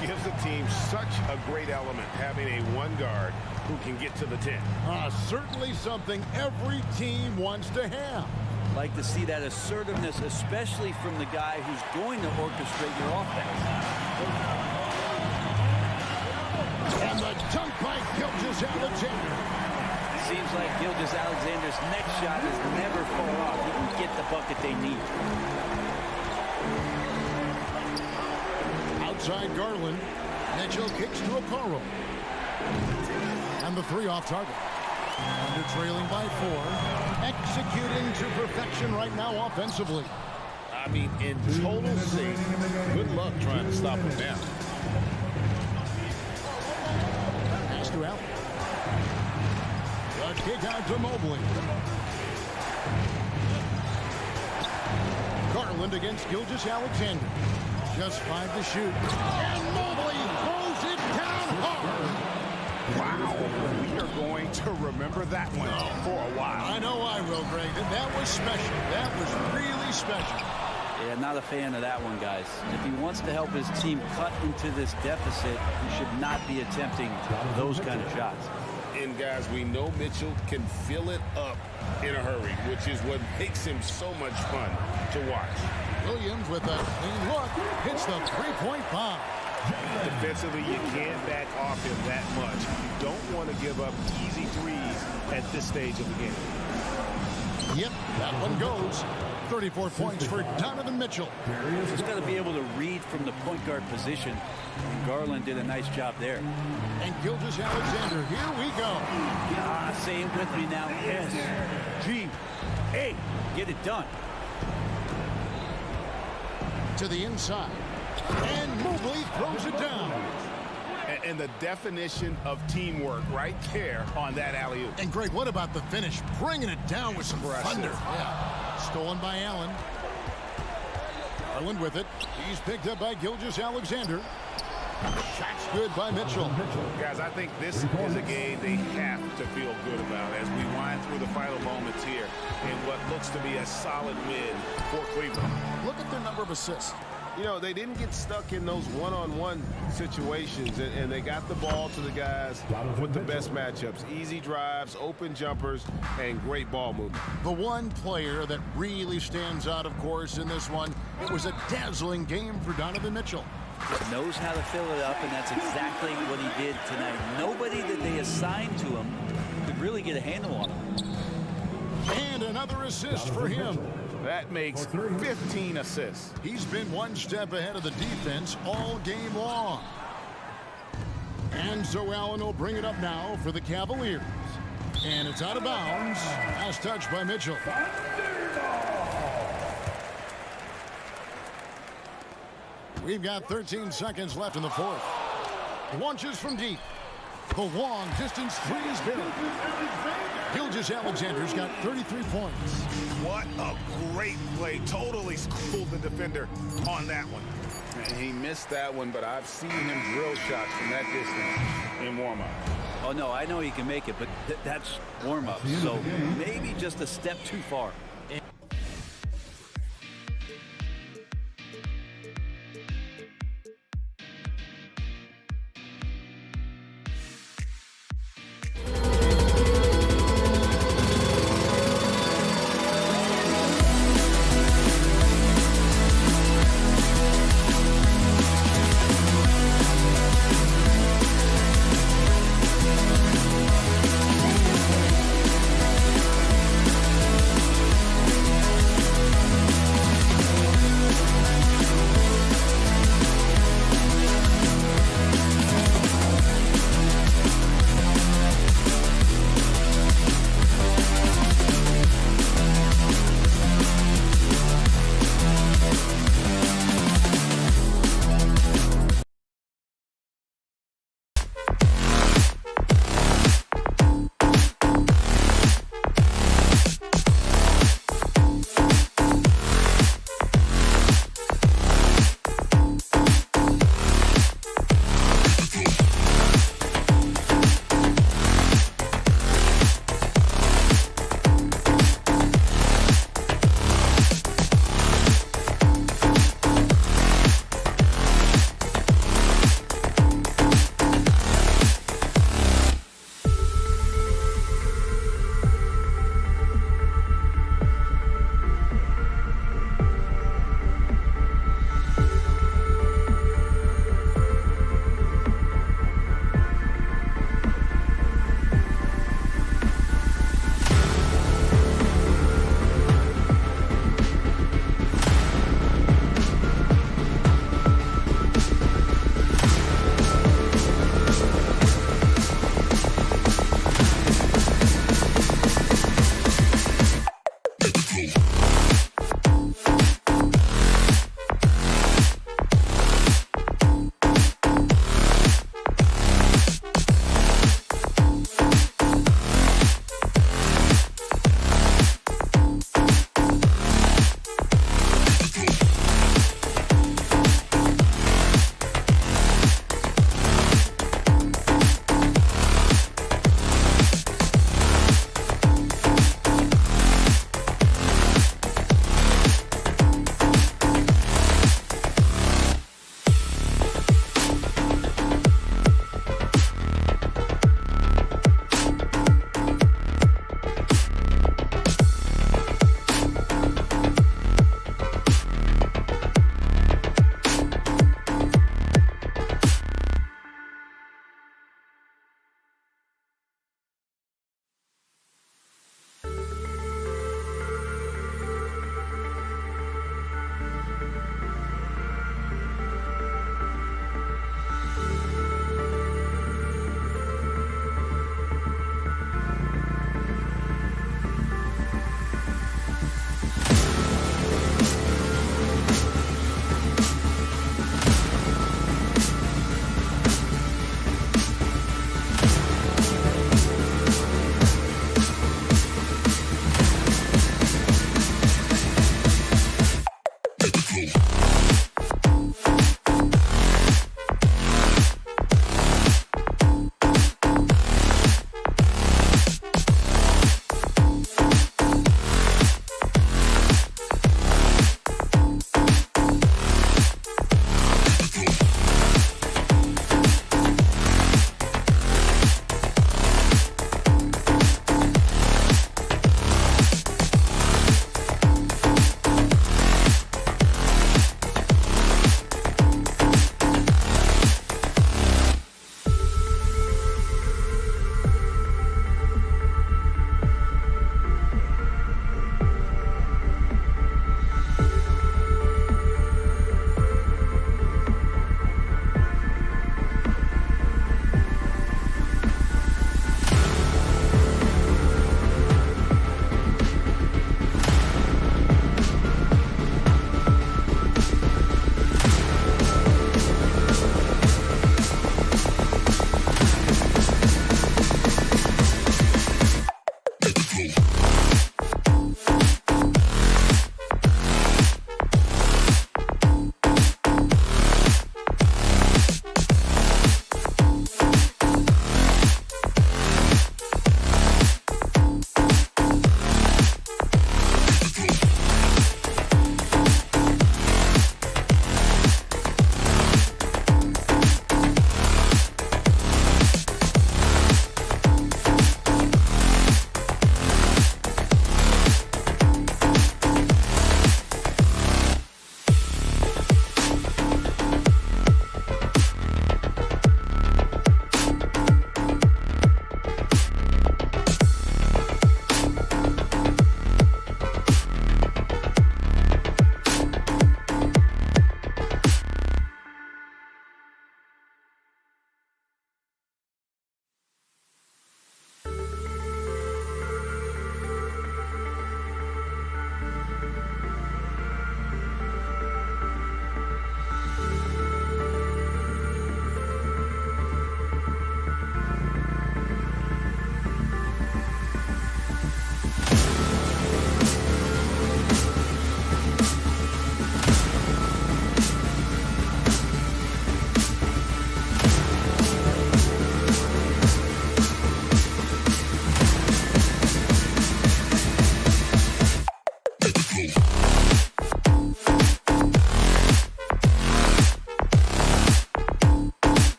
Gives the team such a great element, having a one guard who can get to the 10. Certainly something every team wants to have. Like to see that assertiveness, especially from the guy who's going to orchestrate your offense. And the dunk by Gilgeous-Alexander. Seems like Gilgeous-Alexander's next shot is never far off. He can get the bucket they need. Outside Garland. Mitchell kicks to Okoro. And the 3 off target. Under trailing by 4. Executing to perfection right now offensively. I mean, in total sync. Good luck trying to stop him now. Pass to Allen. The kick out to Mobley. Garland against Gilgeous-Alexander. Just 5 to shoot. And Mobley throws it down hard. Wow. We are going to remember that one for a while. I know I will, Greg. And that was special. That was really special. Yeah, not a fan of that one, guys. If he wants to help his team cut into this deficit, he should not be attempting those kind of shots. And, guys, we know Mitchell can fill it up in a hurry, which is what makes him so much fun to watch. Williams with a clean look hits the three-point bomb. Defensively, you can't back off him that much. You don't want to give up easy threes at this stage of the game. Yep, that one goes. 34 points for Donovan Mitchell. He's got to be able to read from the point guard position. And Garland did a nice job there. And Gilgeous-Alexander, here we go. Say it with me now. S-G-A. Get it done. To the inside. And Mobley throws it down. And the definition of teamwork right there on that alley-oop. And Greg, what about the finish? Bringing it down with some thunder. Yeah. Stolen by Allen. Garland with it. He's picked up by Gilgeous-Alexander. Shot's good by Mitchell. Guys, I think this is a game they have to feel good about as we wind through the final moments here in what looks to be a solid win for Cleveland. Look at their number of assists. You know, they didn't get stuck in those one-on-one situations, and they got the ball to the guys with the best matchups. Easy drives, open jumpers, and great ball movement. The one player that really stands out, of course, in this one, it was a dazzling game for Donovan Mitchell. Knows how to fill it up, and that's exactly what he did tonight. Nobody that they assigned to him could really get a handle on him. And another assist for him. That makes 15 assists. He's been one step ahead of the defense all game long. And so Allen will bring it up now for the Cavaliers. And it's out of bounds. Last touch by Mitchell. We've got 13 seconds left in the fourth. Launches from deep. The long distance three is good. Gilgeous-Alexander's got 33 points. What a great play. Totally schooled the defender on that one. And he missed that one, but I've seen him drill shots from that distance in warm-up. Oh, no, I know he can make it, but that's warm-up. So maybe just a step too far.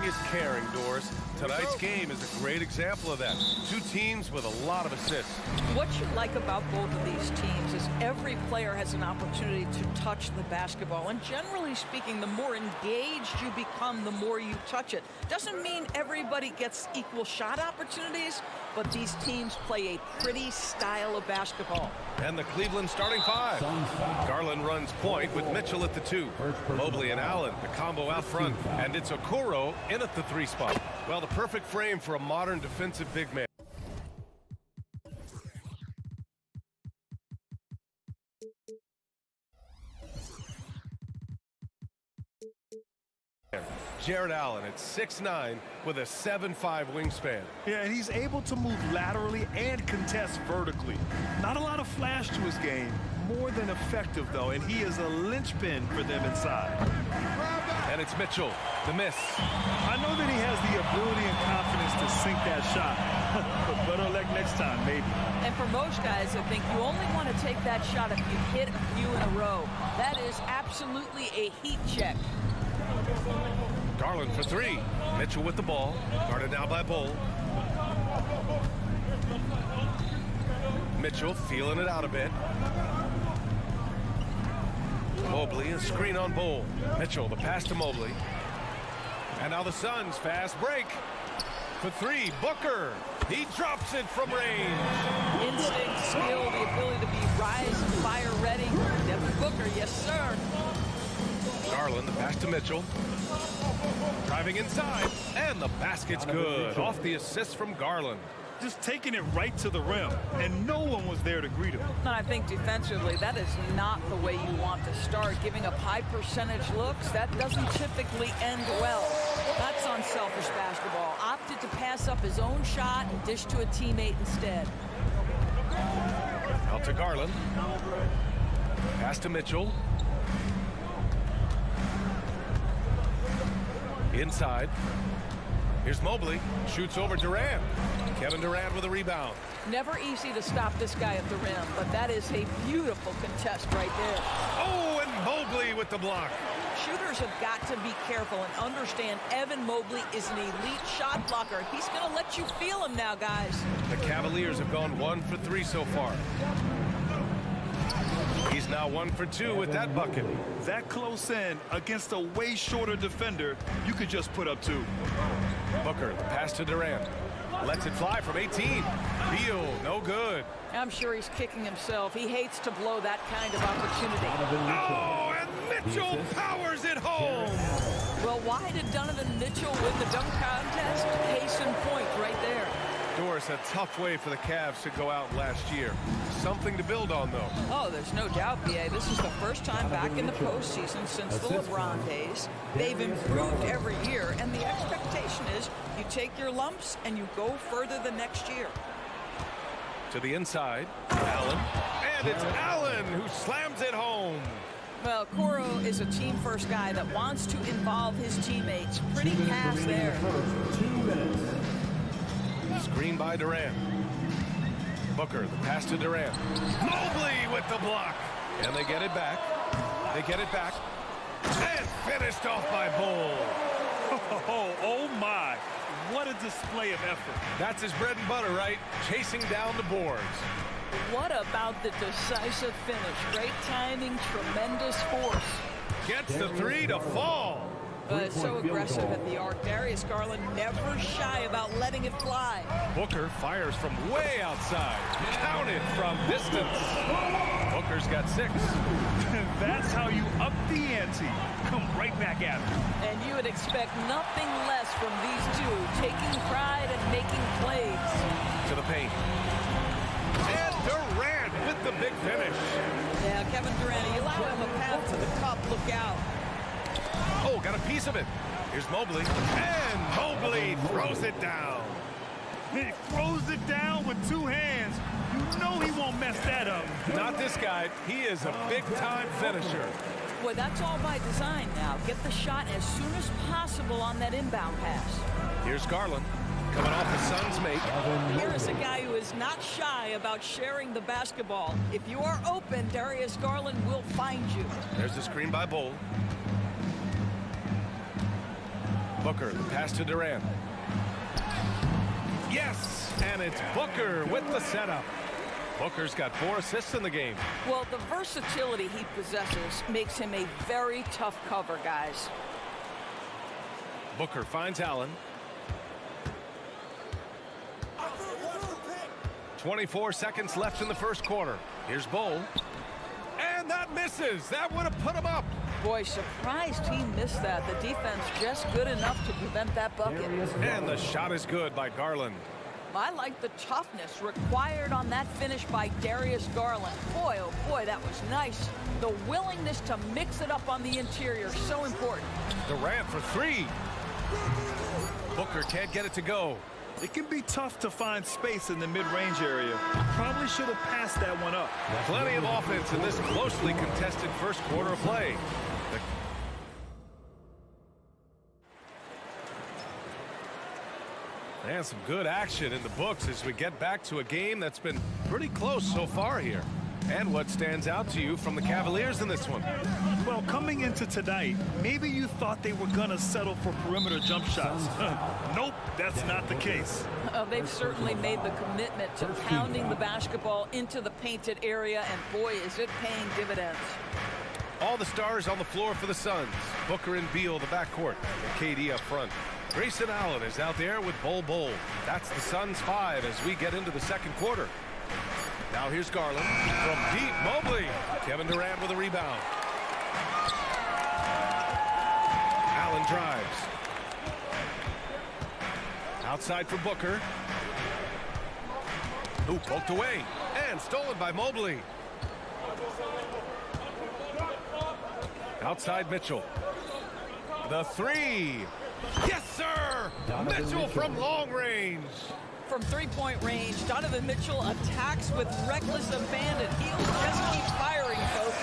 is caring, Doris. Tonight's game is a great example of that. Two teams with a lot of assists. What you like about both of these teams is every player has an opportunity to touch the basketball. And generally speaking, the more engaged you become, the more you touch it. Doesn't mean everybody gets equal shot opportunities, but these teams play a pretty style of basketball. And the Cleveland starting five. Garland runs point with Mitchell at the 2. Mobley and Allen, the combo out front. And it's Okoro in at the 3 spot. Well, the perfect frame for a modern defensive big man. Jared Allen at 6'9" with a 7'5" wingspan. Yeah, and he's able to move laterally and contest vertically. Not a lot of flash to his game, more than effective though, and he is a linchpin for them inside. And it's Mitchell, the miss. I know that he has the ability and confidence to sink that shot, but better luck next time, maybe. And for most guys, I think you only want to take that shot if you hit a few in a row. That is absolutely a heat check. Garland for 3. Mitchell with the ball. Guarded now by Bull. Mitchell feeling it out a bit. Mobley, a screen on Bull. Mitchell, the pass to Mobley. And now the Suns, fast break. For 3, Booker. He drops it from range. Instinct, skill, the ability to be rise and fire ready. Devin Booker, yes sir. Garland, the pass to Mitchell. Driving inside, and the basket's good. Off the assist from Garland. Just taking it right to the rim, and no one was there to greet him. And I think defensively, that is not the way you want to start. Giving up high percentage looks, that doesn't typically end well. That's unselfish basketball. Opted to pass up his own shot and dish to a teammate instead. Out to Garland. Pass to Mitchell. Inside. Here's Mobley. Shoots over Durant. Kevin Durant with a rebound. Never easy to stop this guy at the rim, but that is a beautiful contest right there. Oh, and Mobley with the block. Shooters have got to be careful and understand Evan Mobley is an elite shot blocker. He's going to let you feel him now, guys. The Cavaliers have gone 1 for 3 so far. He's now 1 for 2 with that bucket. That close in against a way shorter defender, you could just put up 2. Booker, the pass to Durant. Lets it fly from 18. Beal, no good. I'm sure he's kicking himself. He hates to blow that kind of opportunity. Oh, and Mitchell powers it home. Well, why did Donovan Mitchell win the dunk contest? Case in point right there. Doris, a tough way for the Cavs to go out last year. Something to build on, though. Oh, there's no doubt, BA. This is the first time back in the postseason since the LeBron days. They've improved every year, and the expectation is you take your lumps and you go further the next year. To the inside, Allen. And it's Allen who slams it home. Well, Okoro is a team-first guy that wants to involve his teammates. Pretty pass there. Screen by Durant. Booker, the pass to Durant. Mobley with the block. And they get it back. They get it back. And finished off by Bull. Oh my. What a display of effort. That's his bread and butter, right? Chasing down the boards. What about the decisive finish? Great timing, tremendous force. Gets the 3 to fall. So aggressive at the arc. Darius Garland never shy about letting it fly. Booker fires from way outside. Counted from distance. Booker's got 6. That's how you up the ante. Come right back at him. And you would expect nothing less from these two, taking pride and making plays. To the paint. And Durant with the big finish. Yeah, Kevin Durant, you allow him a path to the cup. Look out. Oh, got a piece of it. Here's Mobley. And Mobley throws it down. He throws it down with 2 hands. You know he won't mess that up. Not this guy. He is a big-time finisher. Boy, that's all by design now. Get the shot as soon as possible on that inbound pass. Here's Garland. Coming off the Suns' make. Here is a guy who is not shy about sharing the basketball. If you are open, Darius Garland will find you. There's the screen by Bull. Booker, the pass to Durant. Yes, and it's Booker with the setup. Booker's got 4 assists in the game. Well, the versatility he possesses makes him a very tough cover, guys. Booker finds Allen. 24 seconds left in the first quarter. Here's Bowl. And that misses. That would have put him up. Boy, surprised he missed that. The defense just good enough to prevent that bucket. And the shot is good by Garland. I like the toughness required on that finish by Darius Garland. Boy, oh boy, that was nice. The willingness to mix it up on the interior, so important. Durant for 3. Booker can't get it to go. It can be tough to find space in the mid-range area. Probably should have passed that one up. Plenty of offense in this closely contested first quarter of play. And some good action in the books as we get back to a game that's been pretty close so far here. And what stands out to you from the Cavaliers in this one? Well, coming into tonight, maybe you thought they were going to settle for perimeter jump shots. Nope, that's not the case. They've certainly made the commitment to pounding the basketball into the painted area, and boy, is it paying dividends. All the stars on the floor for the Suns. Booker and Beal, the backcourt, and KD up front. Grayson Allen is out there with Bol. That's the Suns 5 as we get into the second quarter. Now here's Garland from deep. Mobley. Kevin Durant with a rebound. Allen drives. Outside for Booker. Who poked away and stolen by Mobley. Outside Mitchell. The 3. Yes, sir! Mitchell from long range. From three-point range, Donovan Mitchell attacks with reckless abandon. He'll just keep firing, folks.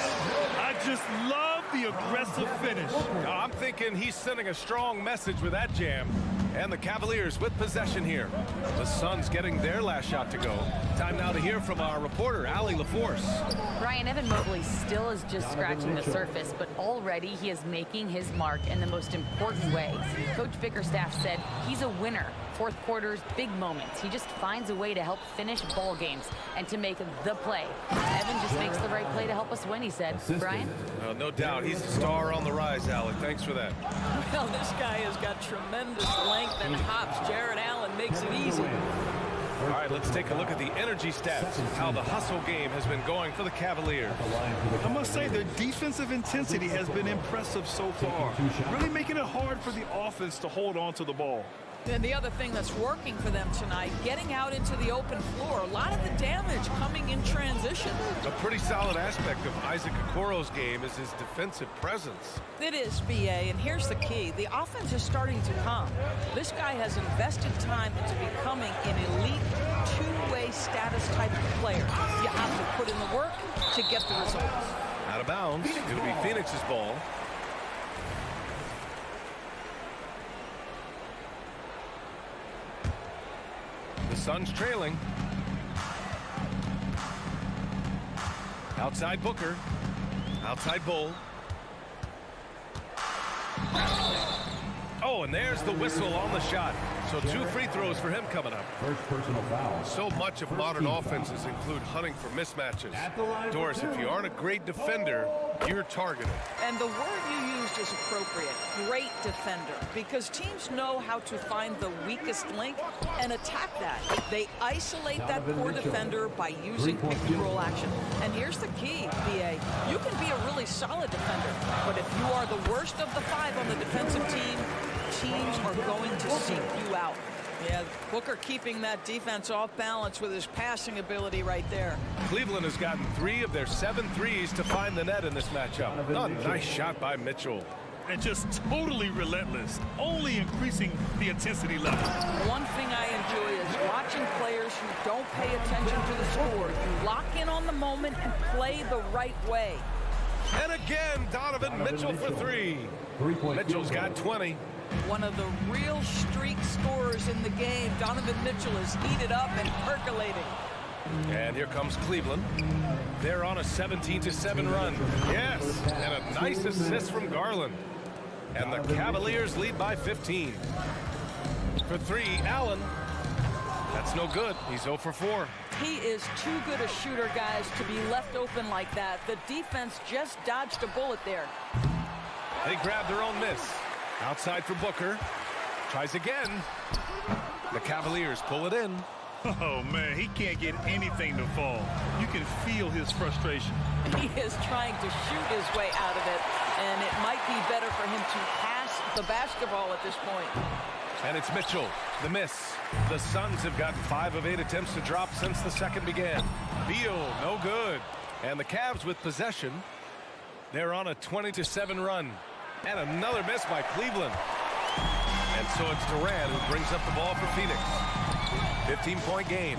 I just love the aggressive finish. I'm thinking he's sending a strong message with that jam. And the Cavaliers with possession here. The Suns getting their last shot to go. Time now to hear from our reporter, Allie LaForce. Brian, Evan Mobley still is just scratching the surface, but already he is making his mark in the most important way. Coach Bickerstaff said he's a winner. Fourth quarter's big moments. He just finds a way to help finish ball games and to make the play. Evan just makes the right play to help us win, he said. Brian? No doubt. He's the star on the rise, Allie. Thanks for that. Well, this guy has got tremendous length and hops. Jared Allen makes it easy. All right, let's take a look at the energy stats, how the hustle game has been going for the Cavaliers. I must say their defensive intensity has been impressive so far, really making it hard for the offense to hold on to the ball. And the other thing that's working for them tonight, getting out into the open floor. A lot of the damage coming in transition. A pretty solid aspect of Isaac Okoro's game is his defensive presence. It is, BA, and here's the key. The offense is starting to come. This guy has invested time into becoming an elite two-way status type of player. You have to put in the work to get the results. Out of bounds. It'll be Phoenix's ball. The Suns trailing. Outside Booker. Outside Bull. Oh, and there's the whistle on the shot. So 2 free throws for him coming up. First personal foul. So much of modern offenses include hunting for mismatches. Doris, if you aren't a great defender, you're targeted. And the word you used is appropriate. Great defender. Because teams know how to find the weakest link and attack that. They isolate that poor defender by using pick-and-roll action. And here's the key, BA. You can be a really solid defender, but if you are the worst of the 5 on the defensive team, teams are going to seek you out. Yeah, Booker keeping that defense off balance with his passing ability right there. Cleveland has gotten 3 of their 7 threes to find the net in this matchup. A nice shot by Mitchell. And just totally relentless, only increasing the intensity level. One thing I enjoy is watching players who don't pay attention to the score. You lock in on the moment and play the right way. And again, Donovan Mitchell for 3. Mitchell's got 20. One of the real streak scorers in the game. Donovan Mitchell is heated up and percolating. And here comes Cleveland. They're on a 17-7 run. Yes, and a nice assist from Garland. And the Cavaliers lead by 15. For three, Allen. That's no good. He's 0 for 4. He is too good a shooter, guys, to be left open like that. The defense just dodged a bullet there. They grab their own miss. Outside for Booker. Tries again. The Cavaliers pull it in. Oh, man, he can't get anything to fall. You can feel his frustration. He is trying to shoot his way out of it, and it might be better for him to pass the basketball at this point. And it's Mitchell, the miss. The Suns have gotten 5 of 8 attempts to drop since the second began. Beal, no good. And the Cavs with possession. They're on a 20-7 run. And another miss by Cleveland. And so it's Durant who brings up the ball for Phoenix. 15-point game.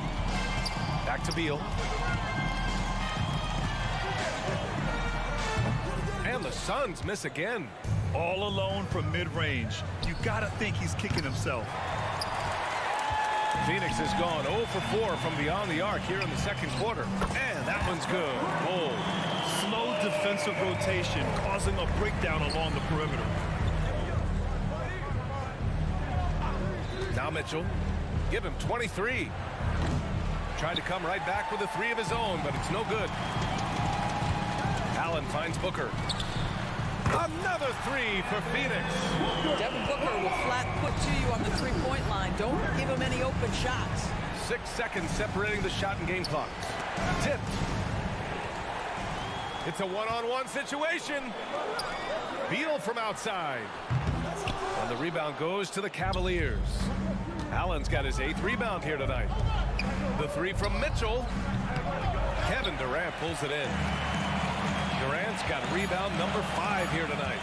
Back to Beal. And the Suns miss again. All alone from mid-range. You got to think he's kicking himself. Phoenix has gone 0 for 4 from beyond the arc here in the second quarter. And that one's good. Oh. Slow defensive rotation causing a breakdown along the perimeter. Now Mitchell. Give him 23. Tried to come right back with a 3 of his own, but it's no good. Allen finds Booker. Another 3 for Phoenix. Devin Booker will flat put to you on the three-point line. Don't give him any open shots. 6 seconds separating the shot and game clocks. Tipped. It's a one-on-one situation. Beal from outside. And the rebound goes to the Cavaliers. Allen's got his 8th rebound here tonight. The 3 from Mitchell. Kevin Durant pulls it in. Durant's got rebound number 5 here tonight.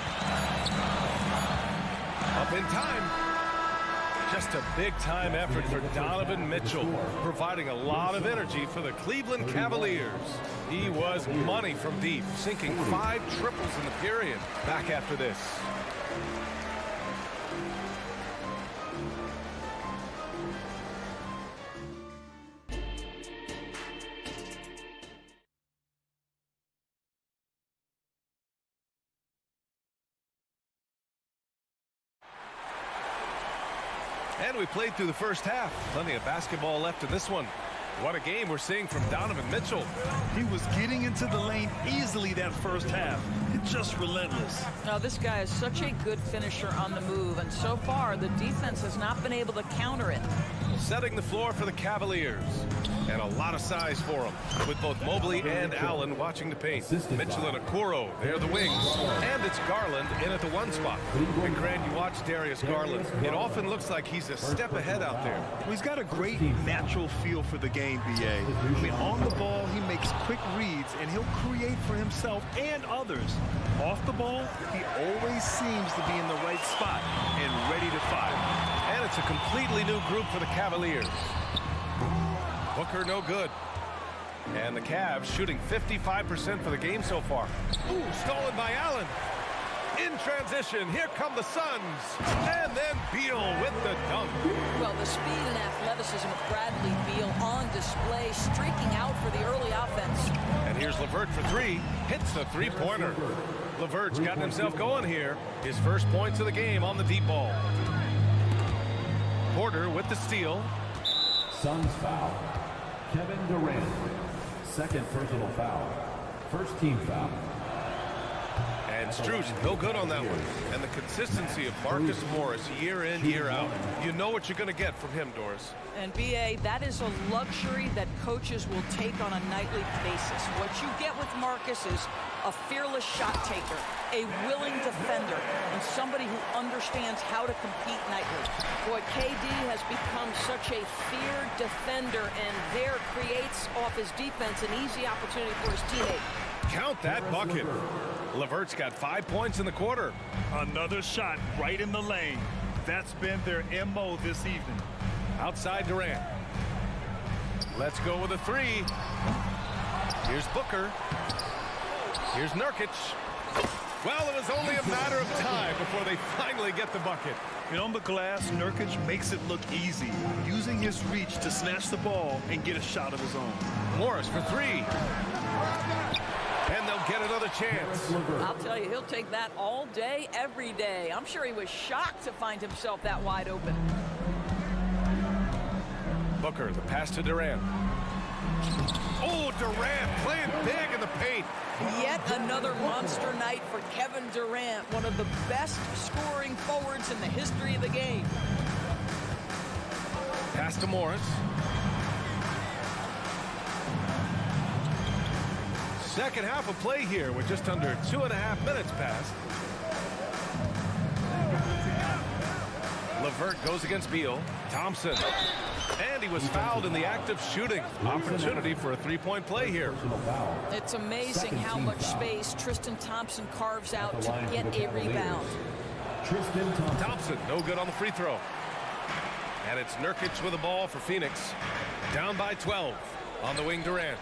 Up in time. Just a big-time effort for Donovan Mitchell, providing a lot of energy for the Cleveland Cavaliers. He was money from deep, sinking 5 triples in the period. Back after this. And we played through the first half. Plenty of basketball left in this one. What a game we're seeing from Donovan Mitchell. He was getting into the lane easily that first half. It's just relentless. Now, this guy is such a good finisher on the move, and so far the defense has not been able to counter it. Setting the floor for the Cavaliers. And a lot of size for them, with both Mobley and Allen watching the paint. Mitchell and Okoro, they're the wings. And it's Garland in at the 1 spot. And Grant, you watch Darius Garland. It often looks like he's a step ahead out there. Well, he's got a great natural feel for the game, B.A. I mean, on the ball, he makes quick reads, and he'll create for himself and others. Off the ball, he always seems to be in the right spot and ready to fire. And it's a completely new group for the Cavaliers. Booker no good. And the Cavs shooting 55% for the game so far. Ooh, stolen by Allen. In transition, here come the Suns. And then Beal with the dunk. Well, the speed and athleticism of Bradley Beal on display, streaking out for the early offense. And here's LeVert for 3. Hits the 3-pointer. LeVert's gotten himself going here. His first points of the game on the deep ball. Porter with the steal. Suns foul. Kevin Durant. 2nd personal foul. 1st team foul. And Strus, no good on that one. And the consistency of Marcus Morris year in, year out. You know what you're going to get from him, Doris. And B.A., that is a luxury that coaches will take on a nightly basis. What you get with Marcus is a fearless shot taker, a willing defender, and somebody who understands how to compete nightly. Boy, KD has become such a feared defender, and there creates off his defense an easy opportunity for his teammate. Count that bucket. LeVert's got 5 points in the quarter. Another shot right in the lane. That's been their MO this evening. Outside Durant. Let's go with a 3. Here's Booker. Here's Nurkic. Well, it was only a matter of time before they finally get the bucket. And on the glass, Nurkic makes it look easy, using his reach to snatch the ball and get a shot of his own. Morris for 3. And they'll get another another chance. I'll tell you, he'll take that all day, every day. I'm sure he was shocked to find himself that wide open. Booker, the pass to Durant. Oh, Durant playing big in the paint. Yet another monster night for Kevin Durant, one of the best scoring forwards in the history of the game. Pass to Morris. Second half of play here with just under 2.5 minutes passed. LeVert goes against Beal. Thompson. And he was fouled in the act of shooting. Opportunity for a three-point play here. It's amazing how much space Tristan Thompson carves out to get a rebound. Thompson, no good on the free throw. And it's Nurkic with the ball for Phoenix. Down by 12 on the wing, Durant.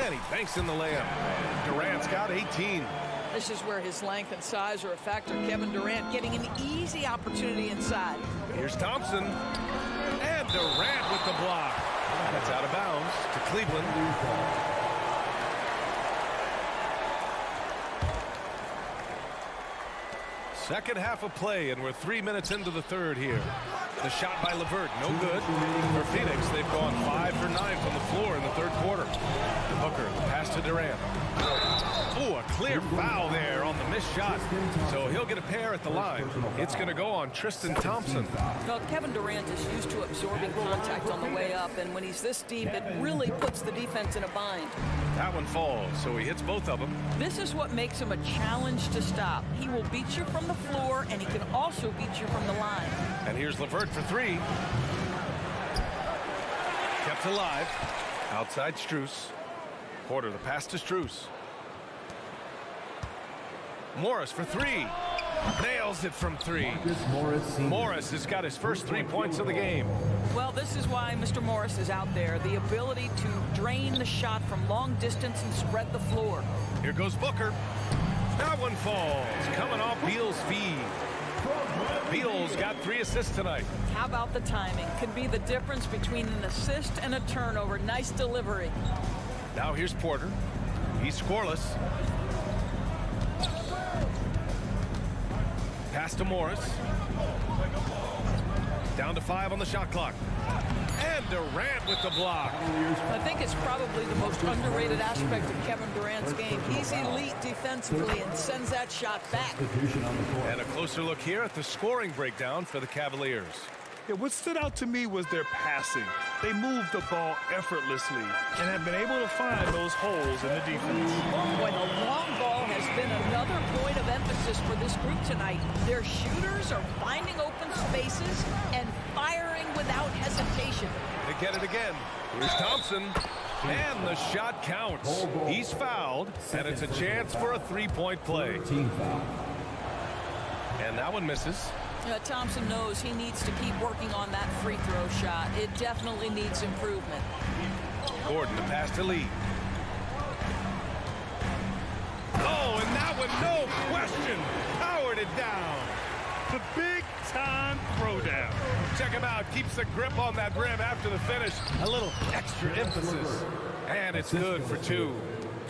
And he banks in the layup. Durant's got 18. This is where his length and size are a factor. Kevin Durant getting an easy opportunity inside. Here's Thompson. And Durant with the block. And it's out of bounds to Cleveland. Second half of play, and we're 3 minutes into the third here. The shot by LeVert, no good. For Phoenix, they've gone 5 for 9 from the floor in the third quarter. Booker, pass to Durant. Oh, a clear foul there on the missed shot. So he'll get a pair at the line. It's going to go on Tristan Thompson. Well, Kevin Durant is used to absorbing contact on the way up, and when he's this deep, it really puts the defense in a bind. That one falls, so he hits both of them. This is what makes him a challenge to stop. He will beat you from the floor, and he can also beat you from the line. And here's LeVert for three. Kept alive. Outside Strus. Porter, the pass to Strus. Morris for three. Nails it from three. Morris has got his first 3 points of the game. Well, this is why Mr. Morris is out there. The ability to drain the shot from long distance and spread the floor. Here goes Booker. That one falls. Coming off Beal's feed. Beal's got 3 assists tonight. How about the timing? Could be the difference between an assist and a turnover. Nice delivery. Now here's Porter. He's scoreless. Pass to Morris. Down to 5 on the shot clock. And Durant with the block. I think it's probably the most underrated aspect of Kevin Durant's game. He's elite defensively and sends that shot back. And a closer look here at the scoring breakdown for the Cavaliers. Yeah, what stood out to me was their passing. They moved the ball effortlessly and have been able to find those holes in the defense. Boy, the long ball has been another point of emphasis for this group tonight. Their shooters are finding open spaces and firing without hesitation. They get it again. Here's Thompson. And the shot counts. He's fouled, and it's a chance for a three-point play. And that one misses. Thompson knows he needs to keep working on that free throw shot. It definitely needs improvement. Gordon, the pass to Lee. Oh, and that one, no question, powered it down. The big-time throwdown. Check him out. Keeps the grip on that rim after the finish. A little extra emphasis. And it's good for 2.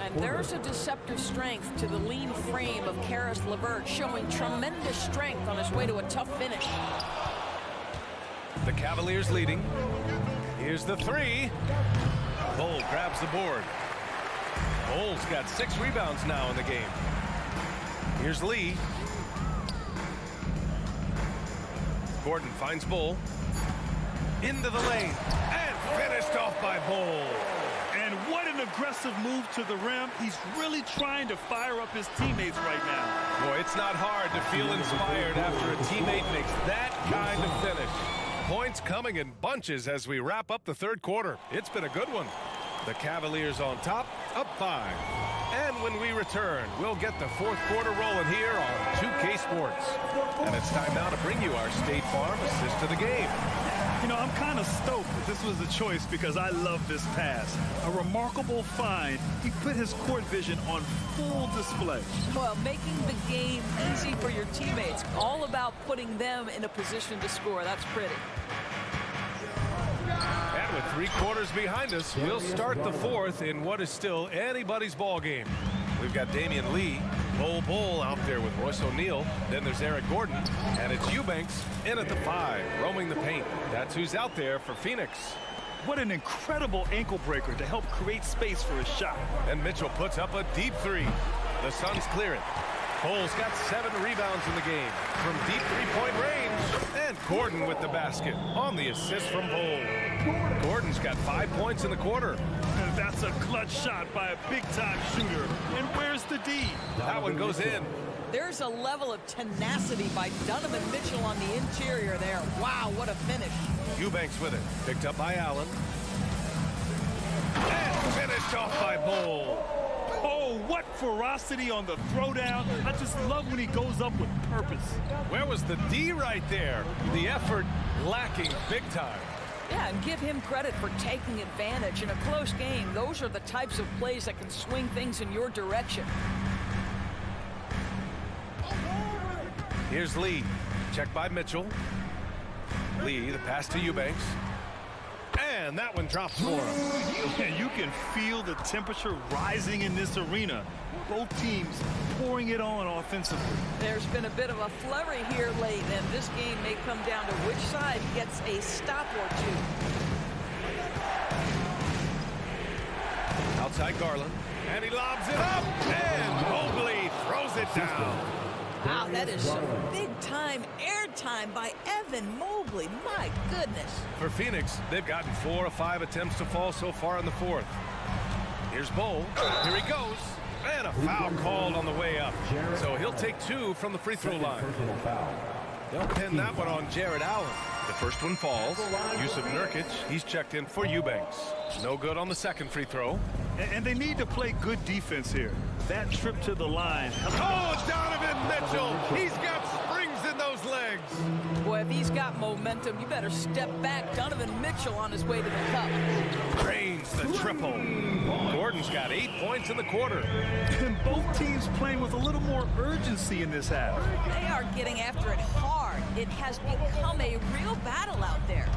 And there's a deceptive strength to the lean frame of Caris LeVert, showing tremendous strength on his way to a tough finish. The Cavaliers leading. Here's the 3. Bull grabs the board. Bull's got 6 rebounds now in the game. Here's Lee. Gordon finds Bull. Into the lane. And finished off by Bull. And what an aggressive move to the rim. He's really trying to fire up his teammates right now. Boy, it's not hard to feel inspired after a teammate makes that kind of finish. Points coming in bunches as we wrap up the third quarter. It's been a good one. The Cavaliers on top, up 5. And when we return, we'll get the fourth quarter rolling here on 2K Sports. And it's time now to bring you our State Farm assist to the game. You know, I'm kind of stoked that this was a choice because I love this pass. A remarkable find. He put his court vision on full display. Well, making the game easy for your teammates. All about putting them in a position to score. That's pretty. And With 3 quarters behind us, we'll start the 4th in what is still anybody's ball game. We've got Damian Lee, Bull out there with Royce O'Neal. Then there's Eric Gordon, and it's Eubanks in at the 5, roaming the paint. That's who's out there for Phoenix. What an incredible ankle breaker to help create space for a shot. And Mitchell puts up a deep 3. The Suns clear it. Pole's got 7 rebounds in the game from deep 3-point range. And Gordon with the basket on the assist from Pole. Gordon's got 5 points in the quarter. And that's a clutch shot by a big-time shooter. And where's the D? That one goes in. There's a level of tenacity by Donovan Mitchell on the interior there. Wow, what a finish. Eubanks with it. Picked up by Allen. And finished off by Bull. Oh, what ferocity on the throwdown. I just love when he goes up with purpose. Where was the D right there? The effort lacking big time. Yeah, and give him credit for taking advantage. In a close game, those are the types of plays that can swing things in your direction. Here's Lee. Checked by Mitchell. Lee, the pass to Eubanks. And that one drops for him. And you can feel the temperature rising in this arena. Both teams pouring it on offensively. There's been a bit of a flurry here late, and this game may come down to which side gets a stop or 2. Outside Garland. And he lobs it up. And Mobley throws it down. Wow, that is some big-time airtime by Evan Mobley. My goodness. For Phoenix, they've gotten 4 of 5 attempts to fall so far in the 4th. Here's Bull. Here he goes. And a foul called on the way up. So he'll take 2 from the free throw line. They'll pin that one on Jared Allen. The first one falls. Yusuf Nurkic, he's checked in for Eubanks. No good on the second free throw. And they need to play good defense here. That trip to the line. Oh, Donovan Mitchell! He's got springs in those legs. Boy, if he's got momentum, you better step back. Donovan Mitchell on his way to the cup. Drains the triple. Gordon's got 8 points in the quarter. And both teams playing with a little more urgency in this half. They are getting after it hard. It has become a real battle out there.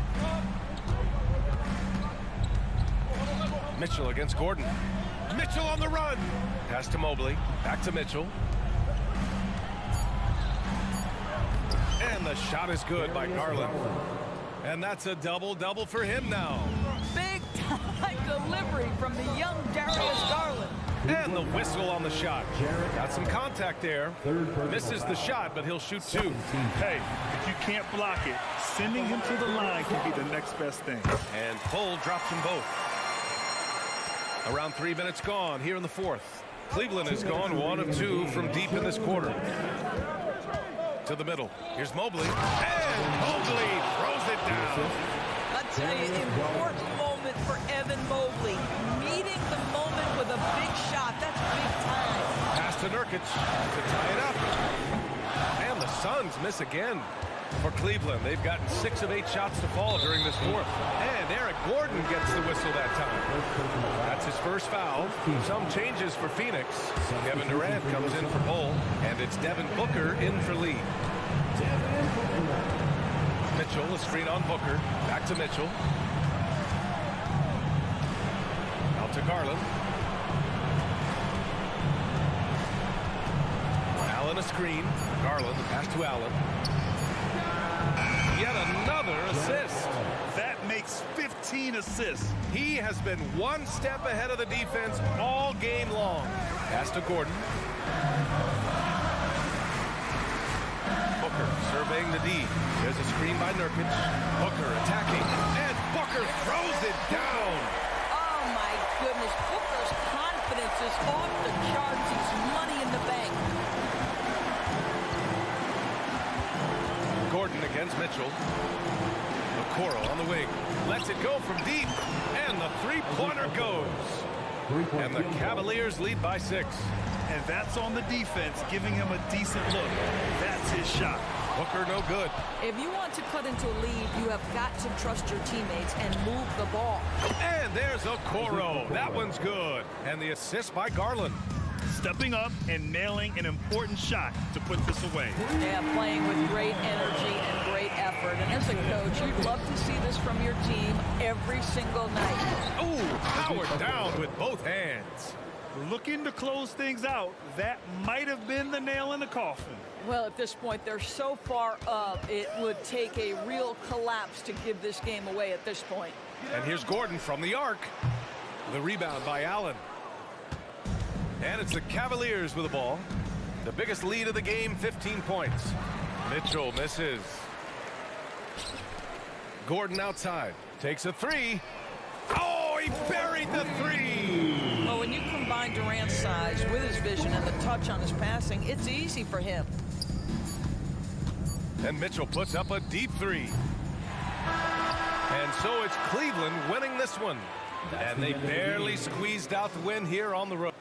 Mitchell against Gordon. Mitchell on the run. Pass to Mobley. Back to Mitchell. And the shot is good by Garland. And that's a double-double for him now. Big-time delivery from the young Darius Garland. And the whistle on the shot. Got some contact there. Misses the shot, but he'll shoot 2. Hey, if you can't block it, sending him to the line can be the next best thing. And Bull drops them both. Around 3 minutes gone here in the 4th. Cleveland has gone 1 of 2 from deep in this quarter. To the middle. Here's Mobley. And Mobley throws it down. I tell you, important moment for Evan Mobley. Meeting the moment with a big shot. That's big time. Pass to Nurkic to tie it up. And the Suns miss again. For Cleveland, they've gotten 6 of 8 shots to fall during this 4th. And Eric Gordon gets the whistle that time. That's his first foul. Some changes for Phoenix. Kevin Durant comes in for Bull, and it's Devin Booker in for Lee. Mitchell, a screen on Booker. Back to Mitchell. Out to Garland. Allen a screen. Garland, the pass to Allen. Yet another assist. That makes 15 assists. He has been 1 step ahead of the defense all game long. Pass to Gordon. Booker surveying the D. There's a screen by Nurkic. Booker attacking. And Booker throws it down. Oh, my goodness. Booker's confidence is off the charts. It's money in the bank. Gordon against Mitchell. Okoro on the wing. Lets it go from deep. And the three-pointer goes. And the Cavaliers lead by 6. And that's on the defense, giving him a decent look. That's his shot. Booker no good. If you want to cut into a lead, you have got to trust your teammates and move the ball. And there's Okoro. That one's good. And the assist by Garland. stepping up and nailing an important shot to put this away. Yeah, playing with great energy and great effort. And as a coach, you'd love to see this from your team every single night. Oh, powered down with both hands. Looking to close things out. That might have been the nail in the coffin. Well, at this point, they're so far up, it would take a real collapse to give this game away at this point. And here's Gordon from the arc. The rebound by Allen. And it's the Cavaliers with the ball. The biggest lead of the game, 15 points. Mitchell misses. Gordon outside. Takes a three. Oh, he buried the three. Well, when you combine Durant's size with his vision and the touch on his passing, it's easy for him. And Mitchell puts up a deep three. And so it's Cleveland winning this one. And they barely squeezed out the win here on the road.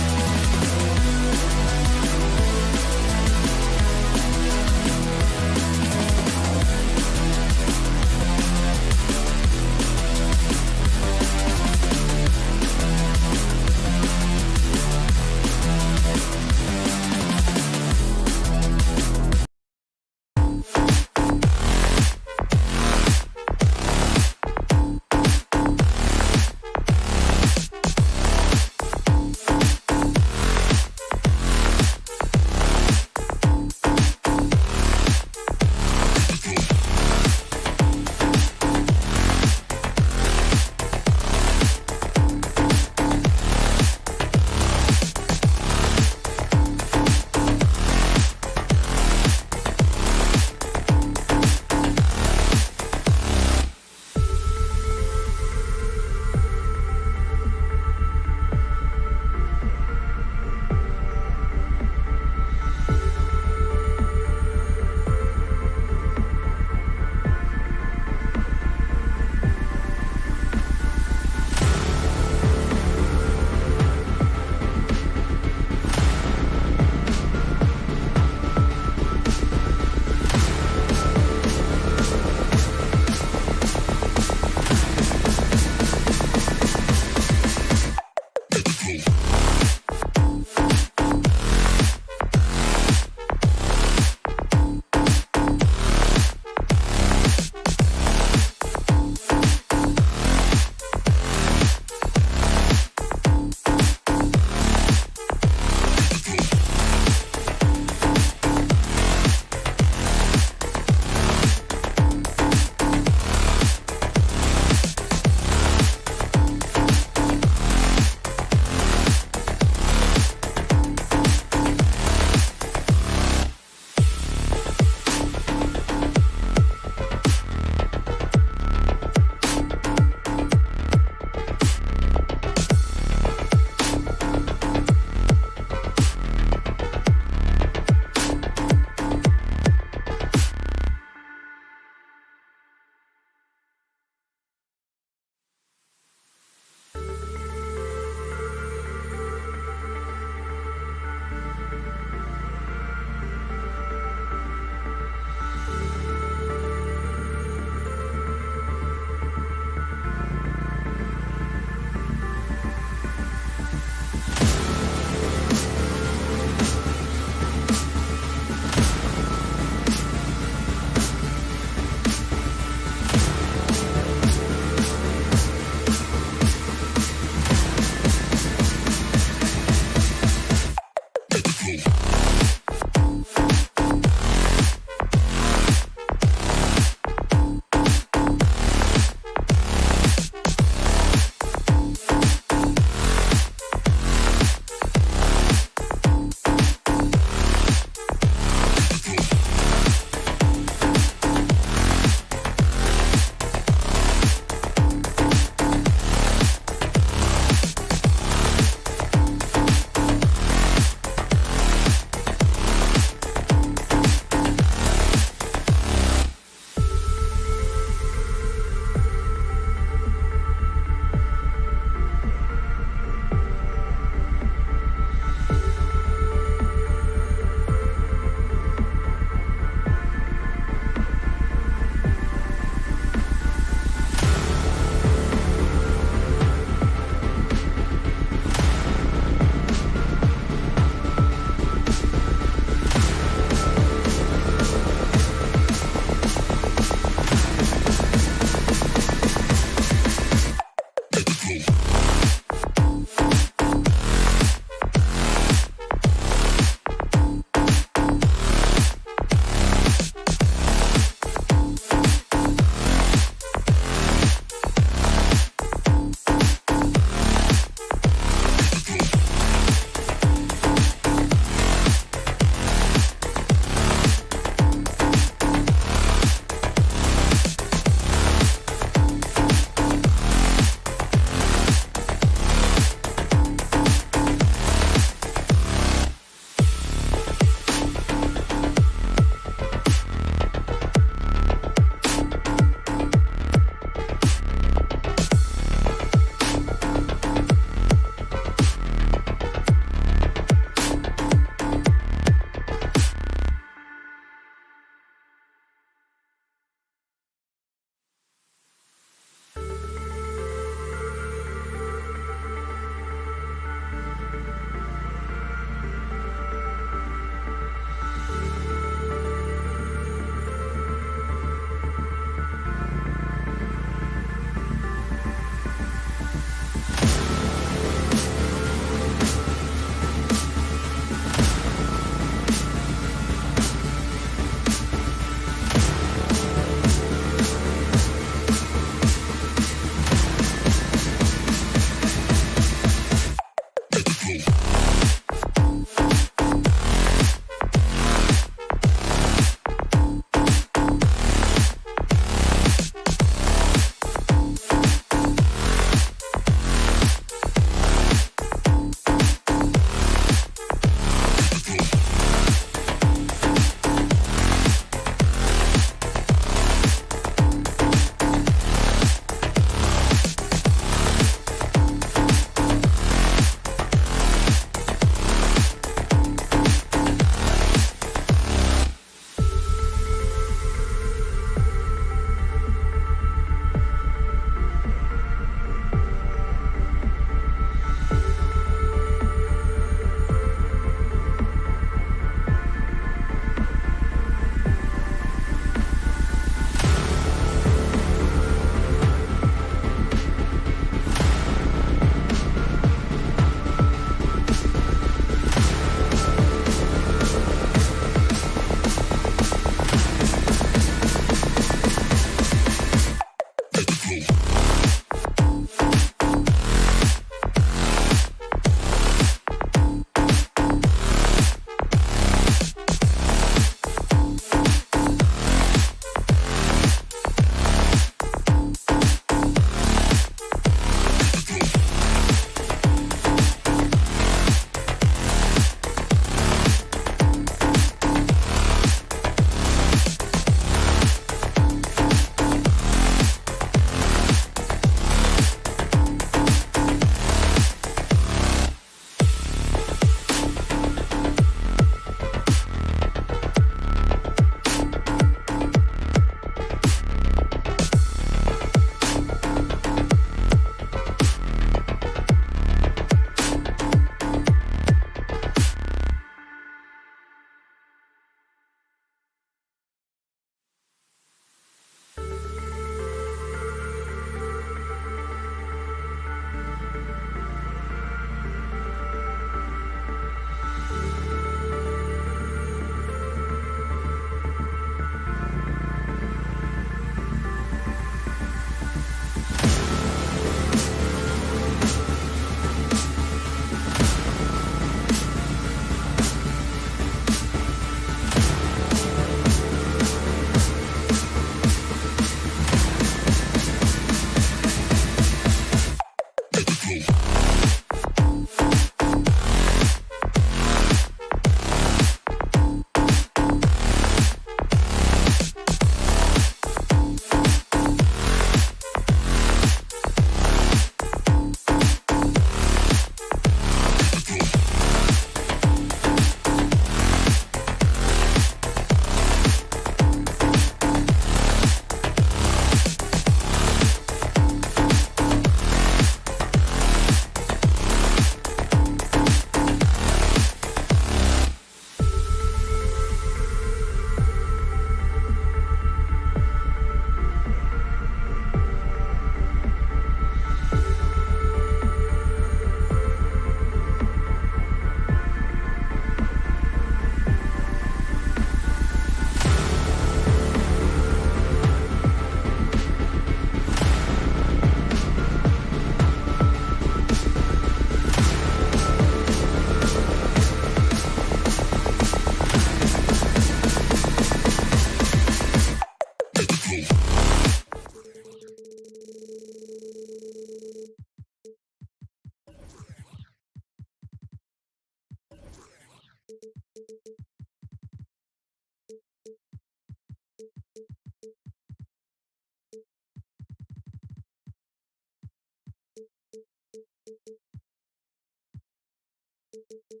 And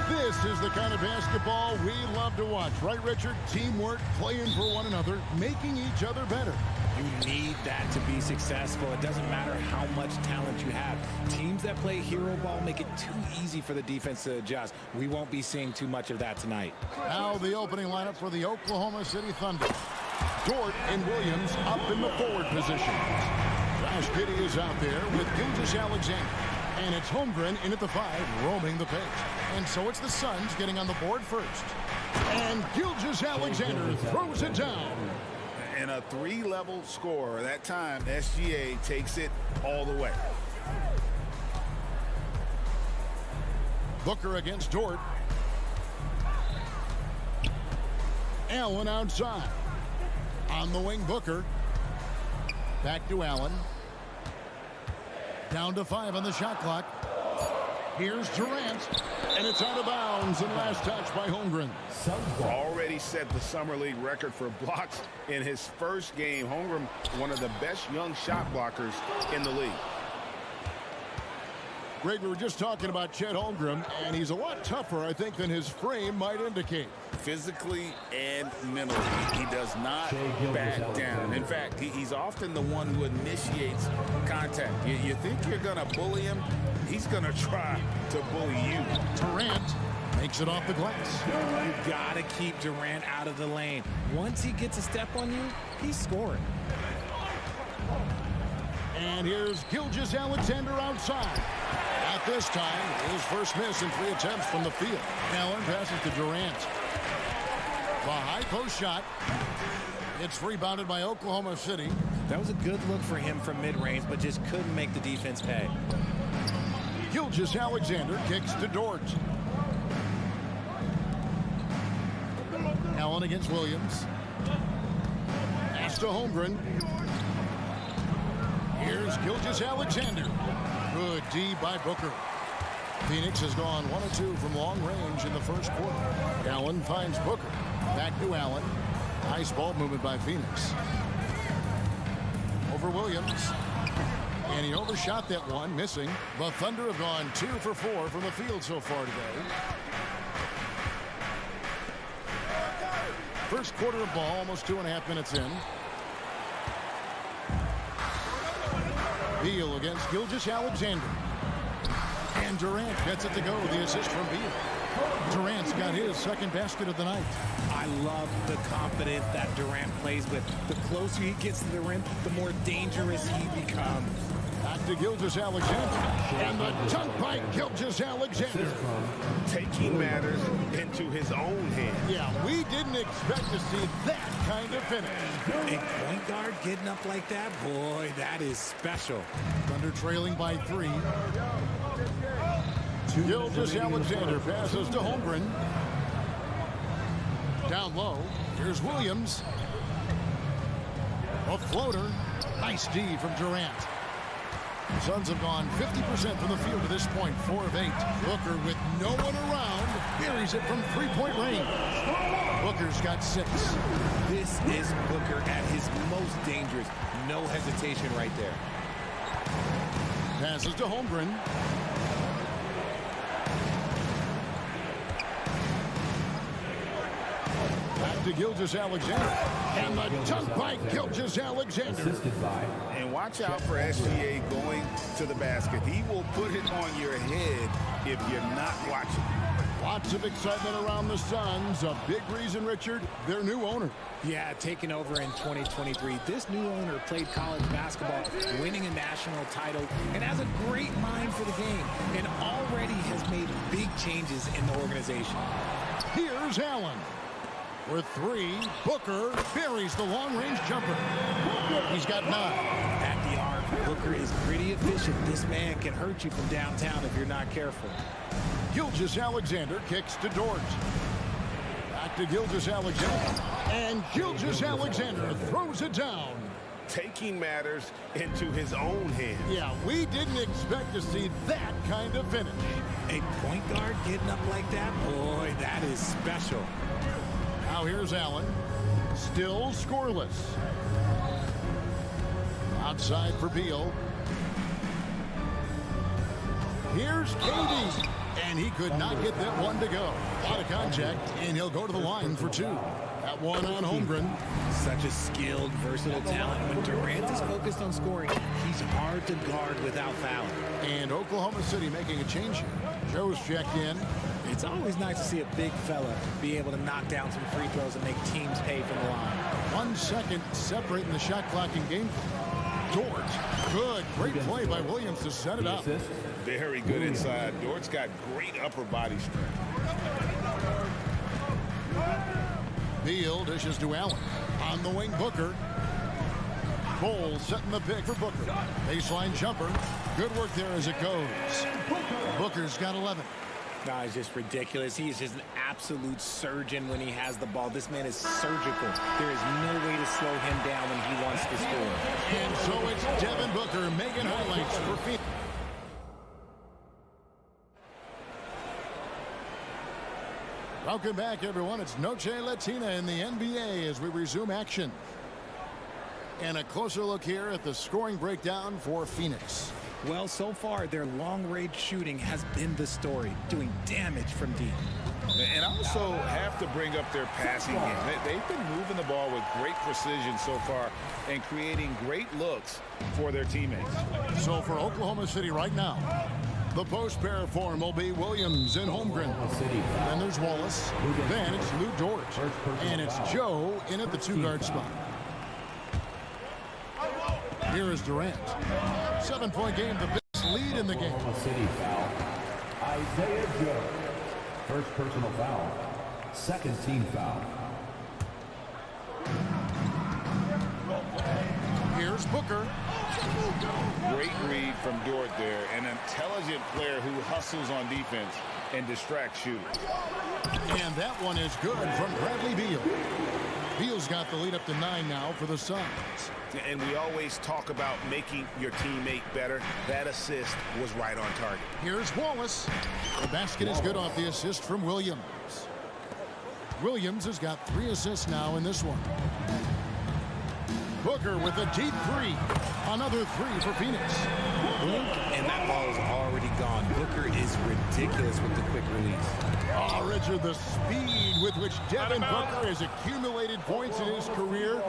this is the kind of basketball we love to watch, right, Richard? Teamwork, playing for one another, making each other better. You need that to be successful. It doesn't matter how much talent you have. Teams that play hero ball make it too easy for the defense to adjust. We won't be seeing too much of that tonight. Now the opening lineup for the Oklahoma City Thunder. Dort and Williams up in the forward positions. Josh Giddey is out there with Gilgeous-Alexander. And it's Holmgren in at the 5, roaming the pitch. And so it's the Suns getting on the board first. And Gilgeous-Alexander throws it down. And a 3-level score. That time, SGA takes it all the way. Booker against Dort. Allen outside. On the wing, Booker. Back to Allen. Down to 5 on the shot clock. Here's Durant. And it's out of bounds and last touch by Holmgren. Already set the Summer League record for blocks in his first game. Holmgren, one of the best young shot blockers in the league. Greg, we were just talking about Chet Holmgren, and he's a lot tougher, I think, than his frame might indicate. Physically and mentally, he does not back down. In fact, he's often the one who initiates contact. You think you're going to bully him? He's going to try to bully you. Durant makes it off the glass. You got to keep Durant out of the lane. Once he gets a step on you, he's scoring. And here's Gilgeous-Alexander outside. At this time, his first miss in 3 attempts from the field. Allen passes to Durant. The high post shot. It's rebounded by Oklahoma City. That was a good look for him from mid-range, but just couldn't make the defense pay. Gilgeous-Alexander kicks to Dort. Allen against Williams. Pass to Holmgren. Here's Gilgeous-Alexander. Good D by Booker. Phoenix has gone 1 of 2 from long range in the first quarter. Allen finds Booker. Back to Allen. Nice ball movement by Phoenix. Over Williams. And he overshot that one, missing. The Thunder have gone 2 for 4 from the field so far today. First quarter of ball, almost 2.5 minutes in. Beal against Gilgeous-Alexander. And Durant gets it to go. The assist from Beal. Durant's got his second basket of the night. I love the confidence that Durant plays with. The closer he gets to the rim, the more dangerous he becomes. Back to Gilgeous-Alexander. And the dunk by Gilgeous-Alexander. Taking matters into his own hands. Yeah, we didn't expect to see that kind of finish. A point guard getting up like that, boy, that is special. Thunder trailing by 3. Gilgeous-Alexander passes to Holmgren. Down low, here's Williams. A floater. Nice D from Durant. The Suns have gone 50% from the field to this point, 4 of 8. Booker with no one around, buries it from 3-point range. Booker's got 6. This is Booker at his most dangerous. No hesitation right there. Passes to Holmgren. Back to Gilgeous-Alexander. And the dunk by Gilgeous-Alexander. And watch out for SGA going to the basket. He will put it on your head if you're not watching. Lots of excitement around the Suns. A big reason, Richard, their new owner. Yeah, taking over in 2023. This new owner played college basketball, winning a national title, and has a great mind for the game, and already has made big changes in the organization. Here's Allen. For 3, Booker buries the long-range jumper. He's got 9. At the arc, Booker is pretty efficient. This man can hurt you from downtown if you're not careful. Gilgeous-Alexander kicks to Dort. Back to Gilgeous-Alexander. And Gilgeous-Alexander throws it down. Taking matters into his own hands. Yeah, we didn't expect to see that kind of finish. A point guard getting up like that, boy, that is special. Now here's Allen. Still scoreless. Outside for Beal. Here's KD. And he could not get that one to go. Out of contact, and he'll go to the line for two. That one on Holmgren. Such a skilled, versatile talent. When Durant is focused on scoring, he's hard to guard without fouling. And Oklahoma City making a change here. Joe's checked in. It's always nice to see a big fella be able to knock down some free throws and make teams pay from the line. 1 second separating the shot clock in game. Dort. Good. Great play by Williams to set it up. Very good inside. Dort's got great upper body strength. Beal dishes to Allen. On the wing, Booker. Bowles setting the pick for Booker. Baseline jumper. Good work there as it goes. Booker's got 11. Guy's just ridiculous. He is just an absolute surgeon when he has the ball. This man is surgical. There is no way to slow him down when he wants to score. And so it's Devin Booker making highlights for Phoenix. Welcome back, everyone. It's Noche Latina in the NBA as we resume action. And a closer look here at the scoring breakdown for Phoenix. Well, so far, their long-range shooting has been the story, doing damage from deep. And also have to bring up their passing game. They've been moving the ball with great precision so far and creating great looks for their teammates. So for Oklahoma City right now, the post pair form will be Williams and Holmgren. Then there's Wallace. Then it's Lou Dort. And it's Joe in at the 2-guard spot. Here is Durant. 7-point game, the biggest lead in the game. City foul. Isaiah Joe. First personal foul. Second team foul. Here's Booker. Great read from Dort there. An intelligent player who hustles on defense and distracts shooters. And that one is good from Bradley Beal. Beal's got the lead up to 9 now for the Suns. And we always talk about making your teammate better. That assist was right on target. Here's Wallace. The basket is good off the assist from Williams. Williams has got 3 assists now in this one. Booker with a deep 3. Another 3 for Phoenix. Blink, and that ball is already gone. Booker is ridiculous with the quick release. Oh, Richard, the speed with which Devin Booker has accumulated points in his career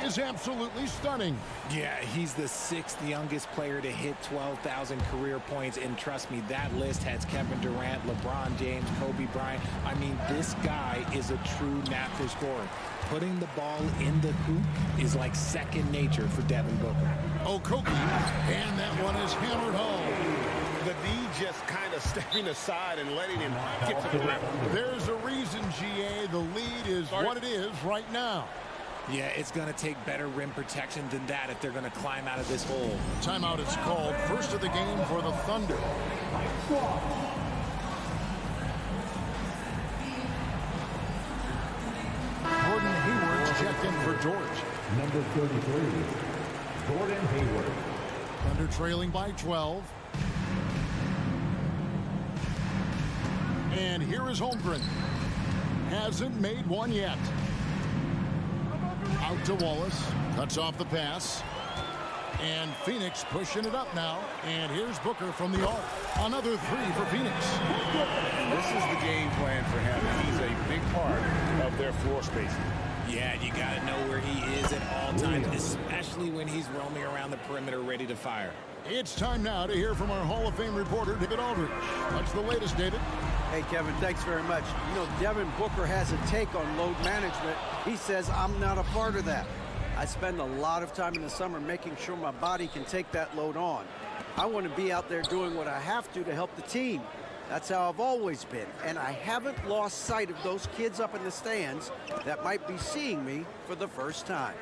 is absolutely stunning. Yeah, he's the 6th youngest player to hit 12,000 career points, and trust me, that list has Kevin Durant, LeBron James, Kobe Bryant. I mean, this guy is a true natural scorer. Putting the ball in the hoop is like second nature for Devin Booker. Okogie, and that one is hammered home. The D just kind of stepping aside and letting him get to the rim. There's a reason, GA, the lead is what it is right now. Yeah, it's going to take better rim protection than that if they're going to climb out of this hole. Timeout is called. First of the game for the Thunder. Gordon Hayward's checked in for George. Number 33, Gordon Hayward. Thunder trailing by 12. And here is Holmgren. Hasn't made one yet. Out to Wallace. Cuts off the pass. And Phoenix pushing it up now. And here's Booker from the arc. Another 3 for Phoenix. This is the game plan for him. He's a big part of their floor spacing. Yeah, you got to know where he is at all times, especially when he's roaming around the perimeter ready to fire. It's time now to hear from our Hall of Fame reporter, David Aldridge. What's the latest, David? Hey, Kevin, thanks very much. You know, Devin Booker has a take on load management. He says, I'm not a part of that. I spend a lot of time in the summer making sure my body can take that load on. I want to be out there doing what I have to help the team. That's how I've always been, and I haven't lost sight of those kids up in the stands that might be seeing me for the first time.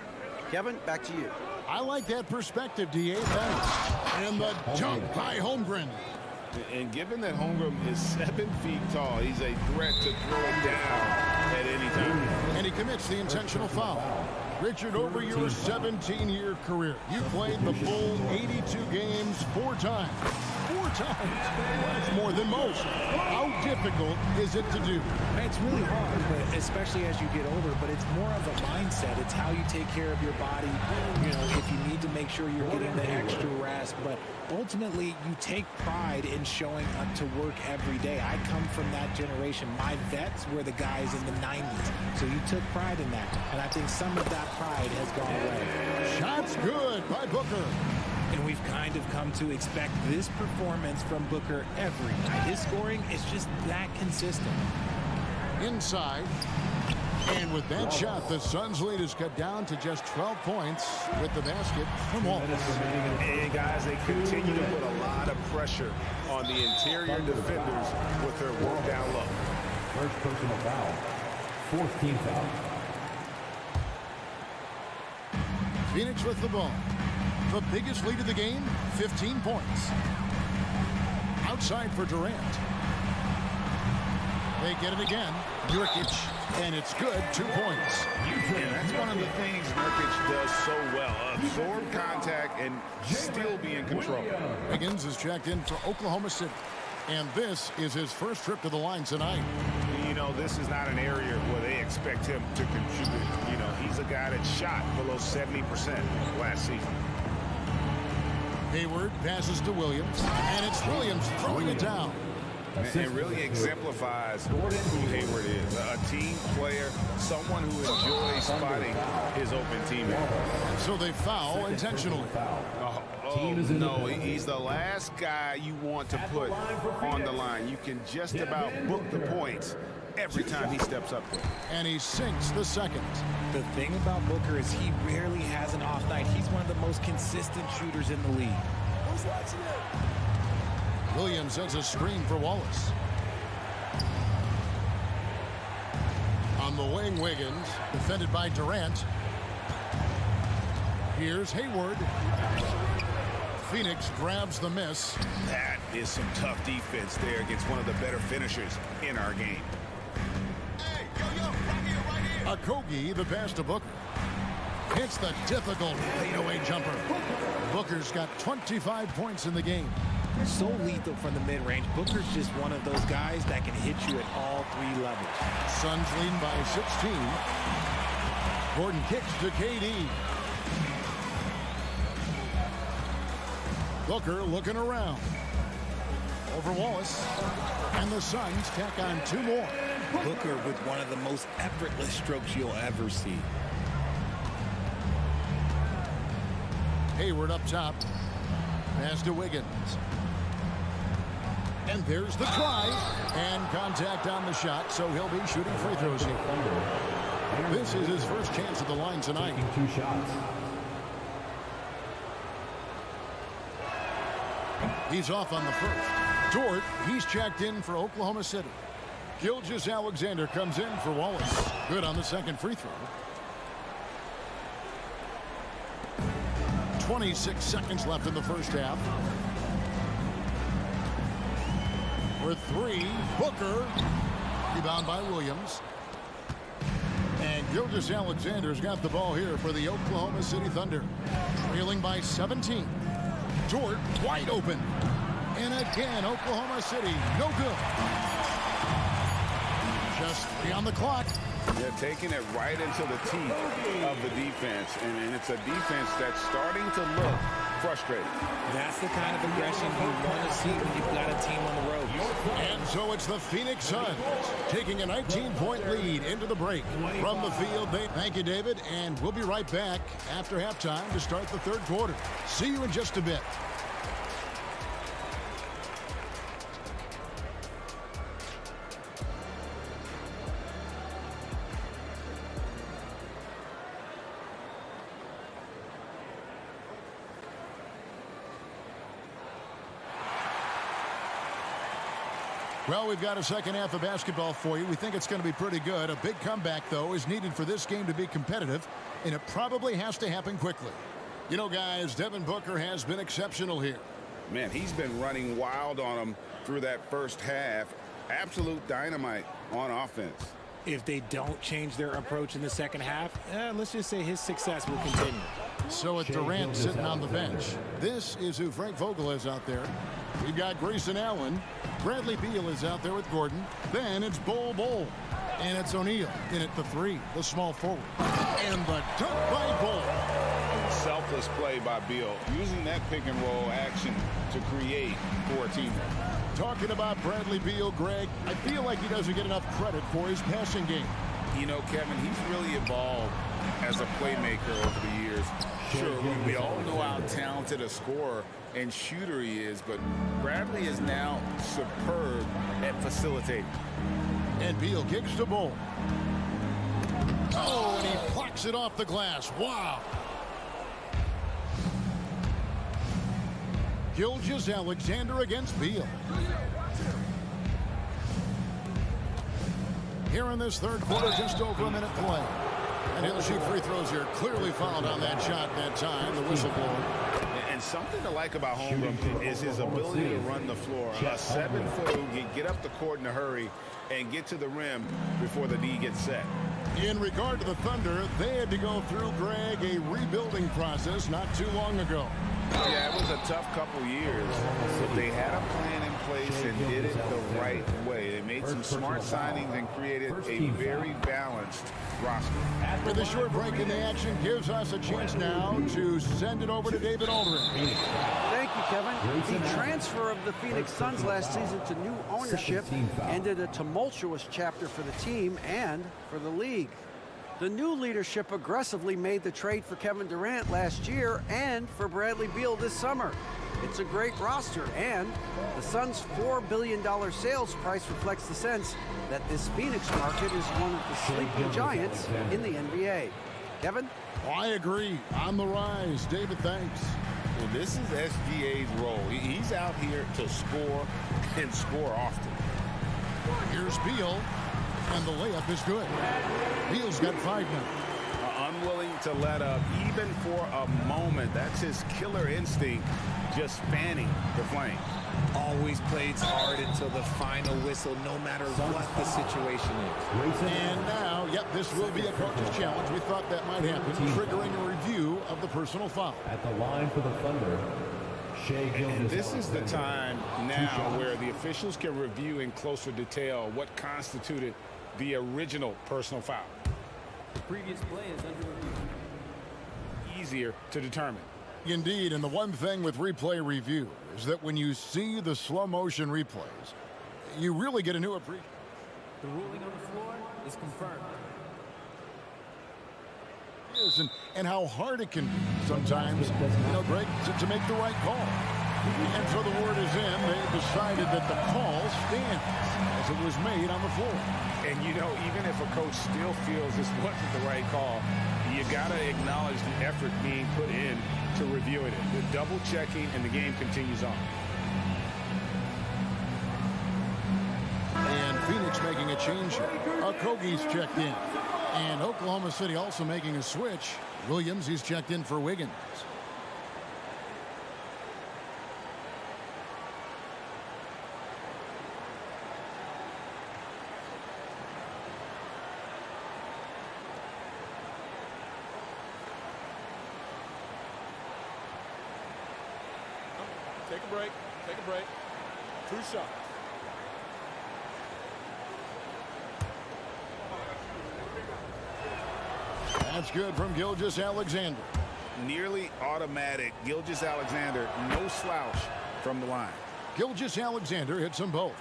Kevin, back to you. I like that perspective, D.A. Thanks. And the dunk by Holmgren. And given that Holmgren is 7 feet tall, he's a threat to throw it down at any time. And he commits the intentional foul. Richard, over your 17-year career, you played the full 82 games 4 times. 4 times. That's more than most. How difficult is it to do? It's really hard, but especially as you get older, but it's more of a mindset. It's how you take care of your body. You know, if you need to make sure you're getting the extra rest, but ultimately you take pride in showing up to work every day. I come from that generation. My vets were the guys in the 90s, so you took pride in that, and I think some of that pride has gone away. Shots good by Booker. And we've kind of come to expect this performance from Booker every night. His scoring is just that consistent. Inside. And with that shot, the Suns' lead is cut down to just 12 points with the basket from Wallace. And guys, they continue to put a lot of pressure on the interior defenders with their work down low. First personal foul. Fourth team foul. Phoenix with the ball. The biggest lead of the game, 15 points. Outside for Durant. They get it again. Nurkic, and it's good, 2 points. And that's one of the things Nurkic does so well. Absorb contact and still be in control. Higgins is checked in for Oklahoma City. And this is his first trip to the line tonight. You know, this is not an area where they expect him to contribute. You know, he's a guy that shot below 70% last season. Hayward passes to Williams, and it's Williams throwing it down. And it really exemplifies who Hayward is. A team player, someone who enjoys spotting his open teammate. So they foul intentionally. No, he's the last guy you want to put on the line. You can just about book the points every time he steps up there. And he sinks the second. The thing about Booker is he rarely has an off night. He's one of the most consistent shooters in the league. Who's watching it? Williams sends a screen for Wallace. On the wing, Wiggins, defended by Durant. Here's Hayward. Phoenix grabs the miss. That is some tough defense there against one of the better finishers in our game. Okogie, the pass to Booker. Hits the difficult fadeaway jumper. Booker's got 25 points in the game. So lethal from the mid-range. Booker's just one of those guys that can hit you at all three levels. Suns lead by 16. Gordon kicks to KD. Booker looking around. Over Wallace. And the Suns tack on 2 more. Booker with one of the most effortless strokes you'll ever see. Hayward up top. Pass to Wiggins. And there's the try. And contact on the shot, so he'll be shooting free throws here. This is his first chance at the line tonight. Taking 2 shots. He's off on the first. Dort, he's checked in for Oklahoma City. Gilgeous-Alexander comes in for Wallace. Good on the second free throw. 26 seconds left in the first half. For 3, Booker. Rebound by Williams. And Gilgeous-Alexander's got the ball here for the Oklahoma City Thunder. Trailing by 17. Dort wide open. And again, Oklahoma City, no good. Just 3 on the clock. They're taking it right into the teeth of the defense, and it's a defense that's starting to look frustrated. That's the kind of aggression you want to see when you've got a team on the ropes. And so it's the Phoenix Suns taking a 19-point lead into the break. From the field, thank you, David, and we'll be right back after halftime to start the third quarter. See you in just a bit. Well, we've got a second half of basketball for you. We think it's going to be pretty good. A big comeback, though, is needed for this game to be competitive, and it probably has to happen quickly. You know, guys, Devin Booker has been exceptional here. Man, he's been running wild on them through that first half. Absolute dynamite on offense. If they don't change their approach in the second half, let's just say his success will continue. So with Durant sitting on the bench, this is who Frank Vogel is out there. We've got Grayson Allen. Bradley Beal is out there with Gordon. Then it's Bol. And it's O'Neal in at the 3, the small forward. And the dunk by Bol. Selfless play by Beal, using that pick and roll action to create for a teammate. Talking about Bradley Beal, Greg, I feel like he doesn't get enough credit for his passing game. You know, Kevin, he's really evolved as a playmaker over the years. Sure, we all know how talented a scorer and shooter he is, but Bradley is now superb at facilitating. And Beal kicks the ball. Oh, and he plucks it off the glass. Wow. Gilgeous-Alexander against Beal. Here in this third quarter, just over a minute to play. And he'll shoot free throws here. Clearly fouled on that shot that time. The whistle blower. And something to like about Holmgren is his ability to run the floor. A 7-foot who can get up the court in a hurry and get to the rim before the D gets set. In regard to the Thunder, they had to go through, Greg, a rebuilding process not too long ago. Yeah, it was a tough couple years, but they had a plan in place and did it the right way. They made some smart signings and created a very balanced roster. With a short break in the action gives us a chance now to send it over to David Aldridge. Thank you, Kevin. The transfer of the Phoenix Suns last season to new ownership ended a tumultuous chapter for the team and for the league. The new leadership aggressively made the trade for Kevin Durant last year and for Bradley Beal this summer. It's a great roster, and the Suns' $4 billion sales price reflects the sense that this Phoenix market is one of the sleeping giants in the NBA. Kevin? I agree. On the rise. David, thanks. Well, this is SGA's role. He's out here to score and score often. Here's Beal. And the layup is good. Beal's got 5 now. Unwilling to let up even for a moment. That's his killer instinct, just fanning the flame. Always plays hard until the final whistle, no matter what the situation is. And now, this will be a coach's challenge. We thought that might happen, triggering a review of the personal foul. At the line for the Thunder, and this is the time now where the officials can review in closer detail what constituted the original personal foul. The previous play is under review. Easier to determine. Indeed, and the one thing with replay review is that when you see the slow motion replays, you really get a new appreciation. The ruling on the floor is confirmed. And how hard it can be sometimes, Greg, to make the right call. And so the word is in. They decided that the call stands as it was made on the floor. And, even if a coach still feels this wasn't the right call, you got to acknowledge the effort being put in to reviewing it. The double checking, and the game continues on. And Phoenix making a change here. Okogie's checked in. And Oklahoma City also making a switch. Williams, he's checked in for Wiggins. Take a break. Take a break. 2 shots. That's good from Gilgeous-Alexander. Nearly automatic. Gilgeous-Alexander, no slouch from the line. Gilgeous-Alexander hits them both.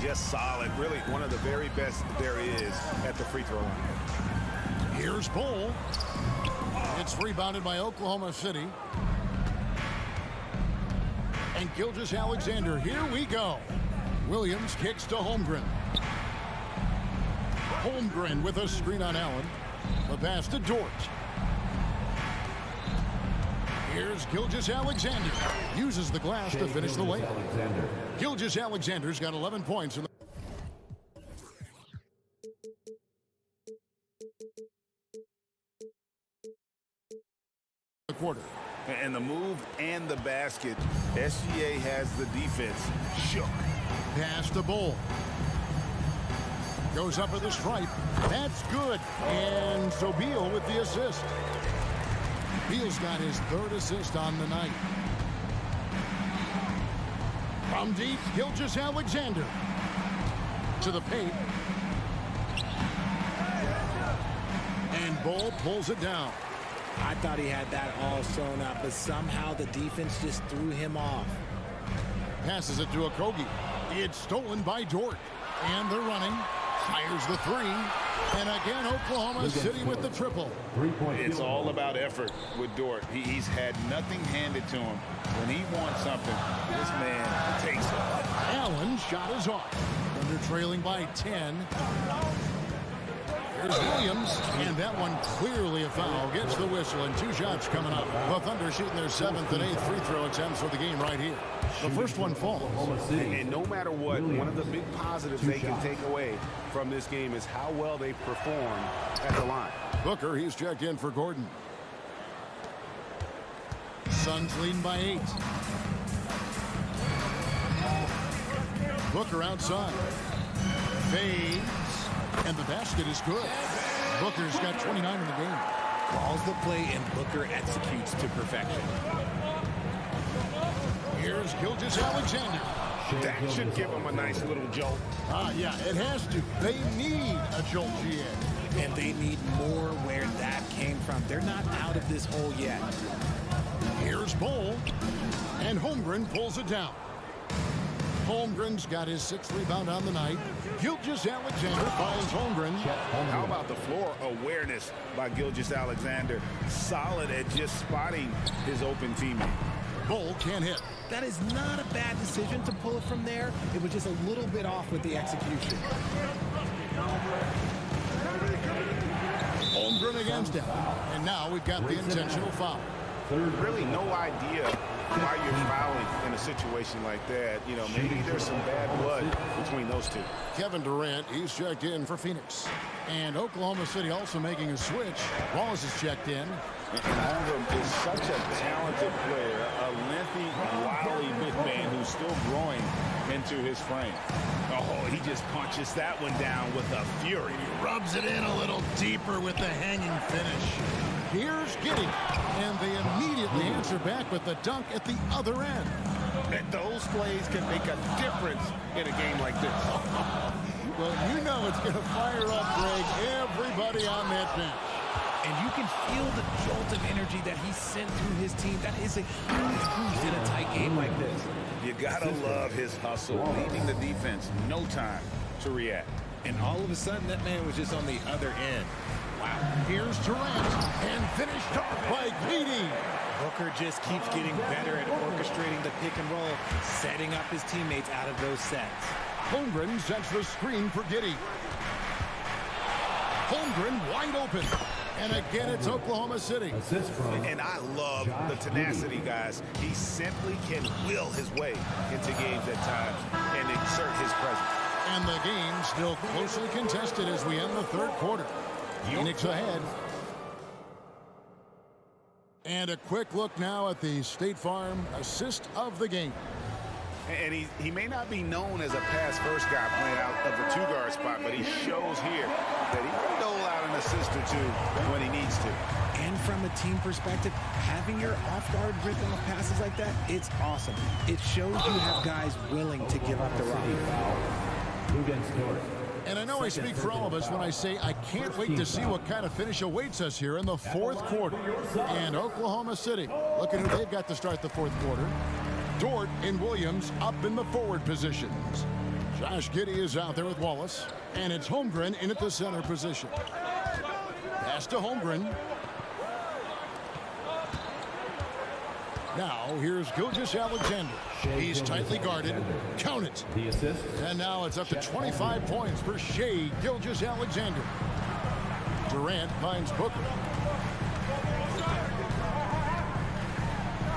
Just solid. Really one of the very best there is at the free throw line. Here's Bol. It's rebounded by Oklahoma City. And Gilgeous-Alexander, here we go. Williams kicks to Holmgren. Holmgren with a screen on Allen. The pass to Dort. Here's Gilgeous-Alexander. Uses the glass to finish the layup. Gilgeous-Alexander's got 11 points in the quarter. And the move and the basket, SGA has the defense shook. Pass to Bol. Goes up with a stripe. That's good. And so Beal with the assist. Beal's got his 3rd assist on the night. From deep, Gilgeous-Alexander. To the paint. And Bull pulls it down. I thought he had that all sewn up, but somehow the defense just threw him off. Passes it to Okogie. It's stolen by Dort. And they're running. Fires the three. And again, Oklahoma City with the triple. It's all about effort with Dort. He's had nothing handed to him. When he wants something, this man takes it. Allen's shot is off. Thunder trailing by 10. There's Williams, and that one clearly a foul. Gets the whistle, and 2 shots coming up. The Thunder shooting their 7th and 8th free throw attempts for the game right here. The first one falls. And no matter what, one of the big positives they can take away from this game is how well they perform at the line. Booker, he's checked in for Gordon. Suns leading by 8. Booker outside. Fades. And the basket is good. Booker's got 29 in the game. Calls the play, and Booker executes to perfection. Here's Gilgeous-Alexander. That should give him a nice little jolt. Yeah, it has to. They need a jolt, GA. And they need more where that came from. They're not out of this hole yet. Here's Bull. And Holmgren pulls it down. Holmgren's got his 6th rebound on the night. Gilgeous-Alexander finds Holmgren. How about the floor awareness by Gilgeous-Alexander? Solid at just spotting his open teammate. Bull can't hit. That is not a bad decision to pull it from there. It was just a little bit off with the execution. Holmgren against him. And now we've got the intentional foul. Really no idea why you're fouling in a situation like that. You know, maybe there's some bad blood between those two. Kevin Durant, he's checked in for Phoenix. And Oklahoma City also making a switch. Wallace is checked in. And Holmgren is such a talented player, a lengthy, wily big man who's still growing into his frame. Oh, he just punches that one down with a fury. Rubs it in a little deeper with the hanging finish. Here's Giddey, and they immediately answer back with the dunk at the other end. And those plays can make a difference in a game like this. Well, you know it's going to fire up, Greg, everybody on that bench. And you can feel the jolt of energy that he sent through his team. That is a huge boost in a tight game like this. You gotta love his hustle, leaving the defense no time to react. And all of a sudden, that man was just on the other end. Wow. Here's Durant, and finished off by Giddey. Booker just keeps getting better at orchestrating the pick and roll, setting up his teammates out of those sets. Holmgren sets the screen for Giddey. Holmgren wide open. And again, it's Oklahoma City. And I love the tenacity, guys. He simply can will his way into games at times and exert his presence. And the game still closely contested as we end the 3rd quarter. Phoenix ahead. And a quick look now at the State Farm assist of the game. And he may not be known as a pass-first guy playing out of the 2-guard spot, but he shows here that he can dole out an assist or two when he needs to. And from a team perspective, having your off-guard rip off passes like that, it's awesome. It shows you have guys willing to give up the rock. And I know I speak for all of us when I say I can't wait to see what kind of finish awaits us here in the 4th quarter. And Oklahoma City, look at who they've got to start the 4th quarter. Dort and Williams up in the forward positions. Josh Giddey is out there with Wallace. And it's Holmgren in at the center position. Pass to Holmgren. Now, here's Gilgeous-Alexander. He's tightly guarded. Count it. The assist. And now it's up to 25 points for Shai Gilgeous-Alexander. Durant finds Booker.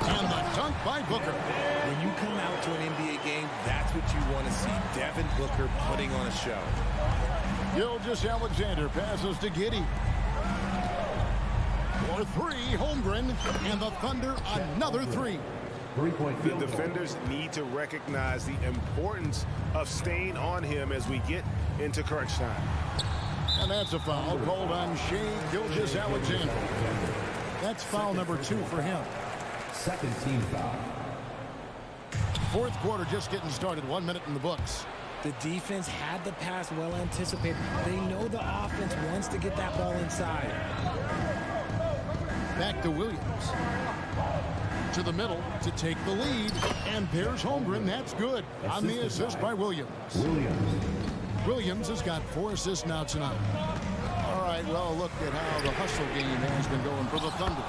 And the dunk by Booker. When you come out to an NBA game, that's what you want to see. Devin Booker putting on a show. Gilgeous-Alexander passes to Giddey. For 3, Holmgren, and the Thunder another 3. The defenders need to recognize the importance of staying on him as we get into crunch time. And that's a foul called on Shai Gilgeous-Alexander. That's foul number 2 for him. Second team foul. Fourth quarter just getting started. 1 minute in the books. The defense had the pass well anticipated. They know the offense wants to get that ball inside. Back to Williams. To the middle to take the lead. And there's Holmgren. That's good. On the assist by Williams. Williams has got 4 assists now tonight. All right, well, look at how the hustle game has been going for the Thunder.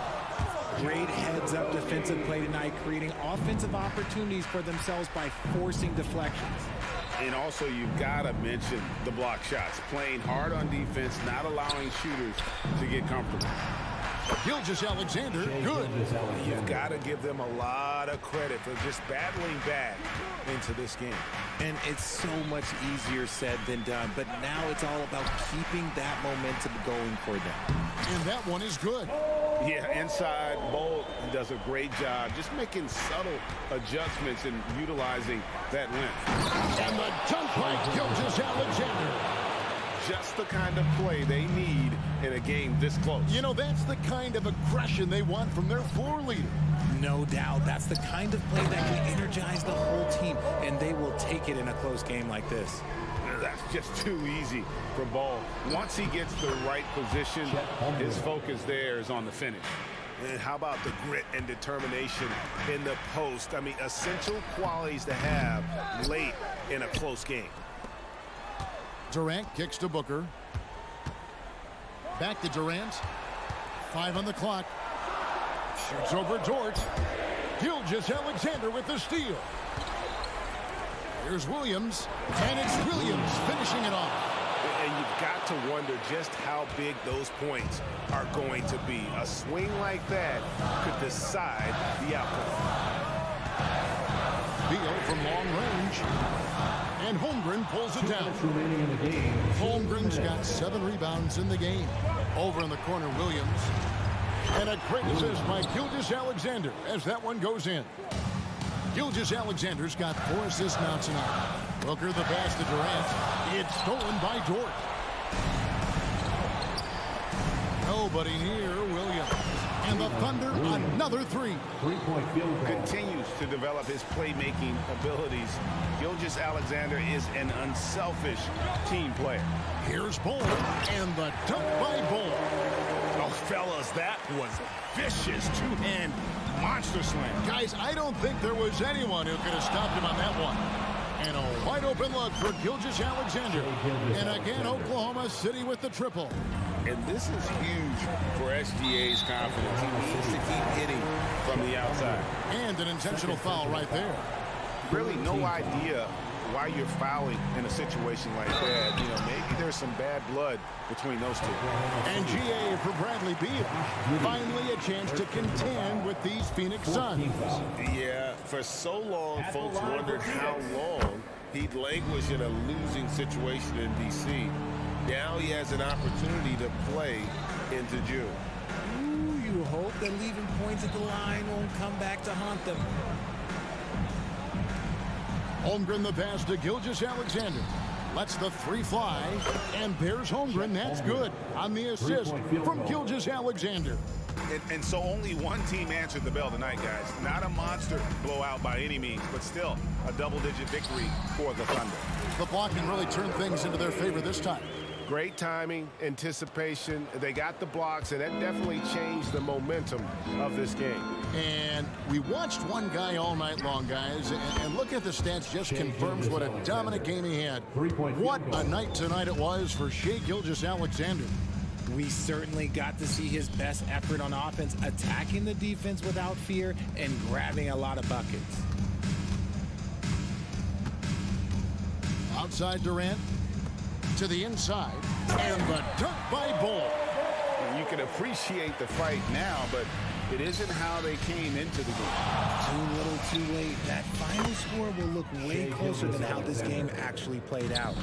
Great heads-up defensive play tonight, creating offensive opportunities for themselves by forcing deflections. And also, you've got to mention the block shots. Playing hard on defense, not allowing shooters to get comfortable. Gilgeous-Alexander, good. You've got to give them a lot of credit for just battling back into this game. And it's so much easier said than done, but now it's all about keeping that momentum going for them. And that one is good. Yeah, inside, Bolt does a great job just making subtle adjustments and utilizing that length. And the dunk by Gilgeous-Alexander. Just the kind of play they need in a game this close. You know, that's the kind of aggression they want from their floor leader. No doubt. That's the kind of play that can energize the whole team, and they will take it in a close game like this. That's just too easy for Ball. Once he gets the right position, his focus there is on the finish. And how about the grit and determination in the post? I mean, essential qualities to have late in a close game. Durant kicks to Booker. Back to Durant. 5 on the clock. Shoots over Dort. Gilgeous-Alexander with the steal. Here's Williams. And it's Williams finishing it off. And you've got to wonder just how big those points are going to be. A swing like that could decide the outcome. Beal from long range. And Holmgren pulls it down. Holmgren's got 7 rebounds in the game. Over in the corner, Williams. And a great assist by Gilgeous-Alexander as that one goes in. Gilgeous-Alexander's got 4 assists now tonight. Booker the pass to Durant. It's stolen by Dort. Nobody near Williams. And the Thunder, another 3. Three-point field goal. Continues to develop his playmaking abilities. Gilgeous-Alexander is an unselfish team player. Here's Bull, and the dunk by Bull. Oh, fellas, that was vicious. Two-hand monster slam. Guys, I don't think there was anyone who could have stopped him on that one. And a wide open look for Gilgeous-Alexander. And again, Oklahoma City with the triple. And this is huge for SGA's confidence. He needs to keep hitting from the outside. And an intentional foul right there. Really no idea why you're fouling in a situation like that. You know, maybe there's some bad blood between those two. And GA for Bradley Beal. Finally a chance to contend with these Phoenix Suns. Yeah, for so long, folks wondered how long he'd languish in a losing situation in D.C. Now he has an opportunity to play into June. Ooh, you hope that leaving points at the line won't come back to haunt them. Holmgren the pass to Gilgeous-Alexander. Lets the 3 fly. And there's Holmgren. That's good on the assist from Gilgeous-Alexander. And so only one team answered the bell tonight, guys. Not a monster blowout by any means, but still a double-digit victory for the Thunder. The blocking really turned things into their favor this time. Great timing, anticipation. They got the blocks, and that definitely changed the momentum of this game. And we watched one guy all night long, guys, and look at the stats, just confirms what a dominant game he had. What a night tonight it was for Shai Gilgeous-Alexander. We certainly got to see his best effort on offense, attacking the defense without fear and grabbing a lot of buckets. Outside Durant. To the inside, and the dunk by Bull. You can appreciate the fight now, but it isn't how they came into the game. Too little, too late. That final score will look way closer than how this game actually played out.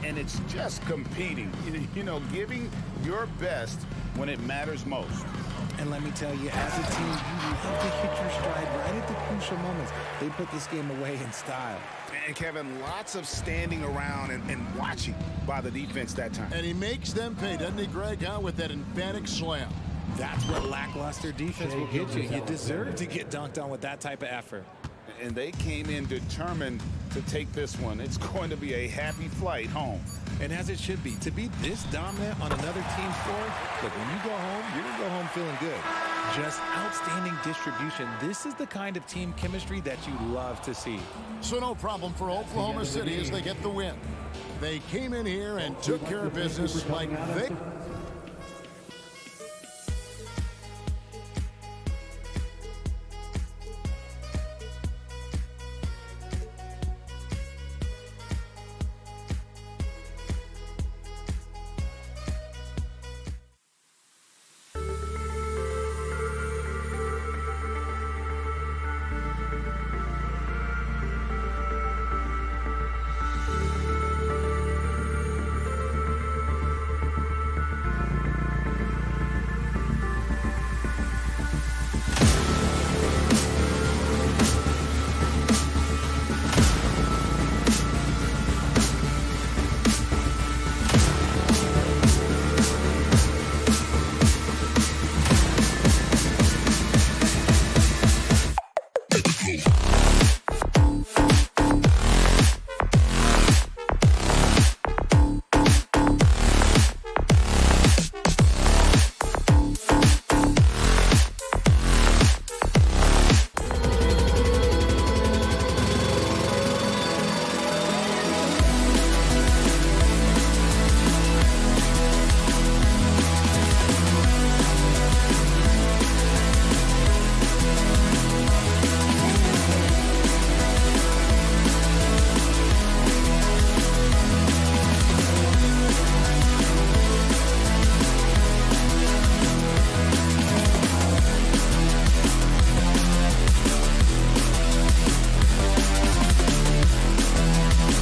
And it's just competing, you know, giving your best when it matters most. And let me tell you, as a team, you have to hit your stride right at the crucial moments. They put this game away in style. And Kevin, lots of standing around and watching by the defense that time. And he makes them pay, doesn't he, Greg, with that emphatic slam. That's what lackluster defense will get you. You deserve to get dunked on with that type of effort. And they came in determined to take this one. It's going to be a happy flight home. And as it should be, to be this dominant on another team's floor, look, when you go home, you're going to go home feeling good. Just outstanding distribution. This is the kind of team chemistry that you love to see. So no problem for Oklahoma City as they get the win. They came in here and took care of business like they...